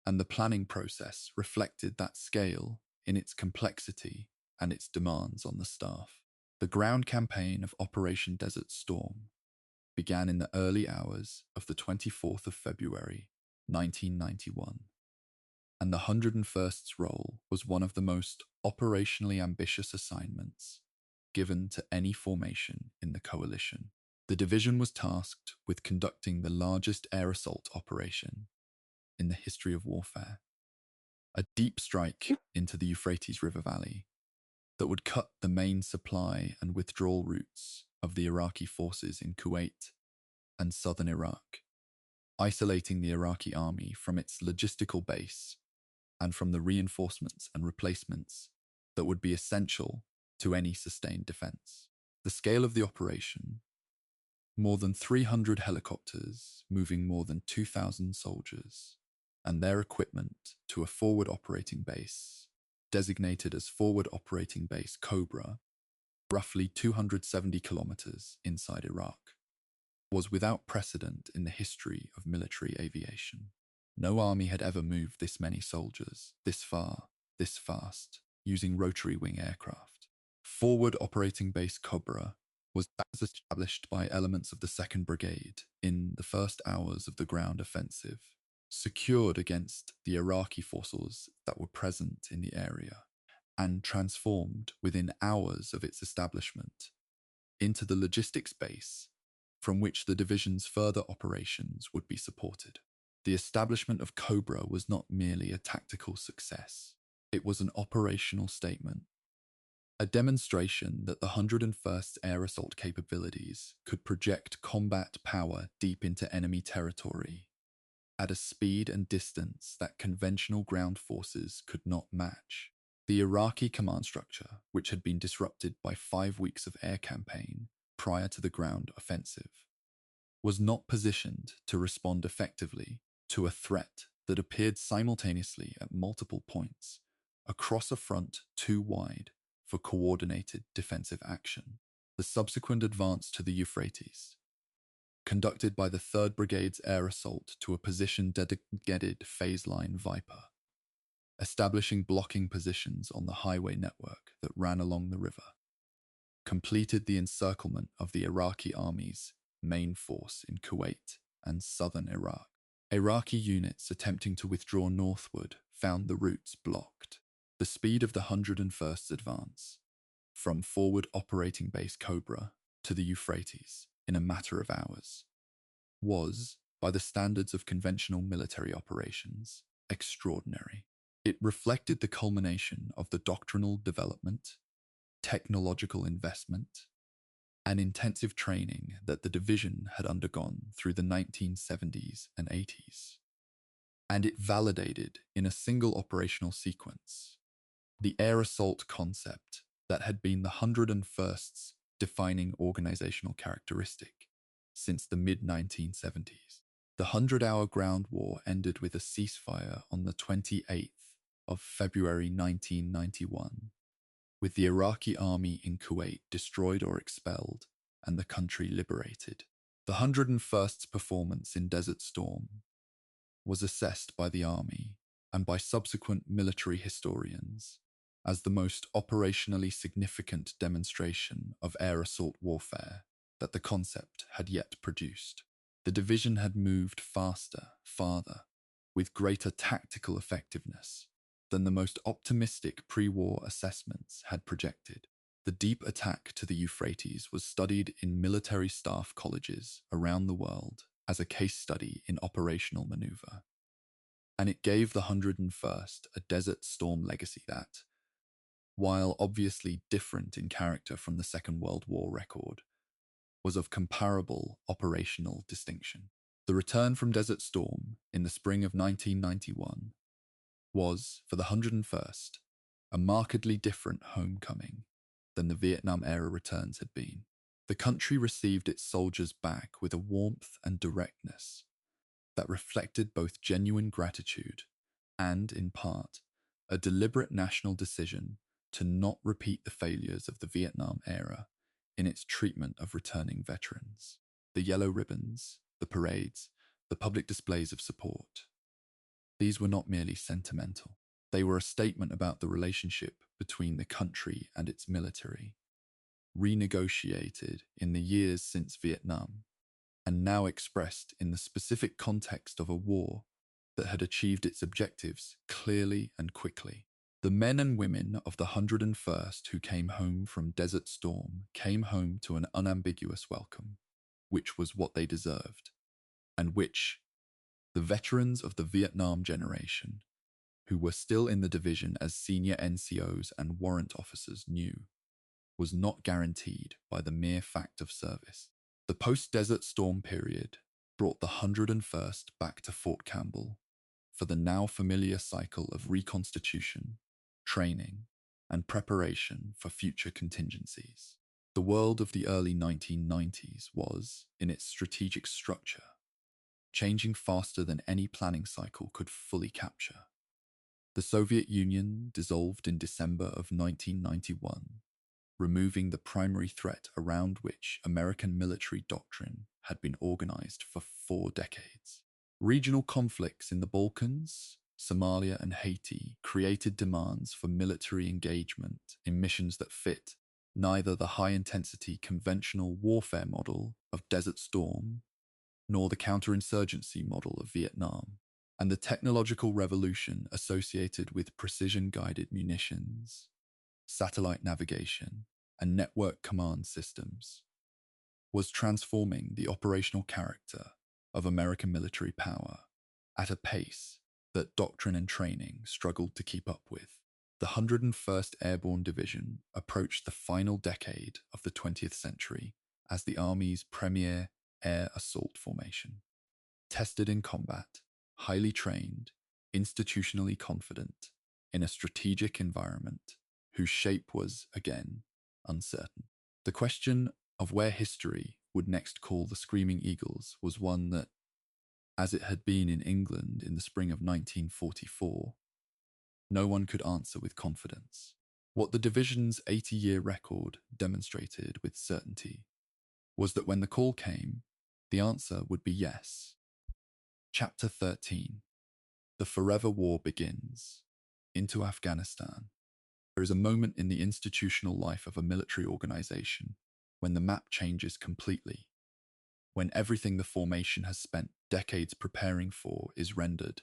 and the planning process reflected that scale in its complexity and its demands on the staff. The ground campaign of Operation Desert Storm began in the early hours of the 24th of February, 1991, and the 101st's role was one of the most operationally ambitious assignments given to any formation in the coalition. The division was tasked with conducting the largest air assault operation in the history of warfare, a deep strike into the Euphrates River Valley that would cut the main supply and withdrawal routes of the Iraqi forces in Kuwait and southern Iraq, isolating the Iraqi army from its logistical base and from the reinforcements and replacements that would be essential to any sustained defense. The scale of the operation: more than 300 helicopters moving more than 2,000 soldiers and their equipment to a forward operating base, designated as Forward Operating Base Cobra, roughly 270 kilometers inside Iraq, was without precedent in the history of military aviation. No army had ever moved this many soldiers, this far, this fast, using rotary wing aircraft. Forward Operating Base Cobra was established by elements of the 2nd Brigade in the first hours of the ground offensive, secured against the Iraqi forces that were present in the area, and transformed within hours of its establishment into the logistics base from which the division's further operations would be supported. The establishment of Cobra was not merely a tactical success, it was an operational statement, a demonstration that the 101st Air Assault capabilities could project combat power deep into enemy territory at a speed and distance that conventional ground forces could not match. The Iraqi command structure, which had been disrupted by 5 weeks of air campaign prior to the ground offensive, was not positioned to respond effectively to a threat that appeared simultaneously at multiple points across a front too wide for coordinated defensive action. The subsequent advance to the Euphrates, conducted by the 3rd Brigade's air assault to a position dedicated phase line Viper, establishing blocking positions on the highway network that ran along the river, completed the encirclement of the Iraqi army's main force in Kuwait and southern Iraq. Iraqi units attempting to withdraw northward found the routes blocked. The speed of the 101st advance from Forward Operating Base Cobra to the Euphrates in a matter of hours was, by the standards of conventional military operations, extraordinary. It reflected the culmination of the doctrinal development, technological investment, and intensive training that the division had undergone through the 1970s and 80s. And it validated, in a single operational sequence, the air assault concept that had been the 101st's defining organizational characteristic since the mid-1970s. The 100-hour ground war ended with a ceasefire on the 28th of February 1991, with the Iraqi army in Kuwait destroyed or expelled and the country liberated. The 101st's performance in Desert Storm was assessed by the army and by subsequent military historians as the most operationally significant demonstration of air assault warfare that the concept had yet produced. The division had moved faster, farther, with greater tactical effectiveness than the most optimistic pre-war assessments had projected. The deep attack to the Euphrates was studied in military staff colleges around the world as a case study in operational maneuver, and it gave the 101st a Desert Storm legacy that, while obviously different in character from the Second World War record, was of comparable operational distinction. The return from Desert Storm in the spring of 1991 was, for the 101st, a markedly different homecoming than the Vietnam-era returns had been. The country received its soldiers back with a warmth and directness that reflected both genuine gratitude and, in part, a deliberate national decision to not repeat the failures of the Vietnam era in its treatment of returning veterans. The yellow ribbons, the parades, the public displays of support These were not merely sentimental. They were a statement about the relationship between the country and its military, renegotiated in the years since Vietnam, and now expressed in the specific context of a war that had achieved its objectives clearly and quickly. The men and women of the 101st who came home from Desert Storm came home to an unambiguous welcome, which was what they deserved, and which the veterans of the Vietnam generation, who were still in the division as senior NCOs and warrant officers, knew was not guaranteed by the mere fact of service. The post-Desert Storm period brought the 101st back to Fort Campbell for the now familiar cycle of reconstitution, training, and preparation for future contingencies. The world of the early 1990s was, in its strategic structure, changing faster than any planning cycle could fully capture. The Soviet Union dissolved in December of 1991, removing the primary threat around which American military doctrine had been organized for 4 decades. Regional conflicts in the Balkans, Somalia, and Haiti created demands for military engagement in missions that fit neither the high-intensity conventional warfare model of Desert Storm nor the counterinsurgency model of Vietnam, and the technological revolution associated with precision-guided munitions, satellite navigation, and network command systems was transforming the operational character of American military power at a pace that doctrine and training struggled to keep up with. The 101st Airborne Division approached the final decade of the 20th century as the Army's premier air assault formation. Tested in combat, highly trained, institutionally confident, in a strategic environment whose shape was, again, uncertain. The question of where history would next call the Screaming Eagles was one that, as it had been in England in the spring of 1944, no one could answer with confidence. What the division's 80-year record demonstrated with certainty was that when the call came, the answer would be yes. Chapter 13. The Forever War begins. Into Afghanistan. There is a moment in the institutional life of a military organization when the map changes completely, when everything the formation has spent decades preparing for is rendered,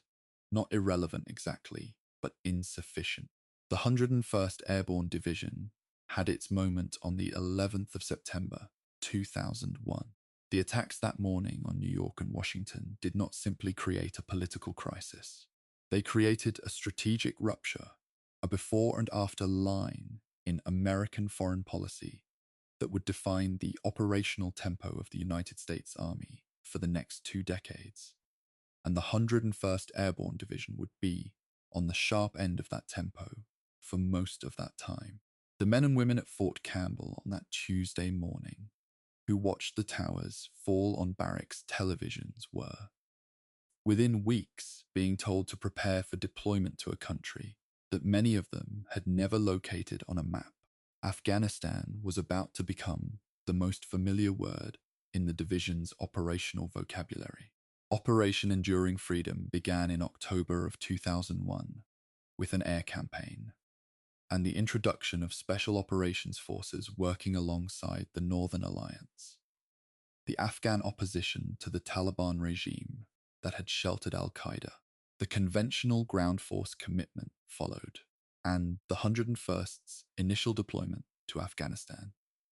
not irrelevant exactly, but insufficient. The 101st Airborne Division had its moment on the 11th of September, 2001. The attacks that morning on New York and Washington did not simply create a political crisis. They created a strategic rupture, a before and after line in American foreign policy that would define the operational tempo of the United States Army for the next 2 decades. And the 101st Airborne Division would be on the sharp end of that tempo for most of that time. The men and women at Fort Campbell on that Tuesday morning who watched the towers fall on barracks televisions were, within weeks, being told to prepare for deployment to a country that many of them had never located on a map. Afghanistan was about to become the most familiar word in the division's operational vocabulary. Operation Enduring Freedom began in October of 2001 with an air campaign and the introduction of Special Operations Forces working alongside the Northern Alliance. The Afghan opposition to the Taliban regime that had sheltered al-Qaeda. The conventional ground force commitment followed, and the 101st's initial deployment to Afghanistan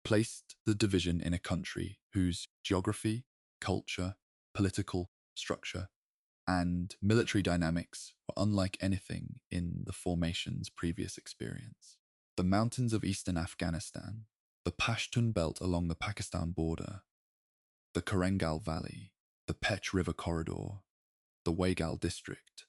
placed the division in a country whose geography, culture, political structure, and military dynamics were unlike anything in the formation's previous experience. The mountains of eastern Afghanistan, the Pashtun Belt along the Pakistan border, the Korengal Valley, the Pech River Corridor, the Waigal District,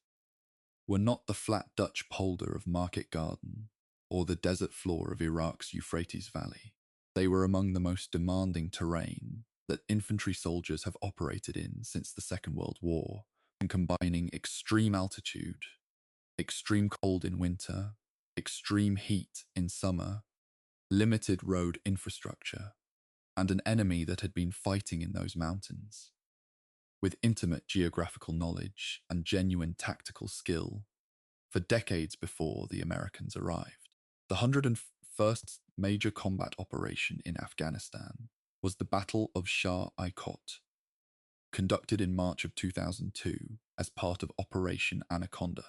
were not the flat Dutch polder of Market Garden or the desert floor of Iraq's Euphrates Valley. They were among the most demanding terrain that infantry soldiers have operated in since the Second World War, and combining extreme altitude, extreme cold in winter, extreme heat in summer, limited road infrastructure, and an enemy that had been fighting in those mountains. with intimate geographical knowledge and genuine tactical skill for decades before the Americans arrived. The 101st major combat operation in Afghanistan was the Battle of Shah-i-Kot, conducted in March of 2002 as part of Operation Anaconda,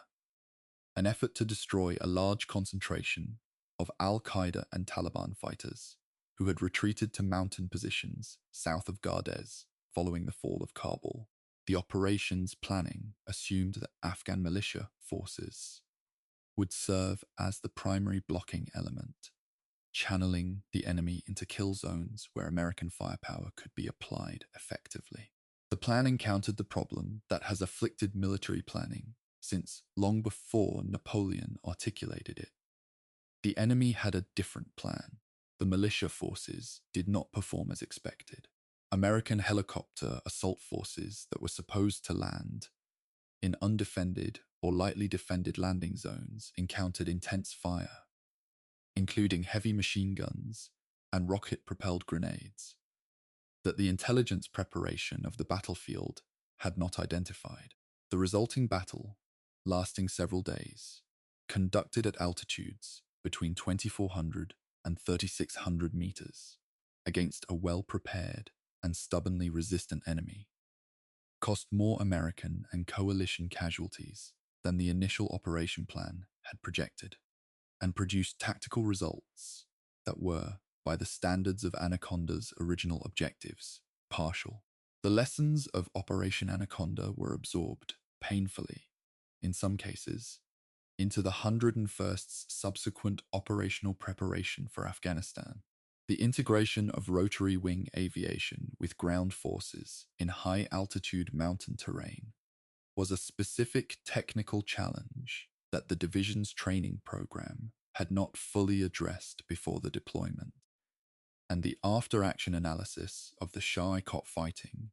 an effort to destroy a large concentration of al-Qaeda and Taliban fighters who had retreated to mountain positions south of Gardez following the fall of Kabul. The operation's planning assumed that Afghan militia forces would serve as the primary blocking element, channeling the enemy into kill zones where American firepower could be applied effectively. The plan encountered the problem that has afflicted military planning since long before Napoleon articulated it. The enemy had a different plan. The militia forces did not perform as expected. American helicopter assault forces that were supposed to land in undefended or lightly defended landing zones encountered intense fire, including heavy machine guns and rocket-propelled grenades, that the intelligence preparation of the battlefield had not identified. The resulting battle, lasting several days, conducted at altitudes between 2,400 and 3,600 meters against a well-prepared and stubbornly resistant enemy, cost more American and coalition casualties than the initial operation plan had projected, and produced tactical results that were, by the standards of Anaconda's original objectives, partial. The lessons of Operation Anaconda were absorbed, painfully, in some cases, into the 101st's subsequent operational preparation for Afghanistan. The integration of rotary wing aviation with ground forces in high-altitude mountain terrain was a specific technical challenge that the division's training program had not fully addressed before the deployment, and the after-action analysis of the Shah-i-Kot fighting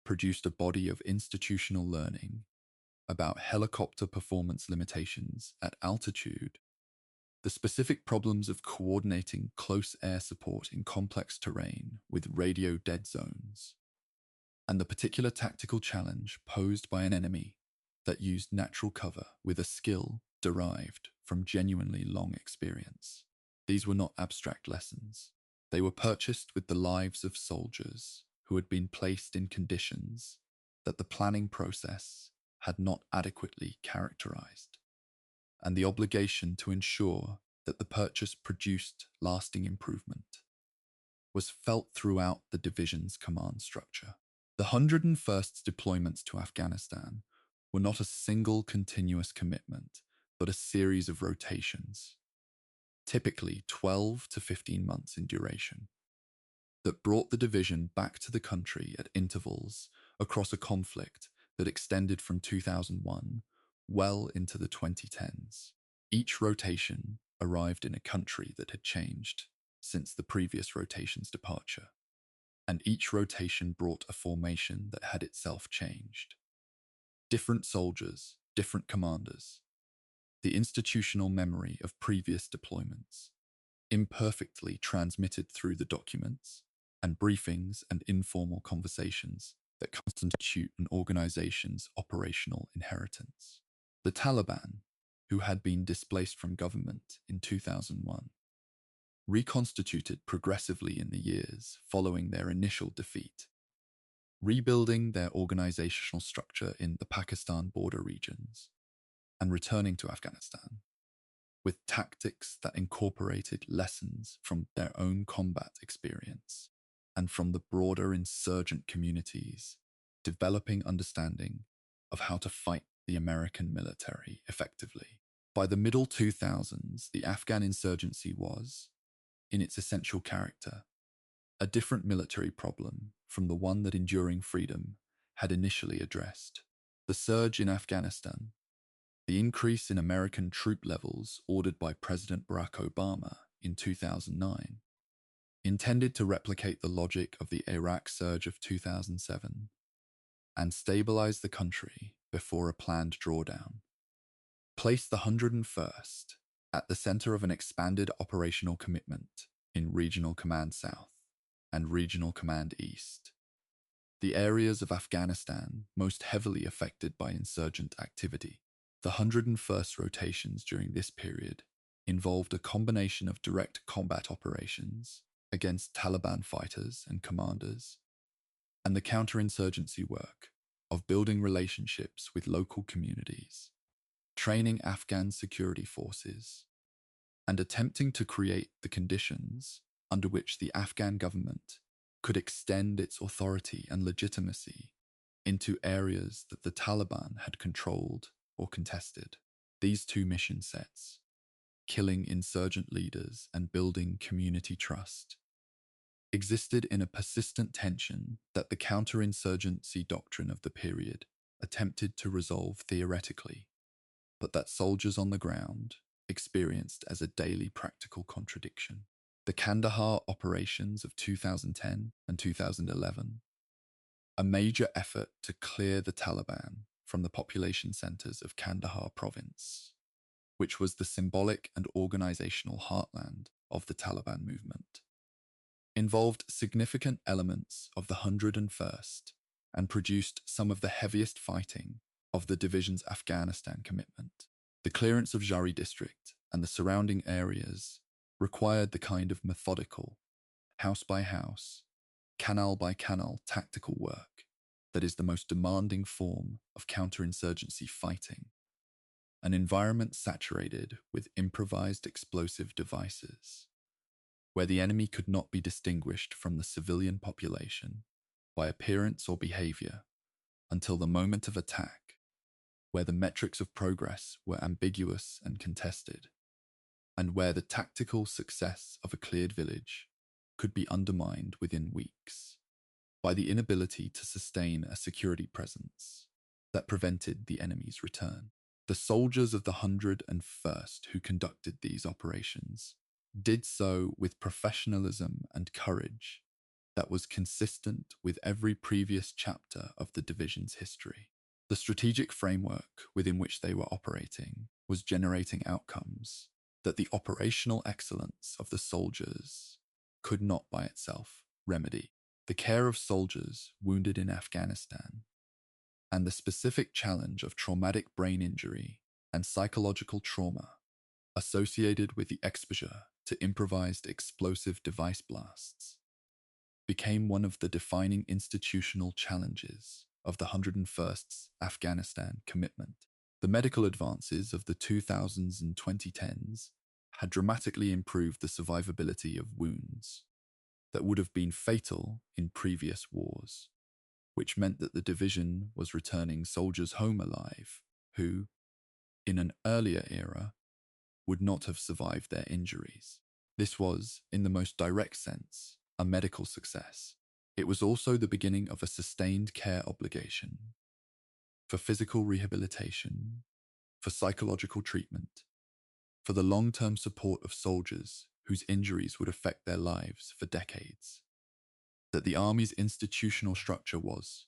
produced a body of institutional learning about helicopter performance limitations at altitude, the specific problems of coordinating close air support in complex terrain with radio dead zones, and the particular tactical challenge posed by an enemy that used natural cover with a skill derived from genuinely long experience. These were not abstract lessons. They were purchased with the lives of soldiers who had been placed in conditions that the planning process had not adequately characterized, and the obligation to ensure that the purchase produced lasting improvement was felt throughout the division's command structure. The 101st's deployments to Afghanistan were not a single continuous commitment, but a series of rotations, typically 12 to 15 months in duration, that brought the division back to the country at intervals across a conflict that extended from 2001 well into the 2010s. Each rotation arrived in a country that had changed since the previous rotation's departure, and each rotation brought a formation that had itself changed. Different soldiers, different commanders, the institutional memory of previous deployments, imperfectly transmitted through the documents and briefings and informal conversations that constitute an organization's operational inheritance. The Taliban, who had been displaced from government in 2001, reconstituted progressively in the years following their initial defeat, rebuilding their organizational structure in the Pakistan border regions and returning to Afghanistan with tactics that incorporated lessons from their own combat experience and from the broader insurgent communities, developing understanding of how to fight the American military effectively. By the middle 2000s, the Afghan insurgency was, in its essential character, a different military problem from the one that Enduring Freedom had initially addressed. The surge in Afghanistan, the increase in American troop levels ordered by President Barack Obama in 2009, intended to replicate the logic of the Iraq surge of 2007 and stabilize the country before a planned drawdown, placed the 101st at the center of an expanded operational commitment in Regional Command South and Regional Command East, The areas of Afghanistan most heavily affected by insurgent activity. The 101st rotations during this period involved a combination of direct combat operations against Taliban fighters and commanders, and the counterinsurgency work of building relationships with local communities, training Afghan security forces, and attempting to create the conditions under which the Afghan government could extend its authority and legitimacy into areas that the Taliban had controlled or contested. These two mission sets, killing insurgent leaders and building community trust, existed in a persistent tension that the counterinsurgency doctrine of the period attempted to resolve theoretically, but that soldiers on the ground experienced as a daily practical contradiction. The Kandahar operations of 2010 and 2011, a major effort to clear the Taliban from the population centers of Kandahar province, which was the symbolic and organizational heartland of the Taliban movement, involved significant elements of the 101st and produced some of the heaviest fighting of the division's Afghanistan commitment. The clearance of Jari district and the surrounding areas required the kind of methodical, house-by-house, canal-by-canal tactical work that is the most demanding form of counterinsurgency fighting, an environment saturated with improvised explosive devices, where the enemy could not be distinguished from the civilian population by appearance or behavior until the moment of attack, where the metrics of progress were ambiguous and contested, and where the tactical success of a cleared village could be undermined within weeks by the inability to sustain a security presence that prevented the enemy's return. The soldiers of the 101st who conducted these operations did so with professionalism and courage that was consistent with every previous chapter of the division's history. The strategic framework within which they were operating was generating outcomes that the operational excellence of the soldiers could not by itself remedy. The care of soldiers wounded in Afghanistan and the specific challenge of traumatic brain injury and psychological trauma associated with the exposure to improvised explosive device blasts became one of the defining institutional challenges of the 101st's Afghanistan commitment. The medical advances of the 2000s and 2010s had dramatically improved the survivability of wounds that would have been fatal in previous wars, which meant that the division was returning soldiers home alive who, in an earlier era, would not have survived their injuries. This was, in the most direct sense, a medical success. It was also the beginning of a sustained care obligation for physical rehabilitation, for psychological treatment, for the long-term support of soldiers whose injuries would affect their lives for decades. That the Army's institutional structure was,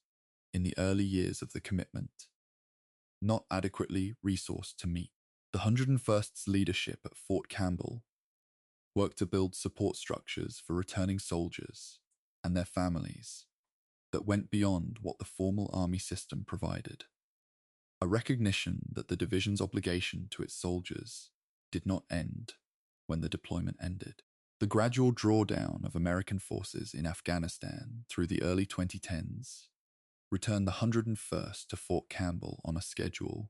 in the early years of the commitment, not adequately resourced to meet. The 101st's leadership at Fort Campbell worked to build support structures for returning soldiers and their families that went beyond what the formal Army system provided. A recognition that the division's obligation to its soldiers did not end when the deployment ended. The gradual drawdown of American forces in Afghanistan through the early 2010s returned the 101st to Fort Campbell on a schedule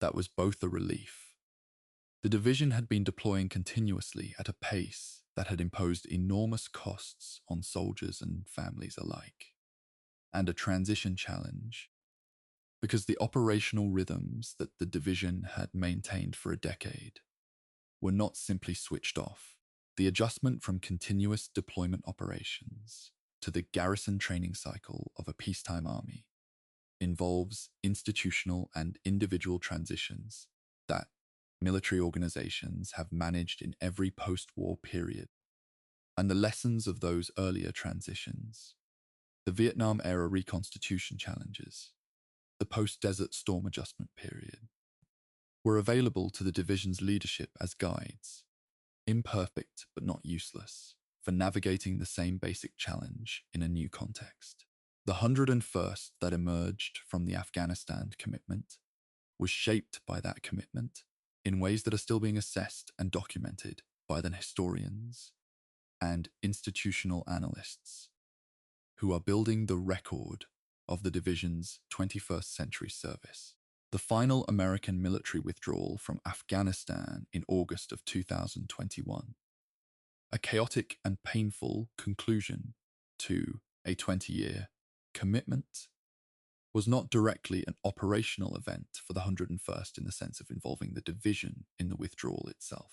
that was both a relief. The division had been deploying continuously at a pace that had imposed enormous costs on soldiers and families alike, and a transition challenge because the operational rhythms that the division had maintained for a decade were not simply switched off. The adjustment from continuous deployment operations to the garrison training cycle of a peacetime army involves institutional and individual transitions that military organizations have managed in every post-war period. And the lessons of those earlier transitions, the Vietnam-era reconstitution challenges, the post-Desert Storm adjustment period, were available to the division's leadership as guides, imperfect but not useless, for navigating the same basic challenge in a new context. The 101st that emerged from the Afghanistan commitment was shaped by that commitment in ways that are still being assessed and documented by the historians and institutional analysts who are building the record of the division's 21st century service. The final American military withdrawal from Afghanistan in August of 2021, a chaotic and painful conclusion to a 20-year commitment, was not directly an operational event for the 101st in the sense of involving the division in the withdrawal itself,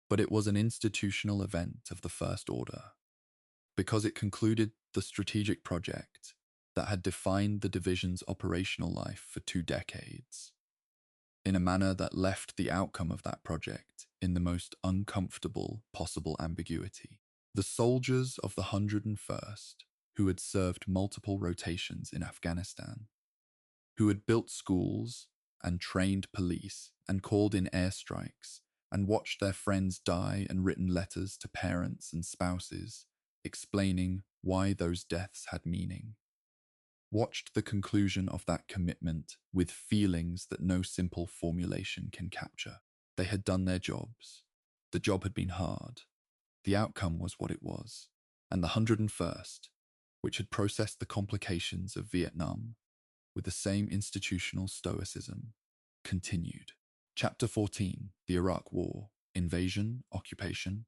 but it was an institutional event of the first order because it concluded the strategic project that had defined the division's operational life for 2 decades, in a manner that left the outcome of that project in the most uncomfortable possible ambiguity. The soldiers of the 101st, who had served multiple rotations in Afghanistan, who had built schools and trained police and called in airstrikes and watched their friends die and written letters to parents and spouses explaining why those deaths had meaning, watched the conclusion of that commitment with feelings that no simple formulation can capture. They had done their jobs. The job had been hard. The outcome was what it was. And the 101st, which had processed the complications of Vietnam with the same institutional stoicism, continued. Chapter 14, the Iraq War, Invasion, Occupation,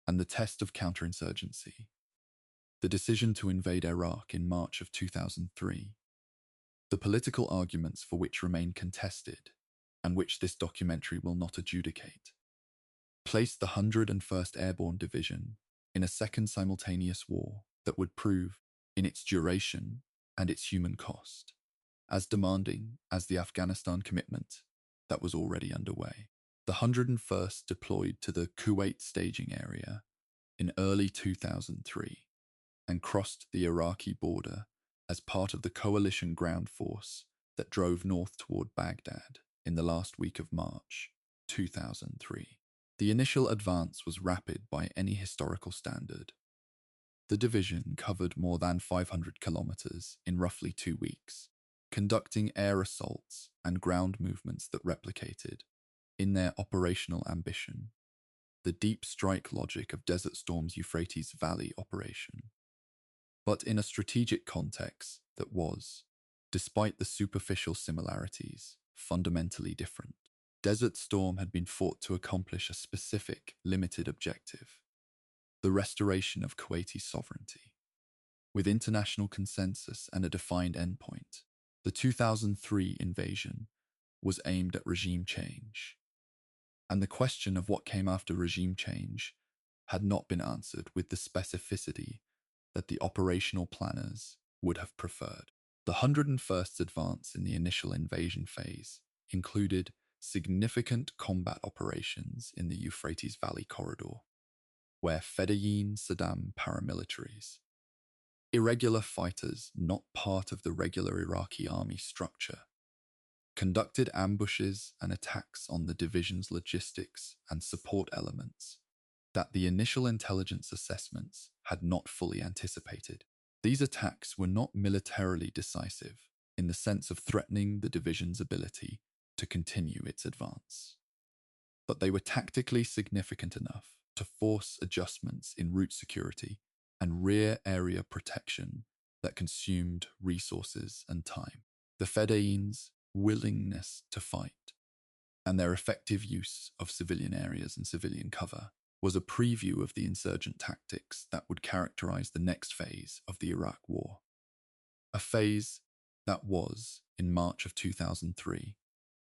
and the Test of Counterinsurgency. The decision to invade Iraq in March of 2003, the political arguments for which remain contested, and which this documentary will not adjudicate, placed the 101st Airborne Division in a second simultaneous war that would prove, in its duration and its human cost, as demanding as the Afghanistan commitment that was already underway. The 101st deployed to the Kuwait staging area in early 2003 and crossed the Iraqi border as part of the coalition ground force that drove north toward Baghdad in the last week of March 2003. The initial advance was rapid by any historical standard. The division covered more than 500 kilometers in roughly 2 weeks, conducting air assaults and ground movements that replicated, in their operational ambition, the deep strike logic of Desert Storm's Euphrates Valley operation, but in a strategic context that was, despite the superficial similarities, fundamentally different. Desert Storm had been fought to accomplish a specific, limited objective: the restoration of Kuwaiti sovereignty. With international consensus and a defined endpoint, the 2003 invasion was aimed at regime change. And the question of what came after regime change had not been answered with the specificity that the operational planners would have preferred. The 101st's advance in the initial invasion phase included significant combat operations in the Euphrates Valley corridor, where Fedayeen Saddam paramilitaries, irregular fighters not part of the regular Iraqi army structure, conducted ambushes and attacks on the division's logistics and support elements that the initial intelligence assessments had not fully anticipated. These attacks were not militarily decisive in the sense of threatening the division's ability to continue its advance, but they were tactically significant enough to force adjustments in route security and rear area protection that consumed resources and time. The Fedayeen's willingness to fight and their effective use of civilian areas and civilian cover was a preview of the insurgent tactics that would characterize the next phase of the Iraq War, a phase that was, in March of 2003,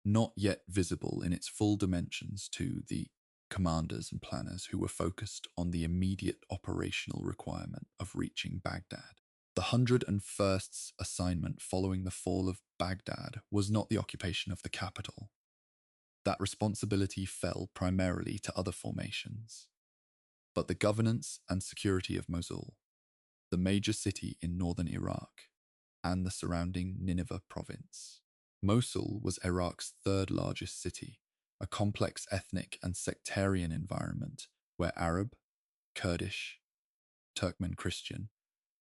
not yet visible in its full dimensions to the commanders and planners who were focused on the immediate operational requirement of reaching Baghdad. The 101st's assignment following the fall of Baghdad was not the occupation of the capital. That responsibility fell primarily to other formations, but the governance and security of Mosul, the major city in northern Iraq, and the surrounding Nineveh province. Mosul was Iraq's third largest city, a complex ethnic and sectarian environment where Arab, Kurdish, Turkmen Christian,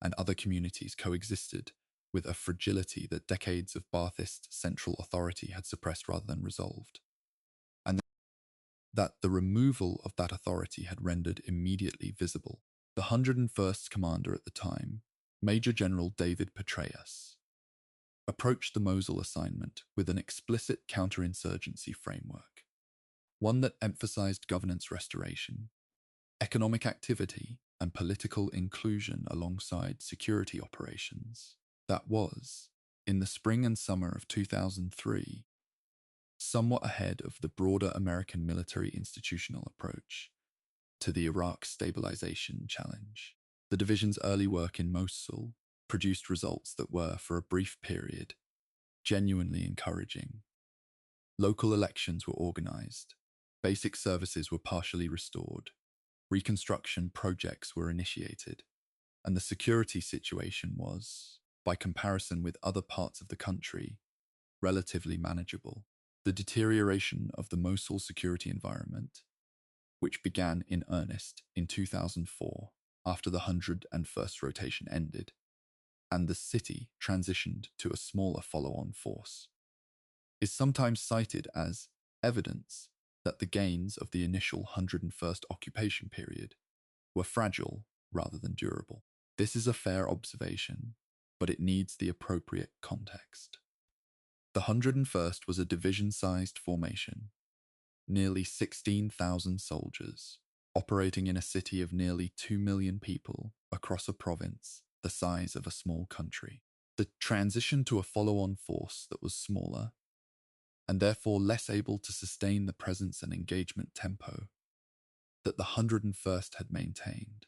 and other communities coexisted with a fragility that decades of Ba'athist central authority had suppressed rather than resolved, and that the removal of that authority had rendered immediately visible. The 101st commander at the time, Major General David Petraeus, approached the Mosul assignment with an explicit counterinsurgency framework, one that emphasized governance restoration, economic activity, and political inclusion alongside security operations. That was, in the spring and summer of 2003, somewhat ahead of the broader American military institutional approach to the Iraq stabilization challenge. The division's early work in Mosul produced results that were, for a brief period, genuinely encouraging. Local elections were organized, basic services were partially restored, reconstruction projects were initiated, and the security situation was, by comparison with other parts of the country, relatively manageable. The deterioration of the Mosul security environment, which began in earnest in 2004 after the 101st rotation ended, and the city transitioned to a smaller follow-on force, is sometimes cited as evidence that the gains of the initial 101st occupation period were fragile rather than durable. This is a fair observation, but it needs the appropriate context. The 101st was a division-sized formation, nearly 16,000 soldiers, operating in a city of nearly 2 million people across a province the size of a small country. The transition to a follow-on force that was smaller, and therefore less able to sustain the presence and engagement tempo that the 101st had maintained,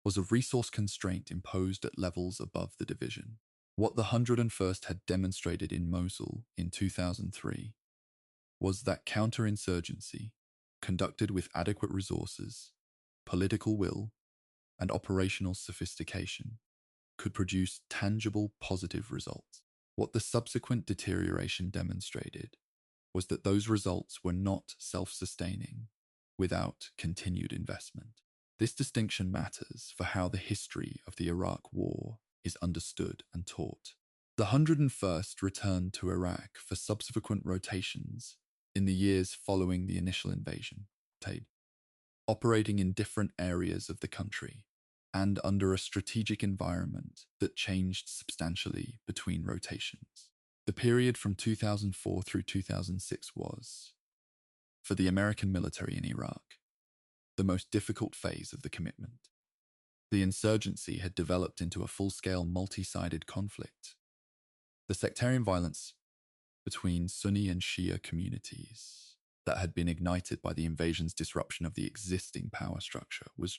was a resource constraint imposed at levels above the division. What the 101st had demonstrated in Mosul in 2003 was that counterinsurgency, conducted with adequate resources, political will, and operational sophistication, could produce tangible positive results. What the subsequent deterioration demonstrated was that those results were not self-sustaining without continued investment. This distinction matters for how the history of the Iraq War is understood and taught. The 101st returned to Iraq for subsequent rotations in the years following the initial invasion, operating in different areas of the country and under a strategic environment that changed substantially between rotations. The period from 2004 through 2006 was, for the American military in Iraq, the most difficult phase of the commitment. The insurgency had developed into a full-scale multi-sided conflict. The sectarian violence between Sunni and Shia communities that had been ignited by the invasion's disruption of the existing power structure was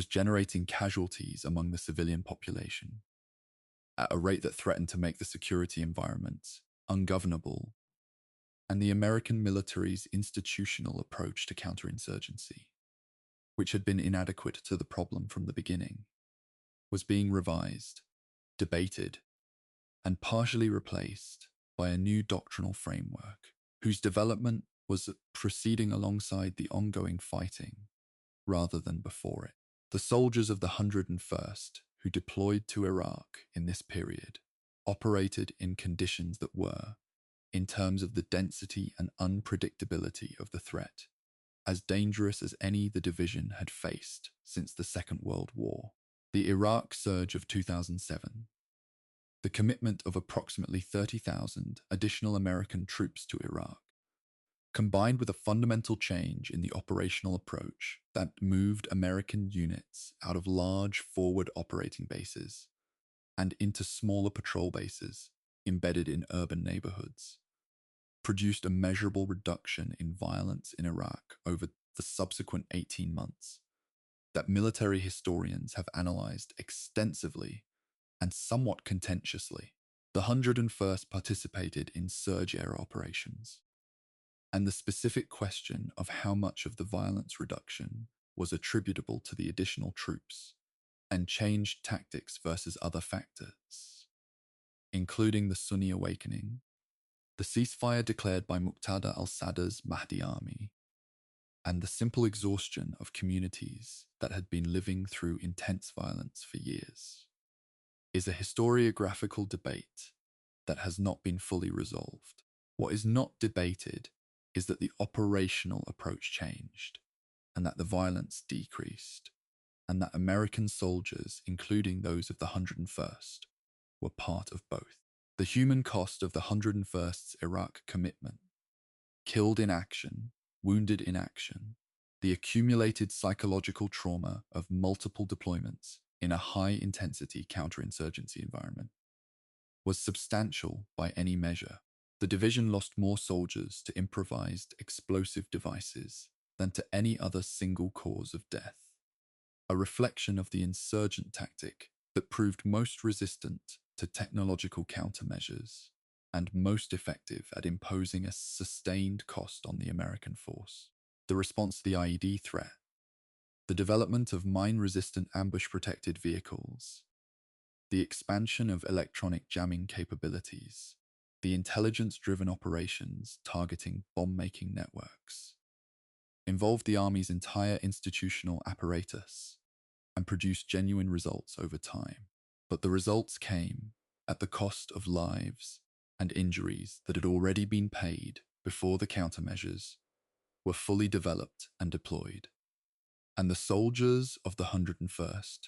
generating casualties among the civilian population at a rate that threatened to make the security environment ungovernable, and the American military's institutional approach to counterinsurgency, which had been inadequate to the problem from the beginning, was being revised, debated, and partially replaced by a new doctrinal framework whose development was proceeding alongside the ongoing fighting rather than before it. The soldiers of the 101st who deployed to Iraq in this period operated in conditions that were, in terms of the density and unpredictability of the threat, as dangerous as any the division had faced since the Second World War. The Iraq surge of 2007, the commitment of approximately 30,000 additional American troops to Iraq, combined with a fundamental change in the operational approach that moved American units out of large forward operating bases and into smaller patrol bases embedded in urban neighborhoods, produced a measurable reduction in violence in Iraq over the subsequent 18 months that military historians have analyzed extensively and somewhat contentiously. The 101st participated in surge-era operations, and the specific question of how much of the violence reduction was attributable to the additional troops and changed tactics versus other factors, including the Sunni awakening, the ceasefire declared by Muqtada al-Sadr's Mahdi army, and the simple exhaustion of communities that had been living through intense violence for years. is a historiographical debate that has not been fully resolved. What is not debated is that the operational approach changed, and that the violence decreased, and that American soldiers, including those of the 101st, were part of both. The human cost of the 101st's Iraq commitment, killed in action, wounded in action, the accumulated psychological trauma of multiple deployments in a high-intensity counterinsurgency environment, was substantial by any measure. The division lost more soldiers to improvised explosive devices than to any other single cause of death, a reflection of the insurgent tactic that proved most resistant to technological countermeasures and most effective at imposing a sustained cost on the American force. The response to the IED threat, the development of mine-resistant ambush-protected vehicles, the expansion of electronic jamming capabilities, the intelligence-driven operations targeting bomb-making networks, involved the Army's entire institutional apparatus and produced genuine results over time. But the results came at the cost of lives and injuries that had already been paid before the countermeasures were fully developed and deployed. And the soldiers of the 101st,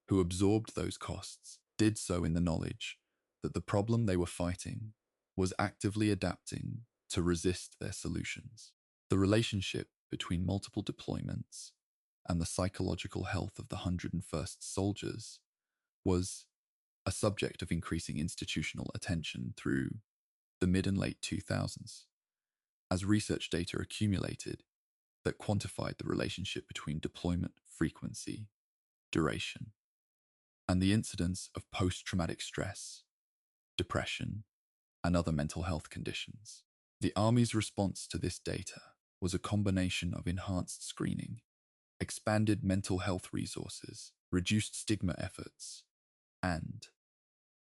who absorbed those costs, did so in the knowledge that the problem they were fighting was actively adapting to resist their solutions. The relationship between multiple deployments and the psychological health of the 101st soldiers was a subject of increasing institutional attention through the mid and late 2000s, as research data accumulated that quantified the relationship between deployment frequency, duration, and the incidence of post-traumatic stress, depression, and other mental health conditions. The Army's response to this data was a combination of enhanced screening, expanded mental health resources, reduced stigma efforts, and,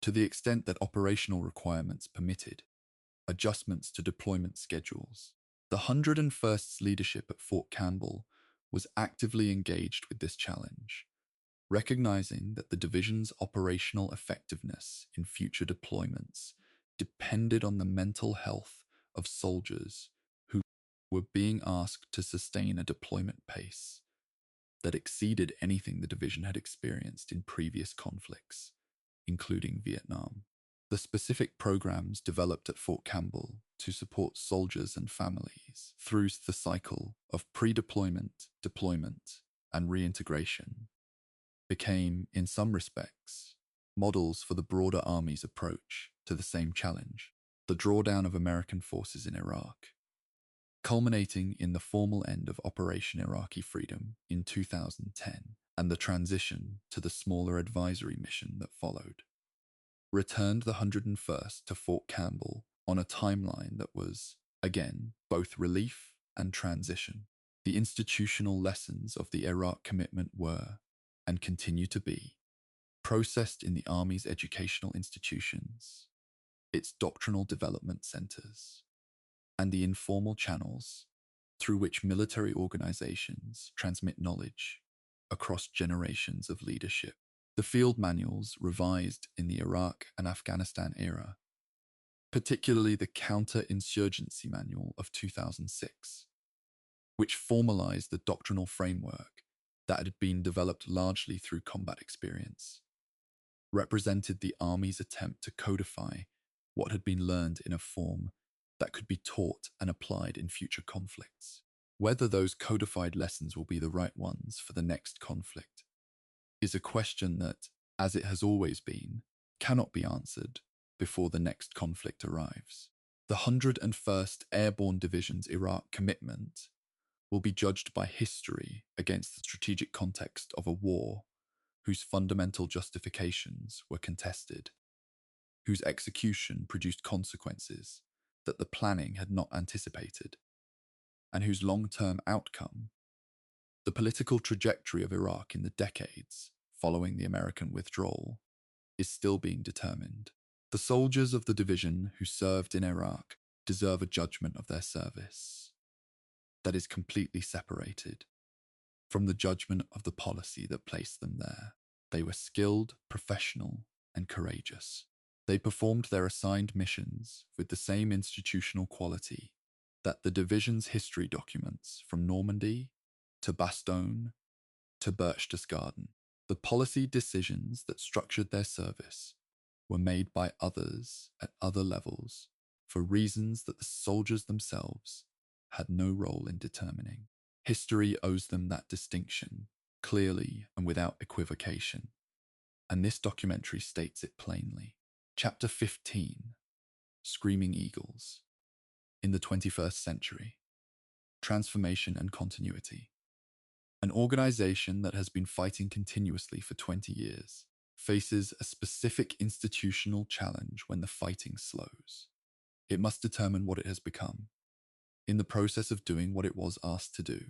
to the extent that operational requirements permitted, adjustments to deployment schedules. The 101st's leadership at Fort Campbell was actively engaged with this challenge, recognizing that the division's operational effectiveness in future deployments depended on the mental health of soldiers who were being asked to sustain a deployment pace that exceeded anything the division had experienced in previous conflicts, including Vietnam. The specific programs developed at Fort Campbell to support soldiers and families through the cycle of pre-deployment, deployment, and reintegration became, in some respects, models for the broader Army's approach to the same challenge, the drawdown of American forces in Iraq, culminating in the formal end of Operation Iraqi Freedom in 2010 and the transition to the smaller advisory mission that followed, returned the 101st to Fort Campbell on a timeline that was, again, both relief and transition. The institutional lessons of the Iraq commitment were, and continue to be, processed in the Army's educational institutions, its doctrinal development centers, and the informal channels through which military organizations transmit knowledge across generations of leadership. The field manuals revised in the Iraq and Afghanistan era, particularly the Counter-Insurgency Manual of 2006, which formalized the doctrinal framework that had been developed largely through combat experience, represented the Army's attempt to codify what had been learned in a form that could be taught and applied in future conflicts. Whether those codified lessons will be the right ones for the next conflict is a question that, as it has always been, cannot be answered before the next conflict arrives. The 101st Airborne Division's Iraq commitment will be judged by history against the strategic context of a war whose fundamental justifications were contested, whose execution produced consequences that the planning had not anticipated, and whose long-term outcome, the political trajectory of Iraq in the decades following the American withdrawal, is still being determined. The soldiers of the division who served in Iraq deserve a judgment of their service that is completely separated from the judgment of the policy that placed them there. They were skilled, professional, and courageous. They performed their assigned missions with the same institutional quality that the division's history documents from Normandy to Bastogne to Berchtesgaden. The policy decisions that structured their service were made by others at other levels for reasons that the soldiers themselves had no role in determining. History owes them that distinction, clearly and without equivocation, and this documentary states it plainly. Chapter 15, Screaming Eagles. In the 21st Century, Transformation and Continuity. An organization that has been fighting continuously for 20 years faces a specific institutional challenge when the fighting slows. It must determine what it has become, in the process of doing what it was asked to do,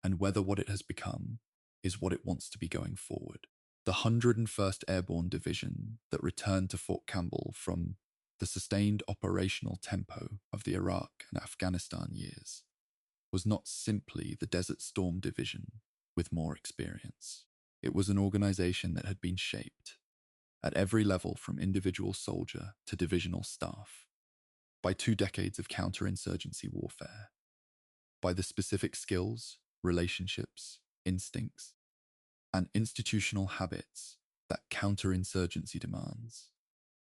and whether what it has become is what it wants to be going forward. The 101st Airborne Division that returned to Fort Campbell from the sustained operational tempo of the Iraq and Afghanistan years was not simply the Desert Storm Division with more experience. It was an organization that had been shaped, at every level from individual soldier to divisional staff, by 2 decades of counterinsurgency warfare, by the specific skills, relationships, instincts, and institutional habits that counterinsurgency demands,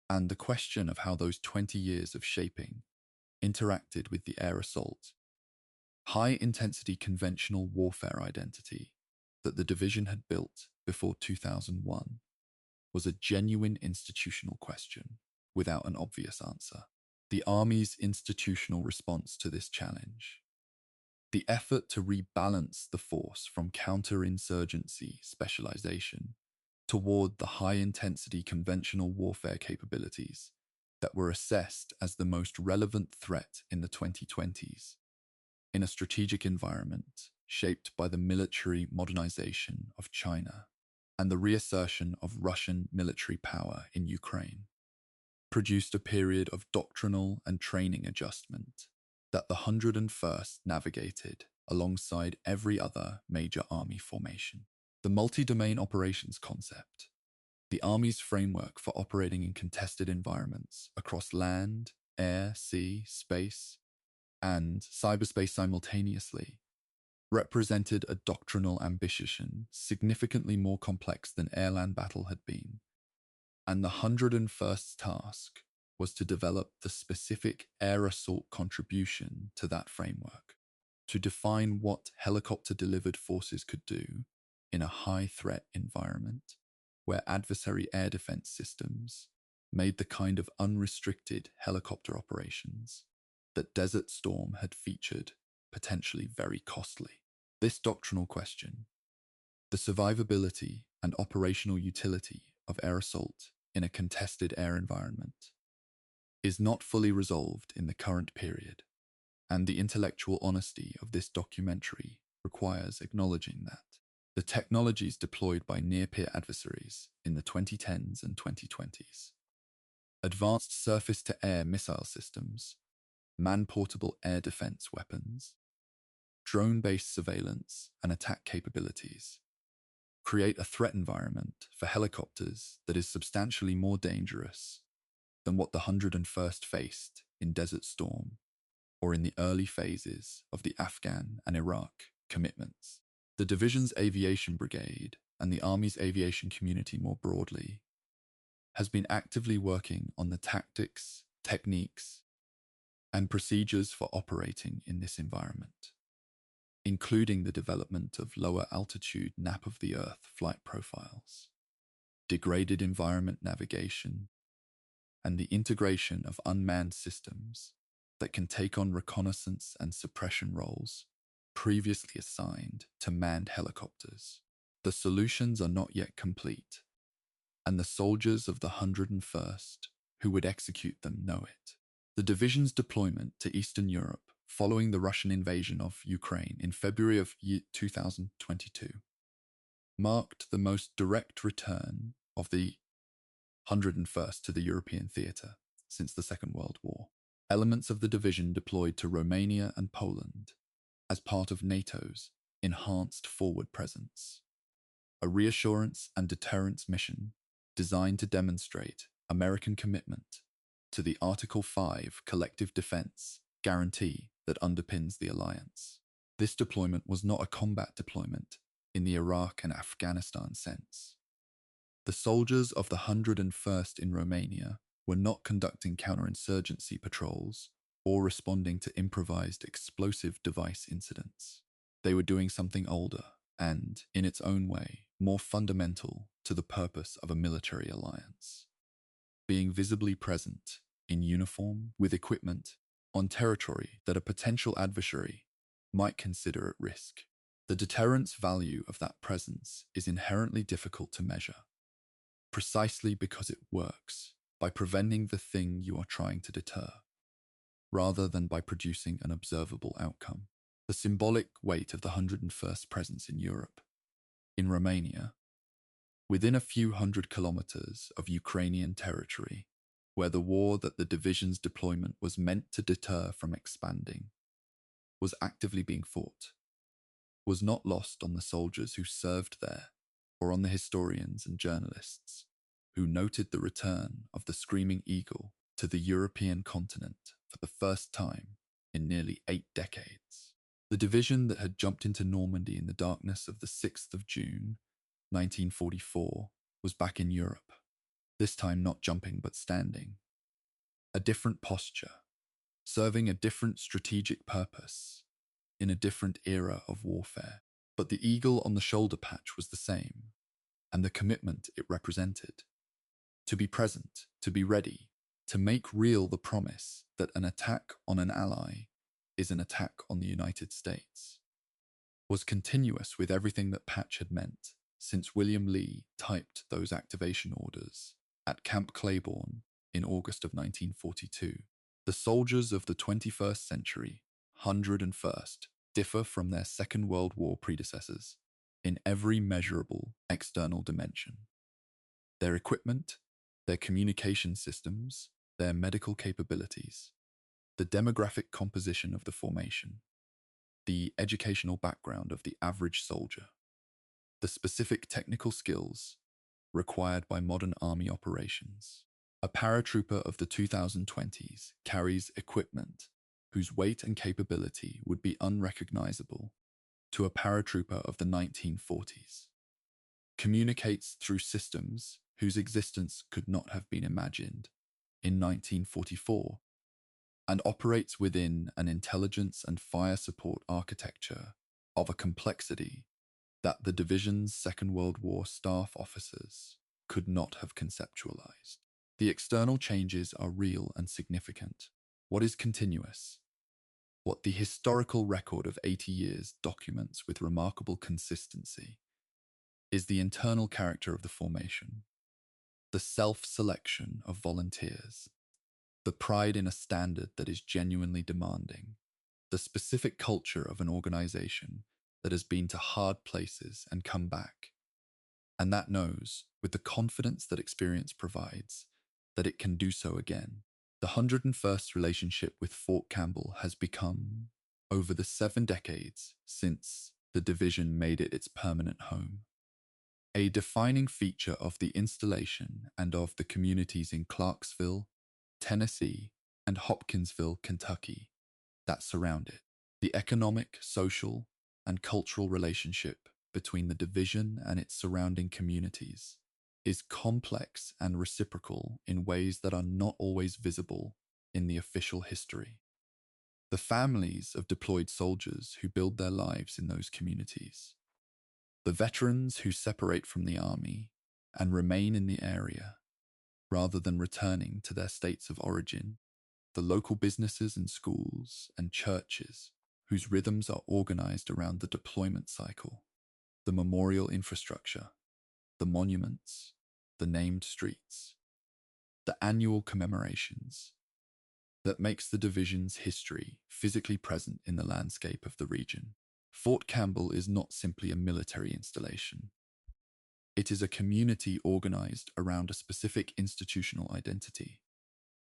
and the question of how those 20 years of shaping interacted with the air assault, high-intensity conventional warfare identity that the division had built before 2001 was a genuine institutional question without an obvious answer. The Army's institutional response to this challenge, the effort to rebalance the force from counterinsurgency specialization toward the high-intensity conventional warfare capabilities that were assessed as the most relevant threat in the 2020s, in a strategic environment shaped by the military modernization of China and the reassertion of Russian military power in Ukraine, produced a period of doctrinal and training adjustment that the 101st navigated alongside every other major army formation. The multi-domain operations concept, the Army's framework for operating in contested environments across land, air, sea, space, and cyberspace simultaneously, represented a doctrinal ambition significantly more complex than air-land battle had been, and the 101st's task was to develop the specific air assault contribution to that framework, to define what helicopter-delivered forces could do in a high-threat environment where adversary air defense systems made the kind of unrestricted helicopter operations that Desert Storm had featured potentially very costly. This doctrinal question, the survivability and operational utility of air assault in a contested air environment, is not fully resolved in the current period, and the intellectual honesty of this documentary requires acknowledging that. The technologies deployed by near-peer adversaries in the 2010s and 2020s, advanced surface-to-air missile systems, man-portable air defense weapons, drone-based surveillance and attack capabilities, create a threat environment for helicopters that is substantially more dangerous than what the 101st faced in Desert Storm or in the early phases of the Afghan and Iraq commitments. The division's aviation brigade and the Army's aviation community more broadly has been actively working on the tactics, techniques, and procedures for operating in this environment, including the development of lower altitude nap of the Earth flight profiles, degraded environment navigation, and the integration of unmanned systems that can take on reconnaissance and suppression roles previously assigned to manned helicopters. The solutions are not yet complete, and the soldiers of the 101st who would execute them know it. The division's deployment to Eastern Europe following the Russian invasion of Ukraine in February of 2022 marked the most direct return of the 101st to the European theatre since the Second World War. Elements of the division deployed to Romania and Poland as part of NATO's enhanced forward presence, a reassurance and deterrence mission designed to demonstrate American commitment to the Article 5 collective defense guarantee that underpins the alliance. This deployment was not a combat deployment in the Iraq and Afghanistan sense. The soldiers of the 101st in Romania were not conducting counterinsurgency patrols or responding to improvised explosive device incidents. They were doing something older and, in its own way, more fundamental to the purpose of a military alliance. Being visibly present, in uniform, with equipment, on territory that a potential adversary might consider at risk. The deterrence value of that presence is inherently difficult to measure, precisely because it works by preventing the thing you are trying to deter, rather than by producing an observable outcome. The symbolic weight of the 101st presence in Europe, in Romania, within a few hundred kilometers of Ukrainian territory, where the war that the division's deployment was meant to deter from expanding was actively being fought, was not lost on the soldiers who served there or on the historians and journalists who noted the return of the Screaming Eagle to the European continent for the first time in nearly 8 decades. The division that had jumped into Normandy in the darkness of the 6th of June, 1944, was back in Europe, this time not jumping but standing. A different posture, serving a different strategic purpose, in a different era of warfare. But the eagle on the shoulder patch was the same, and the commitment it represented. To be present, to be ready, to make real the promise that an attack on an ally is an attack on the United States, was continuous with everything that patch had meant since William Lee typed those activation orders at Camp Claiborne in August of 1942. The soldiers of the 21st century, 101st, differ from their Second World War predecessors in every measurable external dimension. Their equipment, their communication systems, their medical capabilities, the demographic composition of the formation, the educational background of the average soldier, the specific technical skills required by modern army operations. A paratrooper of the 2020s carries equipment whose weight and capability would be unrecognizable to a paratrooper of the 1940s, communicates through systems whose existence could not have been imagined in 1944, and operates within an intelligence and fire support architecture of a complexity that the division's Second World War staff officers could not have conceptualized. The external changes are real and significant. What is continuous? What the historical record of 80 years documents with remarkable consistency is the internal character of the formation, the self-selection of volunteers, the pride in a standard that is genuinely demanding, the specific culture of an organization that has been to hard places and come back, and that knows, with the confidence that experience provides, that it can do so again. The 101st relationship with Fort Campbell has become, over the 7 decades since the division made it its permanent home, a defining feature of the installation and of the communities in Clarksville, Tennessee, and Hopkinsville, Kentucky, that surround it. The economic, social, and cultural relationship between the division and its surrounding communities is complex and reciprocal in ways that are not always visible in the official history. The families of deployed soldiers who build their lives in those communities, the veterans who separate from the army and remain in the area rather than returning to their states of origin, the local businesses and schools and churches whose rhythms are organized around the deployment cycle, the memorial infrastructure, the monuments, the named streets, the annual commemorations that makes the division's history physically present in the landscape of the region. Fort Campbell is not simply a military installation. It is a community organized around a specific institutional identity,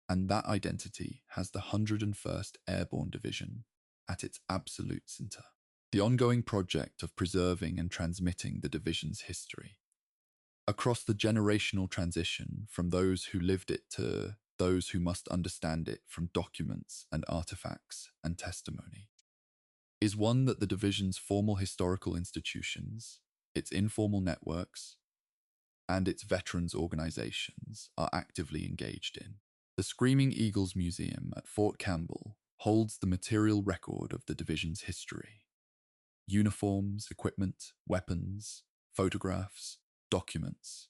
and that identity has the 101st Airborne Division at its absolute center. The ongoing project of preserving and transmitting the division's history across the generational transition from those who lived it to those who must understand it from documents and artifacts and testimony, is one that the division's formal historical institutions, its informal networks, and its veterans organizations are actively engaged in. The Screaming Eagles Museum at Fort Campbell holds the material record of the division's history. Uniforms, equipment, weapons, photographs, documents,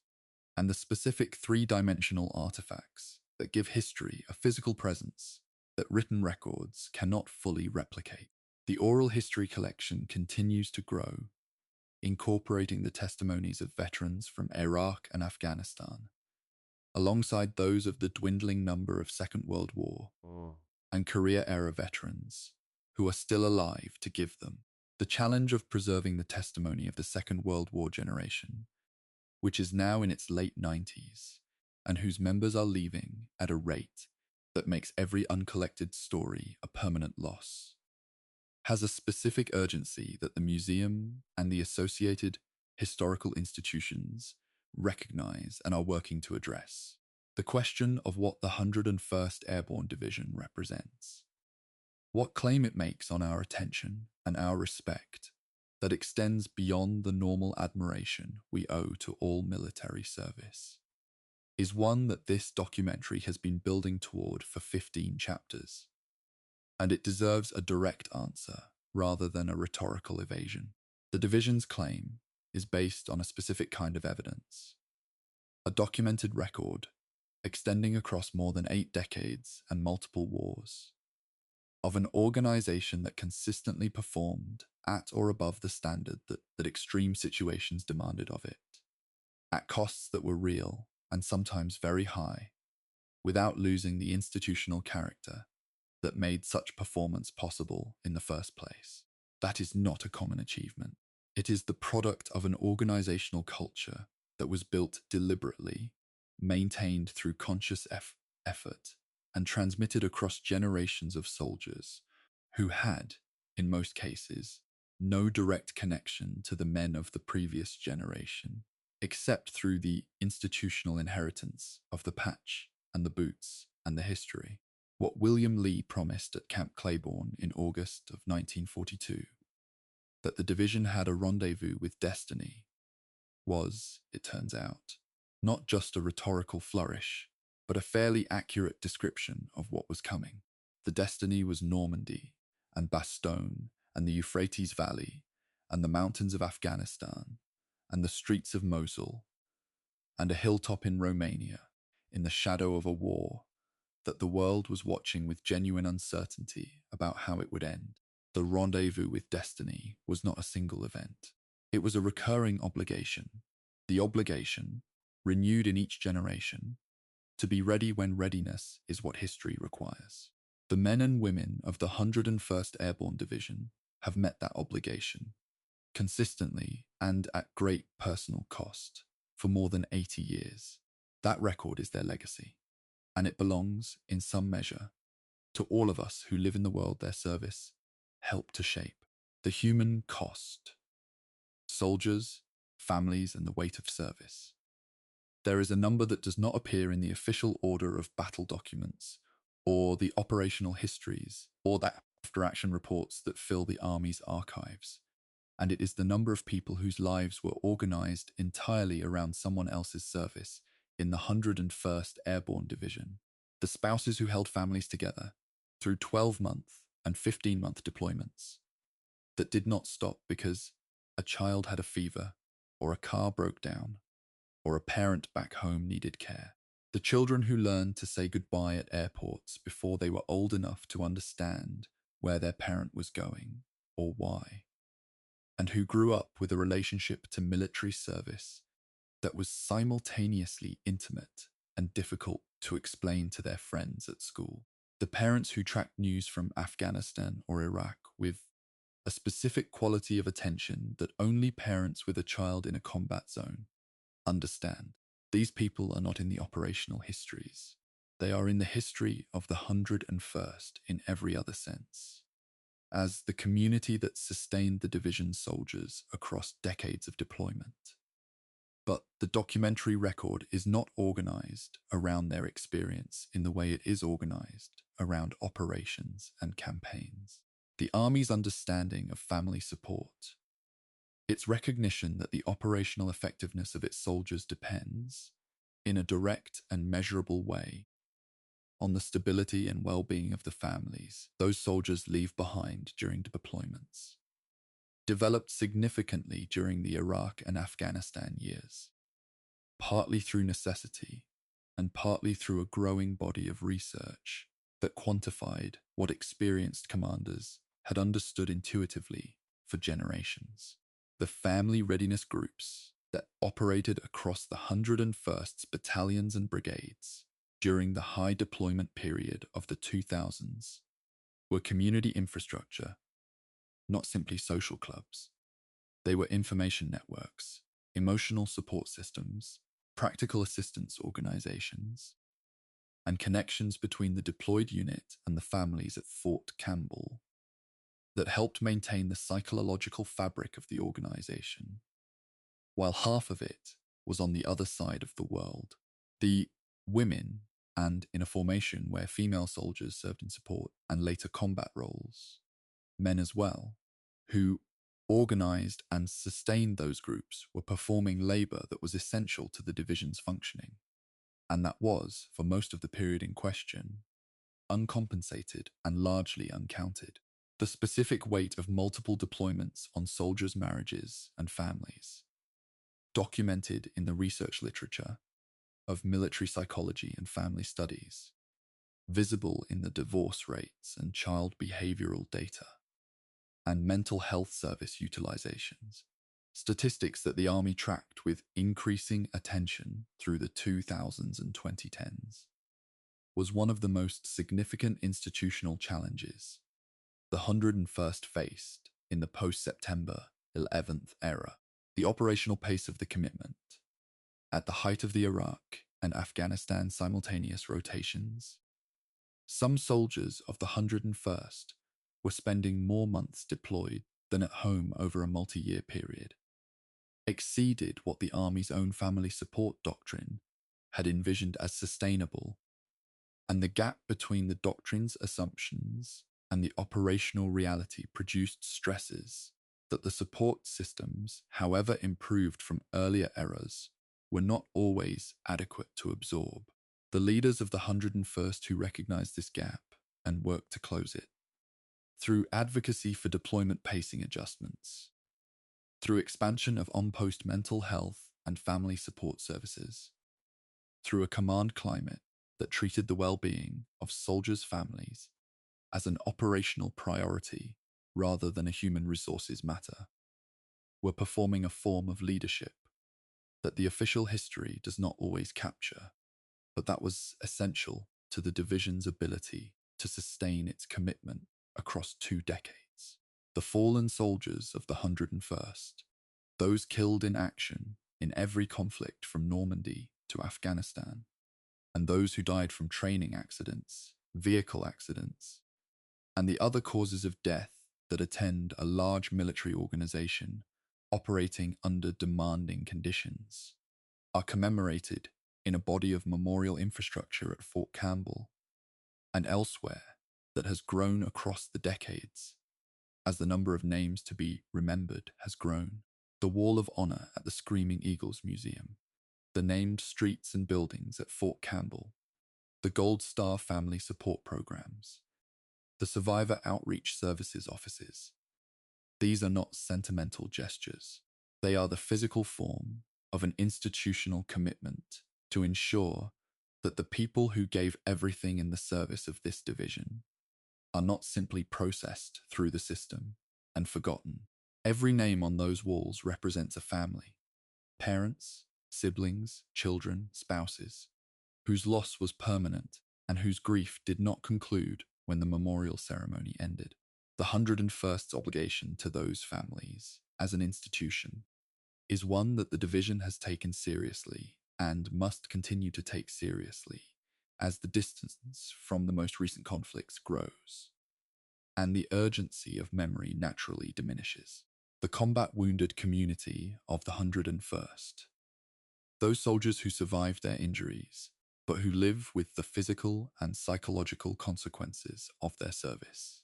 and the specific three-dimensional artifacts that give history a physical presence that written records cannot fully replicate. The oral history collection continues to grow, incorporating the testimonies of veterans from Iraq and Afghanistan, alongside those of the dwindling number of Second World War and Korea-era veterans who are still alive to give them. The challenge of preserving the testimony of the Second World War generation, which is now in its late 90s, and whose members are leaving at a rate that makes every uncollected story a permanent loss, has a specific urgency that the museum and the associated historical institutions recognize and are working to address. The question of what the 101st Airborne Division represents, what claim it makes on our attention and our respect that extends beyond the normal admiration we owe to all military service, is one that this documentary has been building toward for 15 chapters, and it deserves a direct answer rather than a rhetorical evasion. The division's claim is based on a specific kind of evidence, a documented record extending across more than 8 decades and multiple wars, of an organization that consistently performed at or above the standard that extreme situations demanded of it, at costs that were real and sometimes very high, without losing the institutional character that made such performance possible in the first place. That is not a common achievement. It is the product of an organizational culture that was built deliberately, maintained through conscious effort, and transmitted across generations of soldiers who had, in most cases, no direct connection to the men of the previous generation, except through the institutional inheritance of the patch and the boots and the history. What William Lee promised at Camp Claiborne in August of 1942, that the division had a rendezvous with destiny, was, it turns out, not just a rhetorical flourish, but a fairly accurate description of what was coming. The destiny was Normandy and Bastogne and the Euphrates Valley and the mountains of Afghanistan and the streets of Mosul and a hilltop in Romania in the shadow of a war that the world was watching with genuine uncertainty about how it would end. The rendezvous with destiny was not a single event. It was a recurring obligation. The obligation, renewed in each generation, to be ready when readiness is what history requires. The men and women of the 101st Airborne Division have met that obligation, consistently and at great personal cost, for more than 80 years. That record is their legacy, and it belongs, in some measure, to all of us who live in the world their service helped to shape. The human cost. Soldiers, families, and the weight of service. There is a number that does not appear in the official order of battle documents, or the operational histories, or the after-action reports that fill the Army's archives, and it is the number of people whose lives were organized entirely around someone else's service in the 101st Airborne Division, the spouses who held families together through 12-month and 15-month deployments that did not stop because a child had a fever, or a car broke down, or a parent back home needed care. The children who learned to say goodbye at airports before they were old enough to understand where their parent was going or why, and who grew up with a relationship to military service that was simultaneously intimate and difficult to explain to their friends at school. The parents who tracked news from Afghanistan or Iraq with a specific quality of attention that only parents with a child in a combat zone understand. These people are not in the operational histories. They are in the history of the 101st in every other sense, as the community that sustained the division's soldiers across decades of deployment. But the documentary record is not organized around their experience in the way it is organized around operations and campaigns. The Army's understanding of family support, its recognition that the operational effectiveness of its soldiers depends, in a direct and measurable way, on the stability and well-being of the families those soldiers leave behind during deployments, developed significantly during the Iraq and Afghanistan years, partly through necessity and partly through a growing body of research that quantified what experienced commanders had understood intuitively for generations. The family readiness groups that operated across the 101st battalions and brigades during the high deployment period of the 2000s were community infrastructure, not simply social clubs. They were information networks, emotional support systems, practical assistance organizations, and connections between the deployed unit and the families at Fort Campbell that helped maintain the psychological fabric of the organization, while half of it was on the other side of the world. The women, and in a formation where female soldiers served in support and later combat roles, men as well, who organized and sustained those groups, were performing labor that was essential to the division's functioning, and that was, for most of the period in question, uncompensated and largely uncounted. The specific weight of multiple deployments on soldiers' marriages and families, documented in the research literature of military psychology and family studies, visible in the divorce rates and child behavioral data, and mental health service utilizations, statistics that the Army tracked with increasing attention through the 2000s and 2010s, was one of the most significant institutional challenges the 101st faced in the post-September 11th era. The operational pace of the commitment, at the height of the Iraq and Afghanistan simultaneous rotations, some soldiers of the 101st were spending more months deployed than at home over a multi-year period, exceeded what the Army's own family support doctrine had envisioned as sustainable, and the gap between the doctrine's assumptions and the operational reality produced stresses that the support systems, however improved from earlier eras, were not always adequate to absorb. The leaders of the 101st who recognized this gap and worked to close it, through advocacy for deployment pacing adjustments, through expansion of on-post mental health and family support services, through a command climate that treated the well-being of soldiers' families as an operational priority rather than a human resources matter, were performing a form of leadership that the official history does not always capture, but that was essential to the division's ability to sustain its commitment across 2 decades. The fallen soldiers of the 101st, those killed in action in every conflict from Normandy to Afghanistan, and those who died from training accidents, vehicle accidents, and the other causes of death that attend a large military organization operating under demanding conditions, are commemorated in a body of memorial infrastructure at Fort Campbell and elsewhere that has grown across the decades as the number of names to be remembered has grown. The Wall of Honor at the Screaming Eagles Museum, the named streets and buildings at Fort Campbell, the Gold Star Family Support Programs, the Survivor Outreach Services offices. These are not sentimental gestures. They are the physical form of an institutional commitment to ensure that the people who gave everything in the service of this division are not simply processed through the system and forgotten. Every name on those walls represents a family, parents, siblings, children, spouses, whose loss was permanent and whose grief did not conclude when the memorial ceremony ended. The 101st's obligation to those families, as an institution, is one that the division has taken seriously and must continue to take seriously as the distance from the most recent conflicts grows, and the urgency of memory naturally diminishes. The combat wounded community of the 101st, Those soldiers who survive their injuries, but who live with the physical and psychological consequences of their service,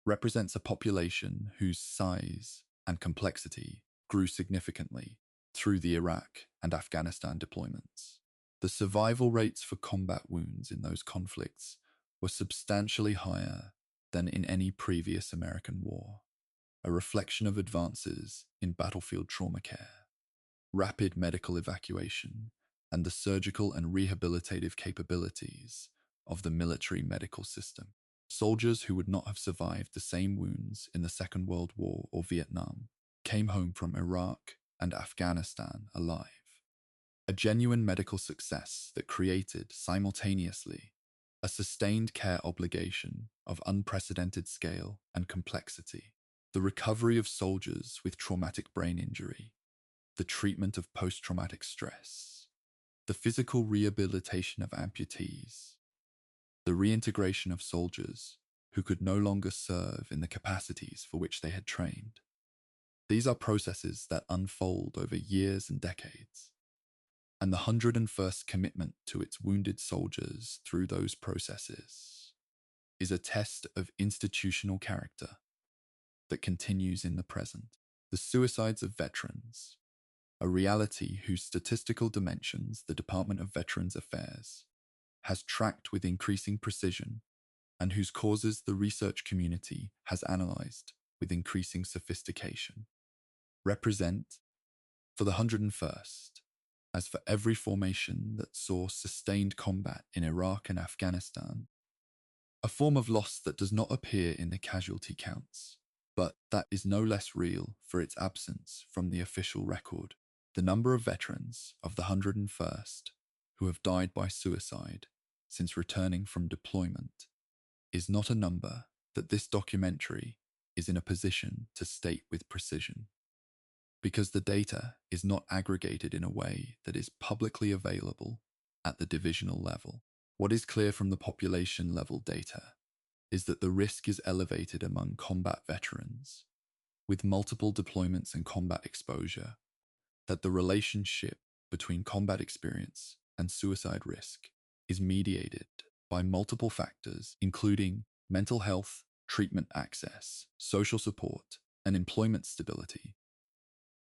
represents a population whose size and complexity grew significantly through the Iraq and Afghanistan deployments. The survival rates for combat wounds in those conflicts were substantially higher than in any previous American war, a reflection of advances in battlefield trauma care, rapid medical evacuation, and the surgical and rehabilitative capabilities of the military medical system. Soldiers who would not have survived the same wounds in the Second World War or Vietnam came home from Iraq and Afghanistan alive. A genuine medical success that created, simultaneously, a sustained care obligation of unprecedented scale and complexity, the recovery of soldiers with traumatic brain injury, the treatment of post-traumatic stress, the physical rehabilitation of amputees, the reintegration of soldiers who could no longer serve in the capacities for which they had trained. These are processes that unfold over years and decades, and the 101st commitment to its wounded soldiers through those processes is a test of institutional character that continues in the present. The suicides of veterans, a reality whose statistical dimensions the Department of Veterans Affairs has tracked with increasing precision and whose causes the research community has analyzed with increasing sophistication, represent, for the 101st, as for every formation that saw sustained combat in Iraq and Afghanistan, a form of loss that does not appear in the casualty counts, but that is no less real for its absence from the official record. The number of veterans of the 101st who have died by suicide since returning from deployment is not a number that this documentary is in a position to state with precision, because the data is not aggregated in a way that is publicly available at the divisional level. What is clear from the population level data is that the risk is elevated among combat veterans with multiple deployments and combat exposure, that the relationship between combat experience and suicide risk is mediated by multiple factors, including mental health, treatment access, social support, and employment stability,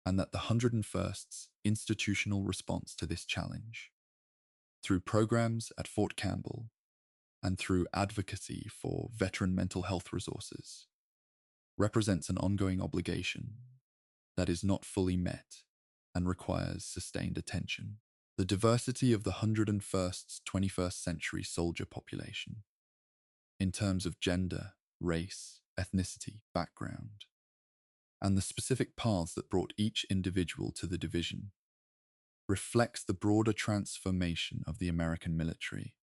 and that the 101st's institutional response to this challenge, through programs at Fort Campbell and through advocacy for veteran mental health resources, represents an ongoing obligation that is not fully met and requires sustained attention. The diversity of the 101st's 21st century soldier population, in terms of gender, race, ethnicity, background, and the specific paths that brought each individual to the division, reflects the broader transformation of the American military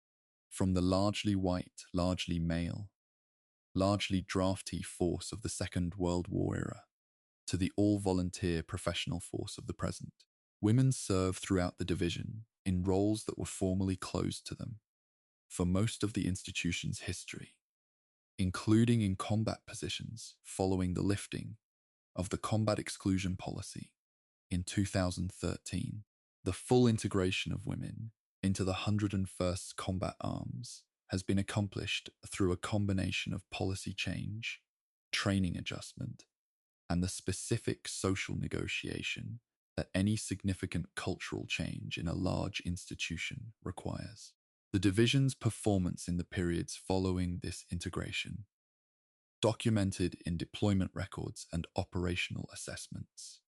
from the largely white, largely male, largely draftee force of the Second World War era to the all-volunteer professional force of the present. Women served throughout the division in roles that were formally closed to them for most of the institution's history, including in combat positions following the lifting of the combat exclusion policy in 2013. The full integration of women into the 101st Combat Arms has been accomplished through a combination of policy change, training adjustment, and the specific social negotiation that any significant cultural change in a large institution requires. The division's performance in the periods following this integration, documented in deployment records and operational assessments,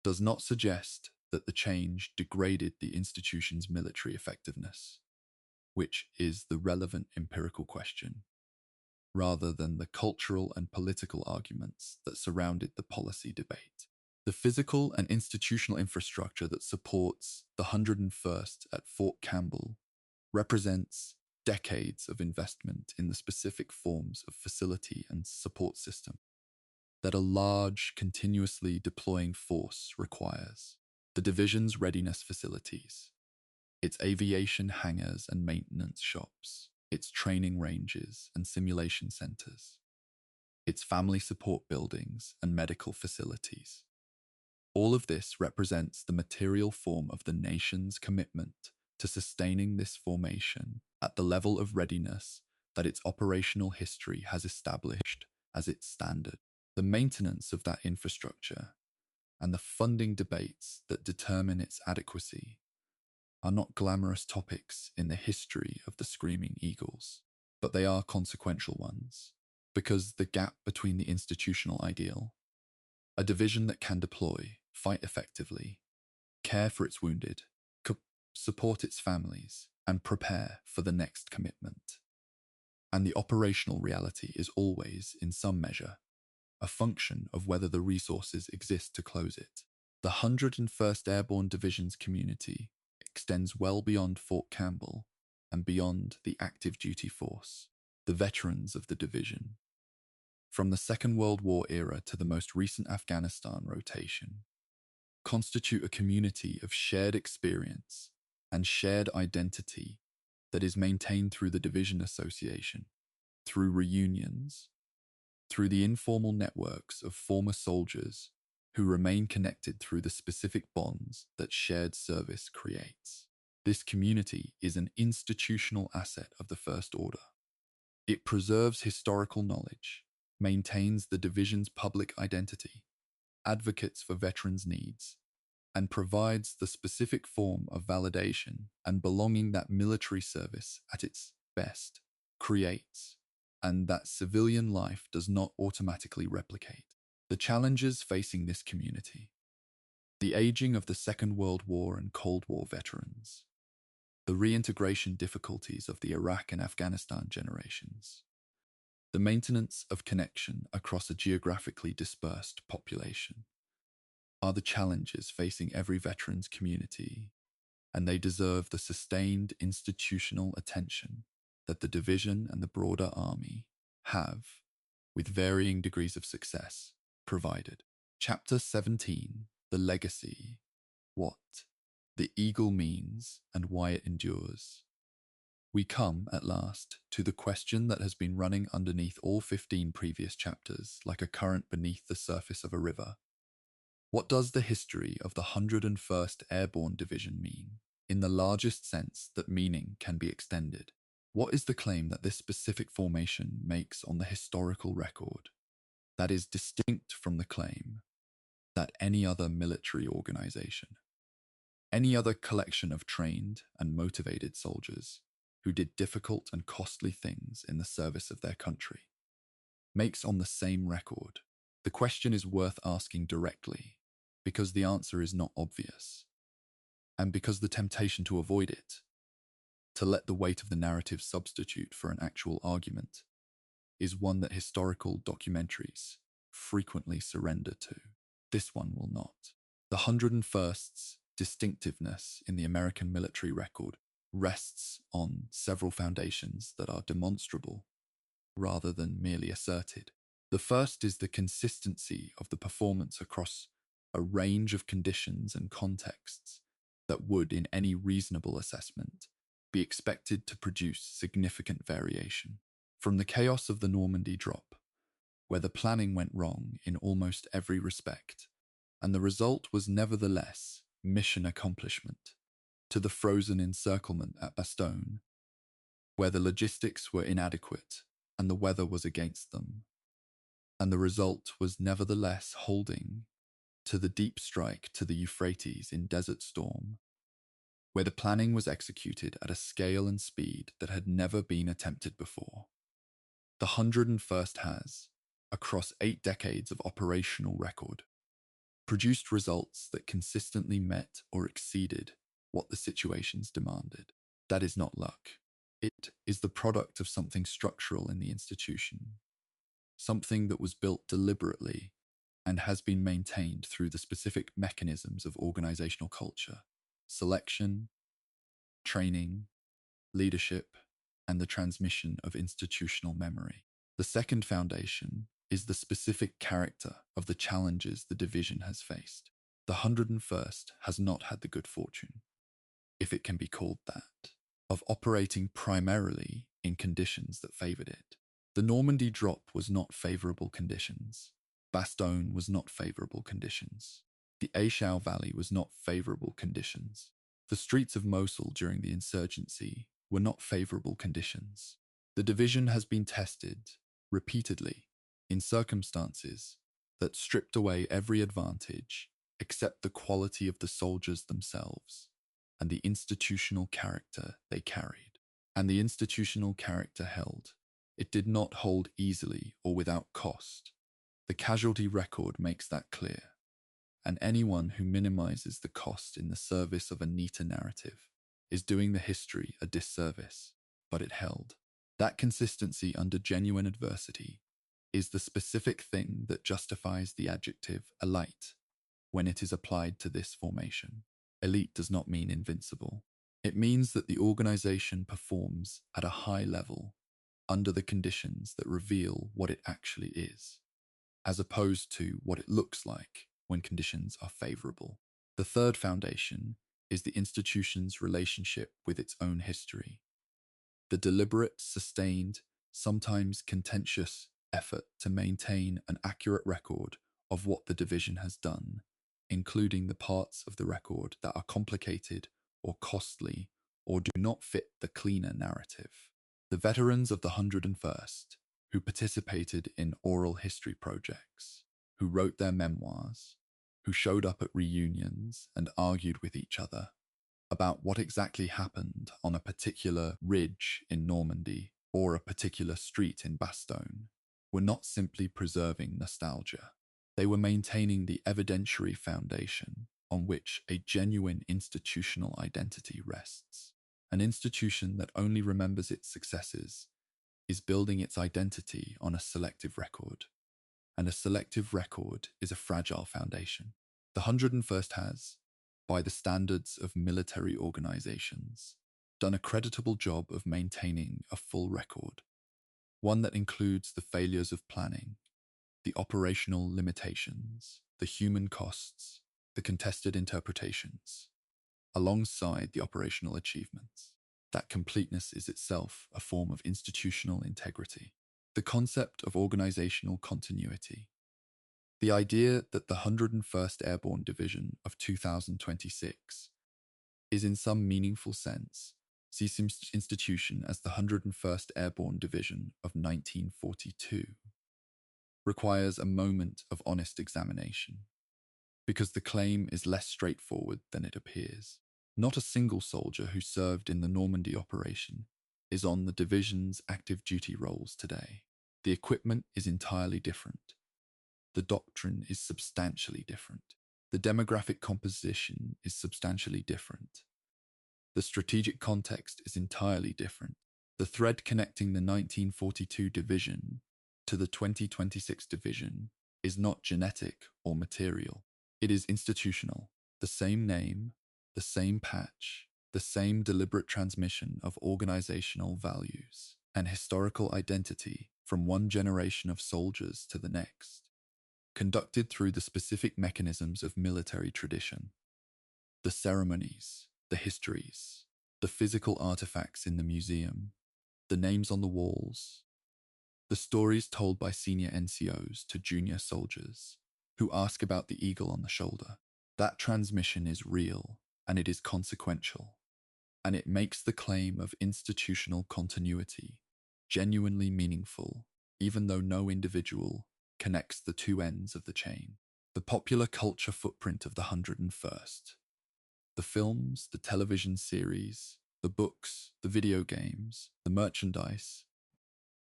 does not suggest that the change degraded the institution's military effectiveness, which is the relevant empirical question, rather than the cultural and political arguments that surrounded the policy debate. The physical and institutional infrastructure that supports the 101st at Fort Campbell represents decades of investment in the specific forms of facility and support system that a large, continuously deploying force requires. The division's readiness facilities, its aviation hangars and maintenance shops, its training ranges and simulation centers, its family support buildings and medical facilities, All of this represents the material form of the nation's commitment to sustaining this formation at the level of readiness that its operational history has established as its standard. The maintenance of that infrastructure and the funding debates that determine its adequacy are not glamorous topics in the history of the Screaming Eagles, but they are consequential ones, because the gap between the institutional ideal, a division that can deploy, fight effectively, care for its wounded, support its families, and prepare for the next commitment, and the operational reality is always, in some measure, a function of whether the resources exist to close it. The 101st Airborne Division's community extends well beyond Fort Campbell and beyond the active duty force, the veterans of the division. From the Second World War era to the most recent Afghanistan rotation, constitute a community of shared experience and shared identity that is maintained through the division association, through reunions, through the informal networks of former soldiers who remain connected through the specific bonds that shared service creates. This community is an institutional asset of the First Order. It preserves historical knowledge, maintains the division's public identity, advocates for veterans' needs, and provides the specific form of validation and belonging that military service at its best creates, and that civilian life does not automatically replicate. The challenges facing this community: the aging of the Second World War and Cold War veterans, the reintegration difficulties of the Iraq and Afghanistan generations, the maintenance of connection across a geographically dispersed population, are the challenges facing every veterans community, and they deserve the sustained institutional attention that the division and the broader army have, with varying degrees of success, provided. Chapter 17, The Legacy: What the Eagle means and why it endures. We come, at last, to the question that has been running underneath all 15 previous chapters like a current beneath the surface of a river. What does the history of the 101st Airborne Division mean, in the largest sense that meaning can be extended? What is the claim that this specific formation makes on the historical record that is distinct from the claim that any other military organization, any other collection of trained and motivated soldiers who did difficult and costly things in the service of their country, makes on the same record? The question is worth asking directly, because the answer is not obvious, and because the temptation to avoid it, to let the weight of the narrative substitute for an actual argument, is one that historical documentaries frequently surrender to. This one will not. The 101st's distinctiveness in the American military record rests on several foundations that are demonstrable rather than merely asserted. The first is the consistency of the performance across a range of conditions and contexts that would, in any reasonable assessment, be expected to produce significant variation. From the chaos of the Normandy drop, where the planning went wrong in almost every respect, and the result was nevertheless mission accomplishment, to the frozen encirclement at Bastogne, where the logistics were inadequate and the weather was against them, and the result was nevertheless holding, to the deep strike to the Euphrates in Desert Storm, where the planning was executed at a scale and speed that had never been attempted before. The 101st has, across 8 decades of operational record, produced results that consistently met or exceeded what the situations demanded. That is not luck. It is the product of something structural in the institution, something that was built deliberately and has been maintained through the specific mechanisms of organizational culture: selection, training, leadership, and the transmission of institutional memory. The second foundation is the specific character of the challenges the division has faced. The 101st has not had the good fortune, if it can be called that, of operating primarily in conditions that favored it. The Normandy drop was not favorable conditions. Bastogne was not favorable conditions. The Aishau Valley was not favorable conditions. The streets of Mosul during the insurgency were not favorable conditions. The division has been tested repeatedly in circumstances that stripped away every advantage except the quality of the soldiers themselves and the institutional character they carried. And the institutional character held. It did not hold easily or without cost. The casualty record makes that clear. And anyone who minimizes the cost in the service of a neater narrative is doing the history a disservice, but it held. That consistency under genuine adversity is the specific thing that justifies the adjective elite when it is applied to this formation. Elite does not mean invincible. It means that the organization performs at a high level under the conditions that reveal what it actually is, as opposed to what it looks like when conditions are favorable. The third foundation is the institution's relationship with its own history. The deliberate, sustained, sometimes contentious effort to maintain an accurate record of what the division has done, including the parts of the record that are complicated or costly or do not fit the cleaner narrative. The veterans of the 101st, who participated in oral history projects, who wrote their memoirs, who showed up at reunions and argued with each other about what exactly happened on a particular ridge in Normandy or a particular street in Bastogne, were not simply preserving nostalgia. They were maintaining the evidentiary foundation on which a genuine institutional identity rests. An institution that only remembers its successes is building its identity on a selective record, and a selective record is a fragile foundation. The 101st has, by the standards of military organizations, done a creditable job of maintaining a full record, one that includes the failures of planning, the operational limitations, the human costs, the contested interpretations, alongside the operational achievements. That completeness is itself a form of institutional integrity. The concept of organizational continuity. The idea that the 101st Airborne Division of 2026 is in some meaningful sense sees institution as the 101st Airborne Division of 1942 requires a moment of honest examination, because the claim is less straightforward than it appears. Not a single soldier who served in the Normandy operation is on the division's active duty rolls today. The equipment is entirely different. The doctrine is substantially different. The demographic composition is substantially different. The strategic context is entirely different. The thread connecting the 1942 division to the 2026 division is not genetic or material. It is institutional. The same name, the same patch, the same deliberate transmission of organizational values and historical identity from one generation of soldiers to the next, conducted through the specific mechanisms of military tradition. The ceremonies, the histories, the physical artifacts in the museum, the names on the walls, the stories told by senior NCOs to junior soldiers who ask about the eagle on the shoulder. That transmission is real, and it is consequential, and it makes the claim of institutional continuity genuinely meaningful, even though no individual connects the two ends of the chain. The popular culture footprint of the 101st. The films, the television series, the books, the video games, the merchandise,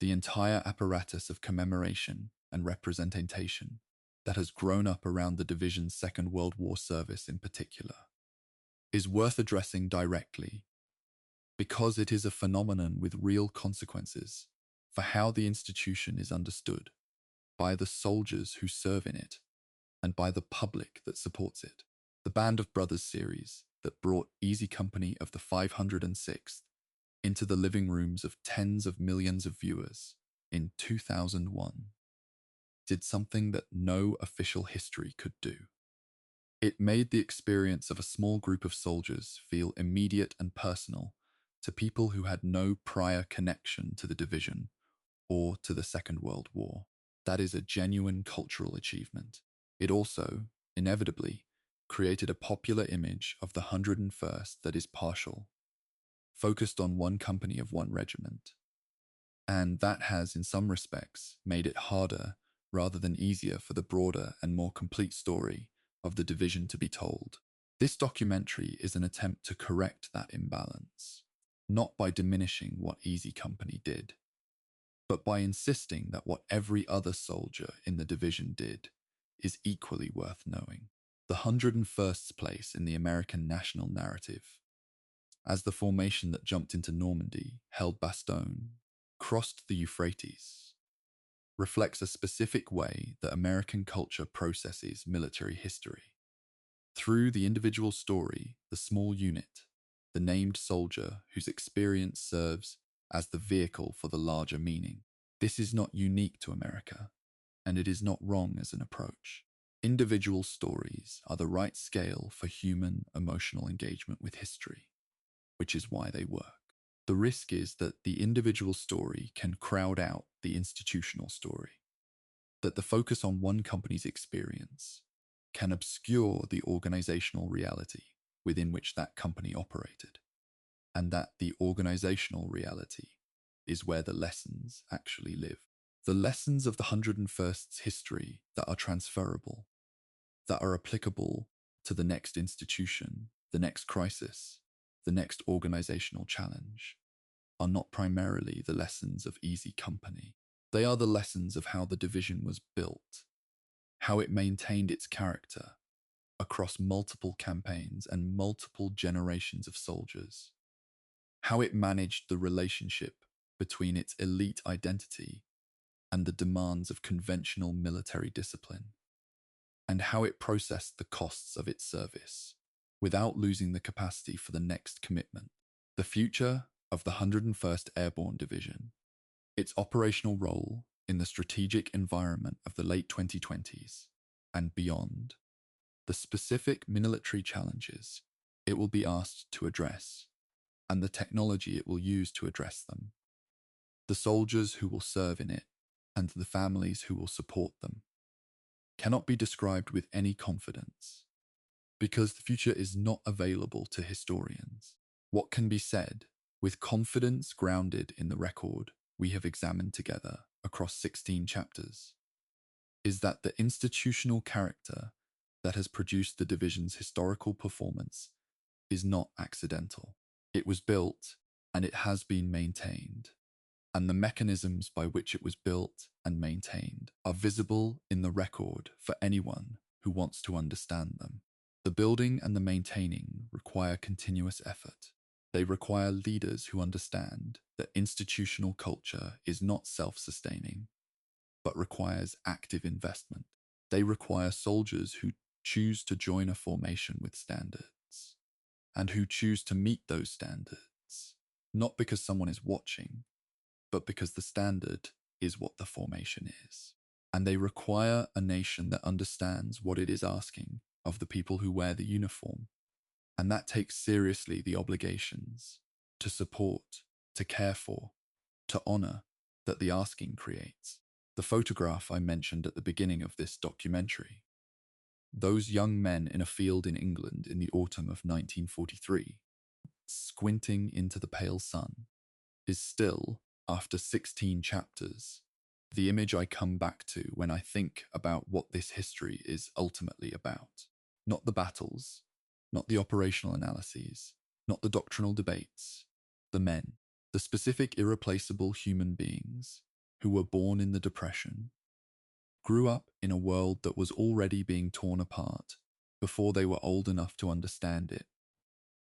the entire apparatus of commemoration and representation that has grown up around the division's Second World War service in particular, is worth addressing directly, because it is a phenomenon with real consequences for how the institution is understood by the soldiers who serve in it and by the public that supports it. The Band of Brothers series that brought Easy Company of the 506th into the living rooms of tens of millions of viewers in 2001 did something that no official history could do. It made the experience of a small group of soldiers feel immediate and personal to people who had no prior connection to the division or to the Second World War. That is a genuine cultural achievement. It also, inevitably, created a popular image of the 101st that is partial, focused on one company of one regiment. And that has, in some respects, made it harder rather than easier for the broader and more complete story of the division to be told. This documentary is an attempt to correct that imbalance, not by diminishing what Easy Company did, but by insisting that what every other soldier in the division did is equally worth knowing. The 101st's place in the American national narrative, as the formation that jumped into Normandy, held Bastogne, crossed the Euphrates, reflects a specific way that American culture processes military history. Through the individual story, the small unit, the named soldier whose experience serves as the vehicle for the larger meaning. This is not unique to America, and it is not wrong as an approach. Individual stories are the right scale for human emotional engagement with history, which is why they work. The risk is that the individual story can crowd out the institutional story, that the focus on one company's experience can obscure the organizational reality within which that company operated, and that the organizational reality is where the lessons actually live. The lessons of the 101st's history that are transferable, that are applicable to the next institution, the next crisis, the next organizational challenge, are not primarily the lessons of Easy Company. They are the lessons of how the division was built, how it maintained its character across multiple campaigns and multiple generations of soldiers, how it managed the relationship between its elite identity and the demands of conventional military discipline, and how it processed the costs of its service without losing the capacity for the next commitment. The future of the 101st Airborne Division, its operational role in the strategic environment of the late 2020s and beyond, the specific military challenges it will be asked to address, and the technology it will use to address them, the soldiers who will serve in it, and the families who will support them, cannot be described with any confidence, because the future is not available to historians. What can be said, with confidence grounded in the record we have examined together across 16 chapters, is that the institutional character that has produced the division's historical performance is not accidental. It was built, and it has been maintained, and the mechanisms by which it was built and maintained are visible in the record for anyone who wants to understand them. The building and the maintaining require continuous effort. They require leaders who understand that institutional culture is not self-sustaining, but requires active investment. They require soldiers who choose to join a formation with standards, and who choose to meet those standards, not because someone is watching, but because the standard is what the formation is. And they require a nation that understands what it is asking of the people who wear the uniform, and that takes seriously the obligations to support, to care for, to honor that the asking creates. The photograph I mentioned at the beginning of this documentary, those young men in a field in England in the autumn of 1943, squinting into the pale sun, is still, after 16 chapters, the image I come back to when I think about what this history is ultimately about. Not the battles, not the operational analyses, not the doctrinal debates, the men, the specific irreplaceable human beings who were born in the Depression, grew up in a world that was already being torn apart before they were old enough to understand it,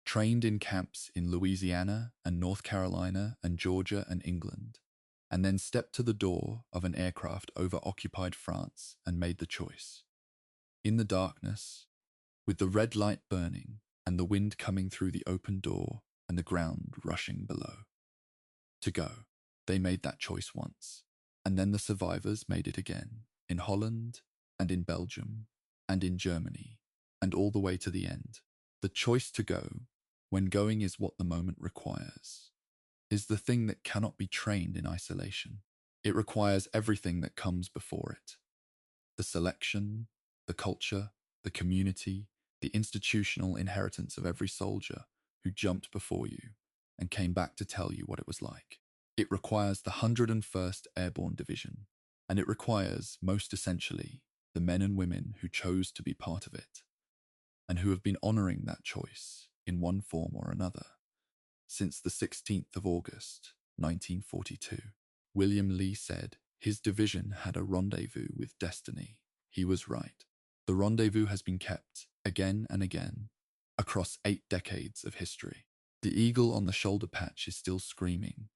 trained in camps in Louisiana and North Carolina and Georgia and England, and then stepped to the door of an aircraft over occupied France and made the choice. In the darkness, with the red light burning and the wind coming through the open door and the ground rushing below. To go. They made that choice once, and then the survivors made it again, in Holland and in Belgium and in Germany, and all the way to the end. The choice to go, when going is what the moment requires, is the thing that cannot be trained in isolation. It requires everything that comes before it. The selection, the culture, the community, the institutional inheritance of every soldier who jumped before you and came back to tell you what it was like. It requires the 101st Airborne Division, and it requires, most essentially, the men and women who chose to be part of it, and who have been honoring that choice in one form or another since the 16th of August, 1942. William Lee said his division had a rendezvous with destiny. He was right. The rendezvous has been kept again and again across 8 decades of history. The eagle on the shoulder patch is still screaming,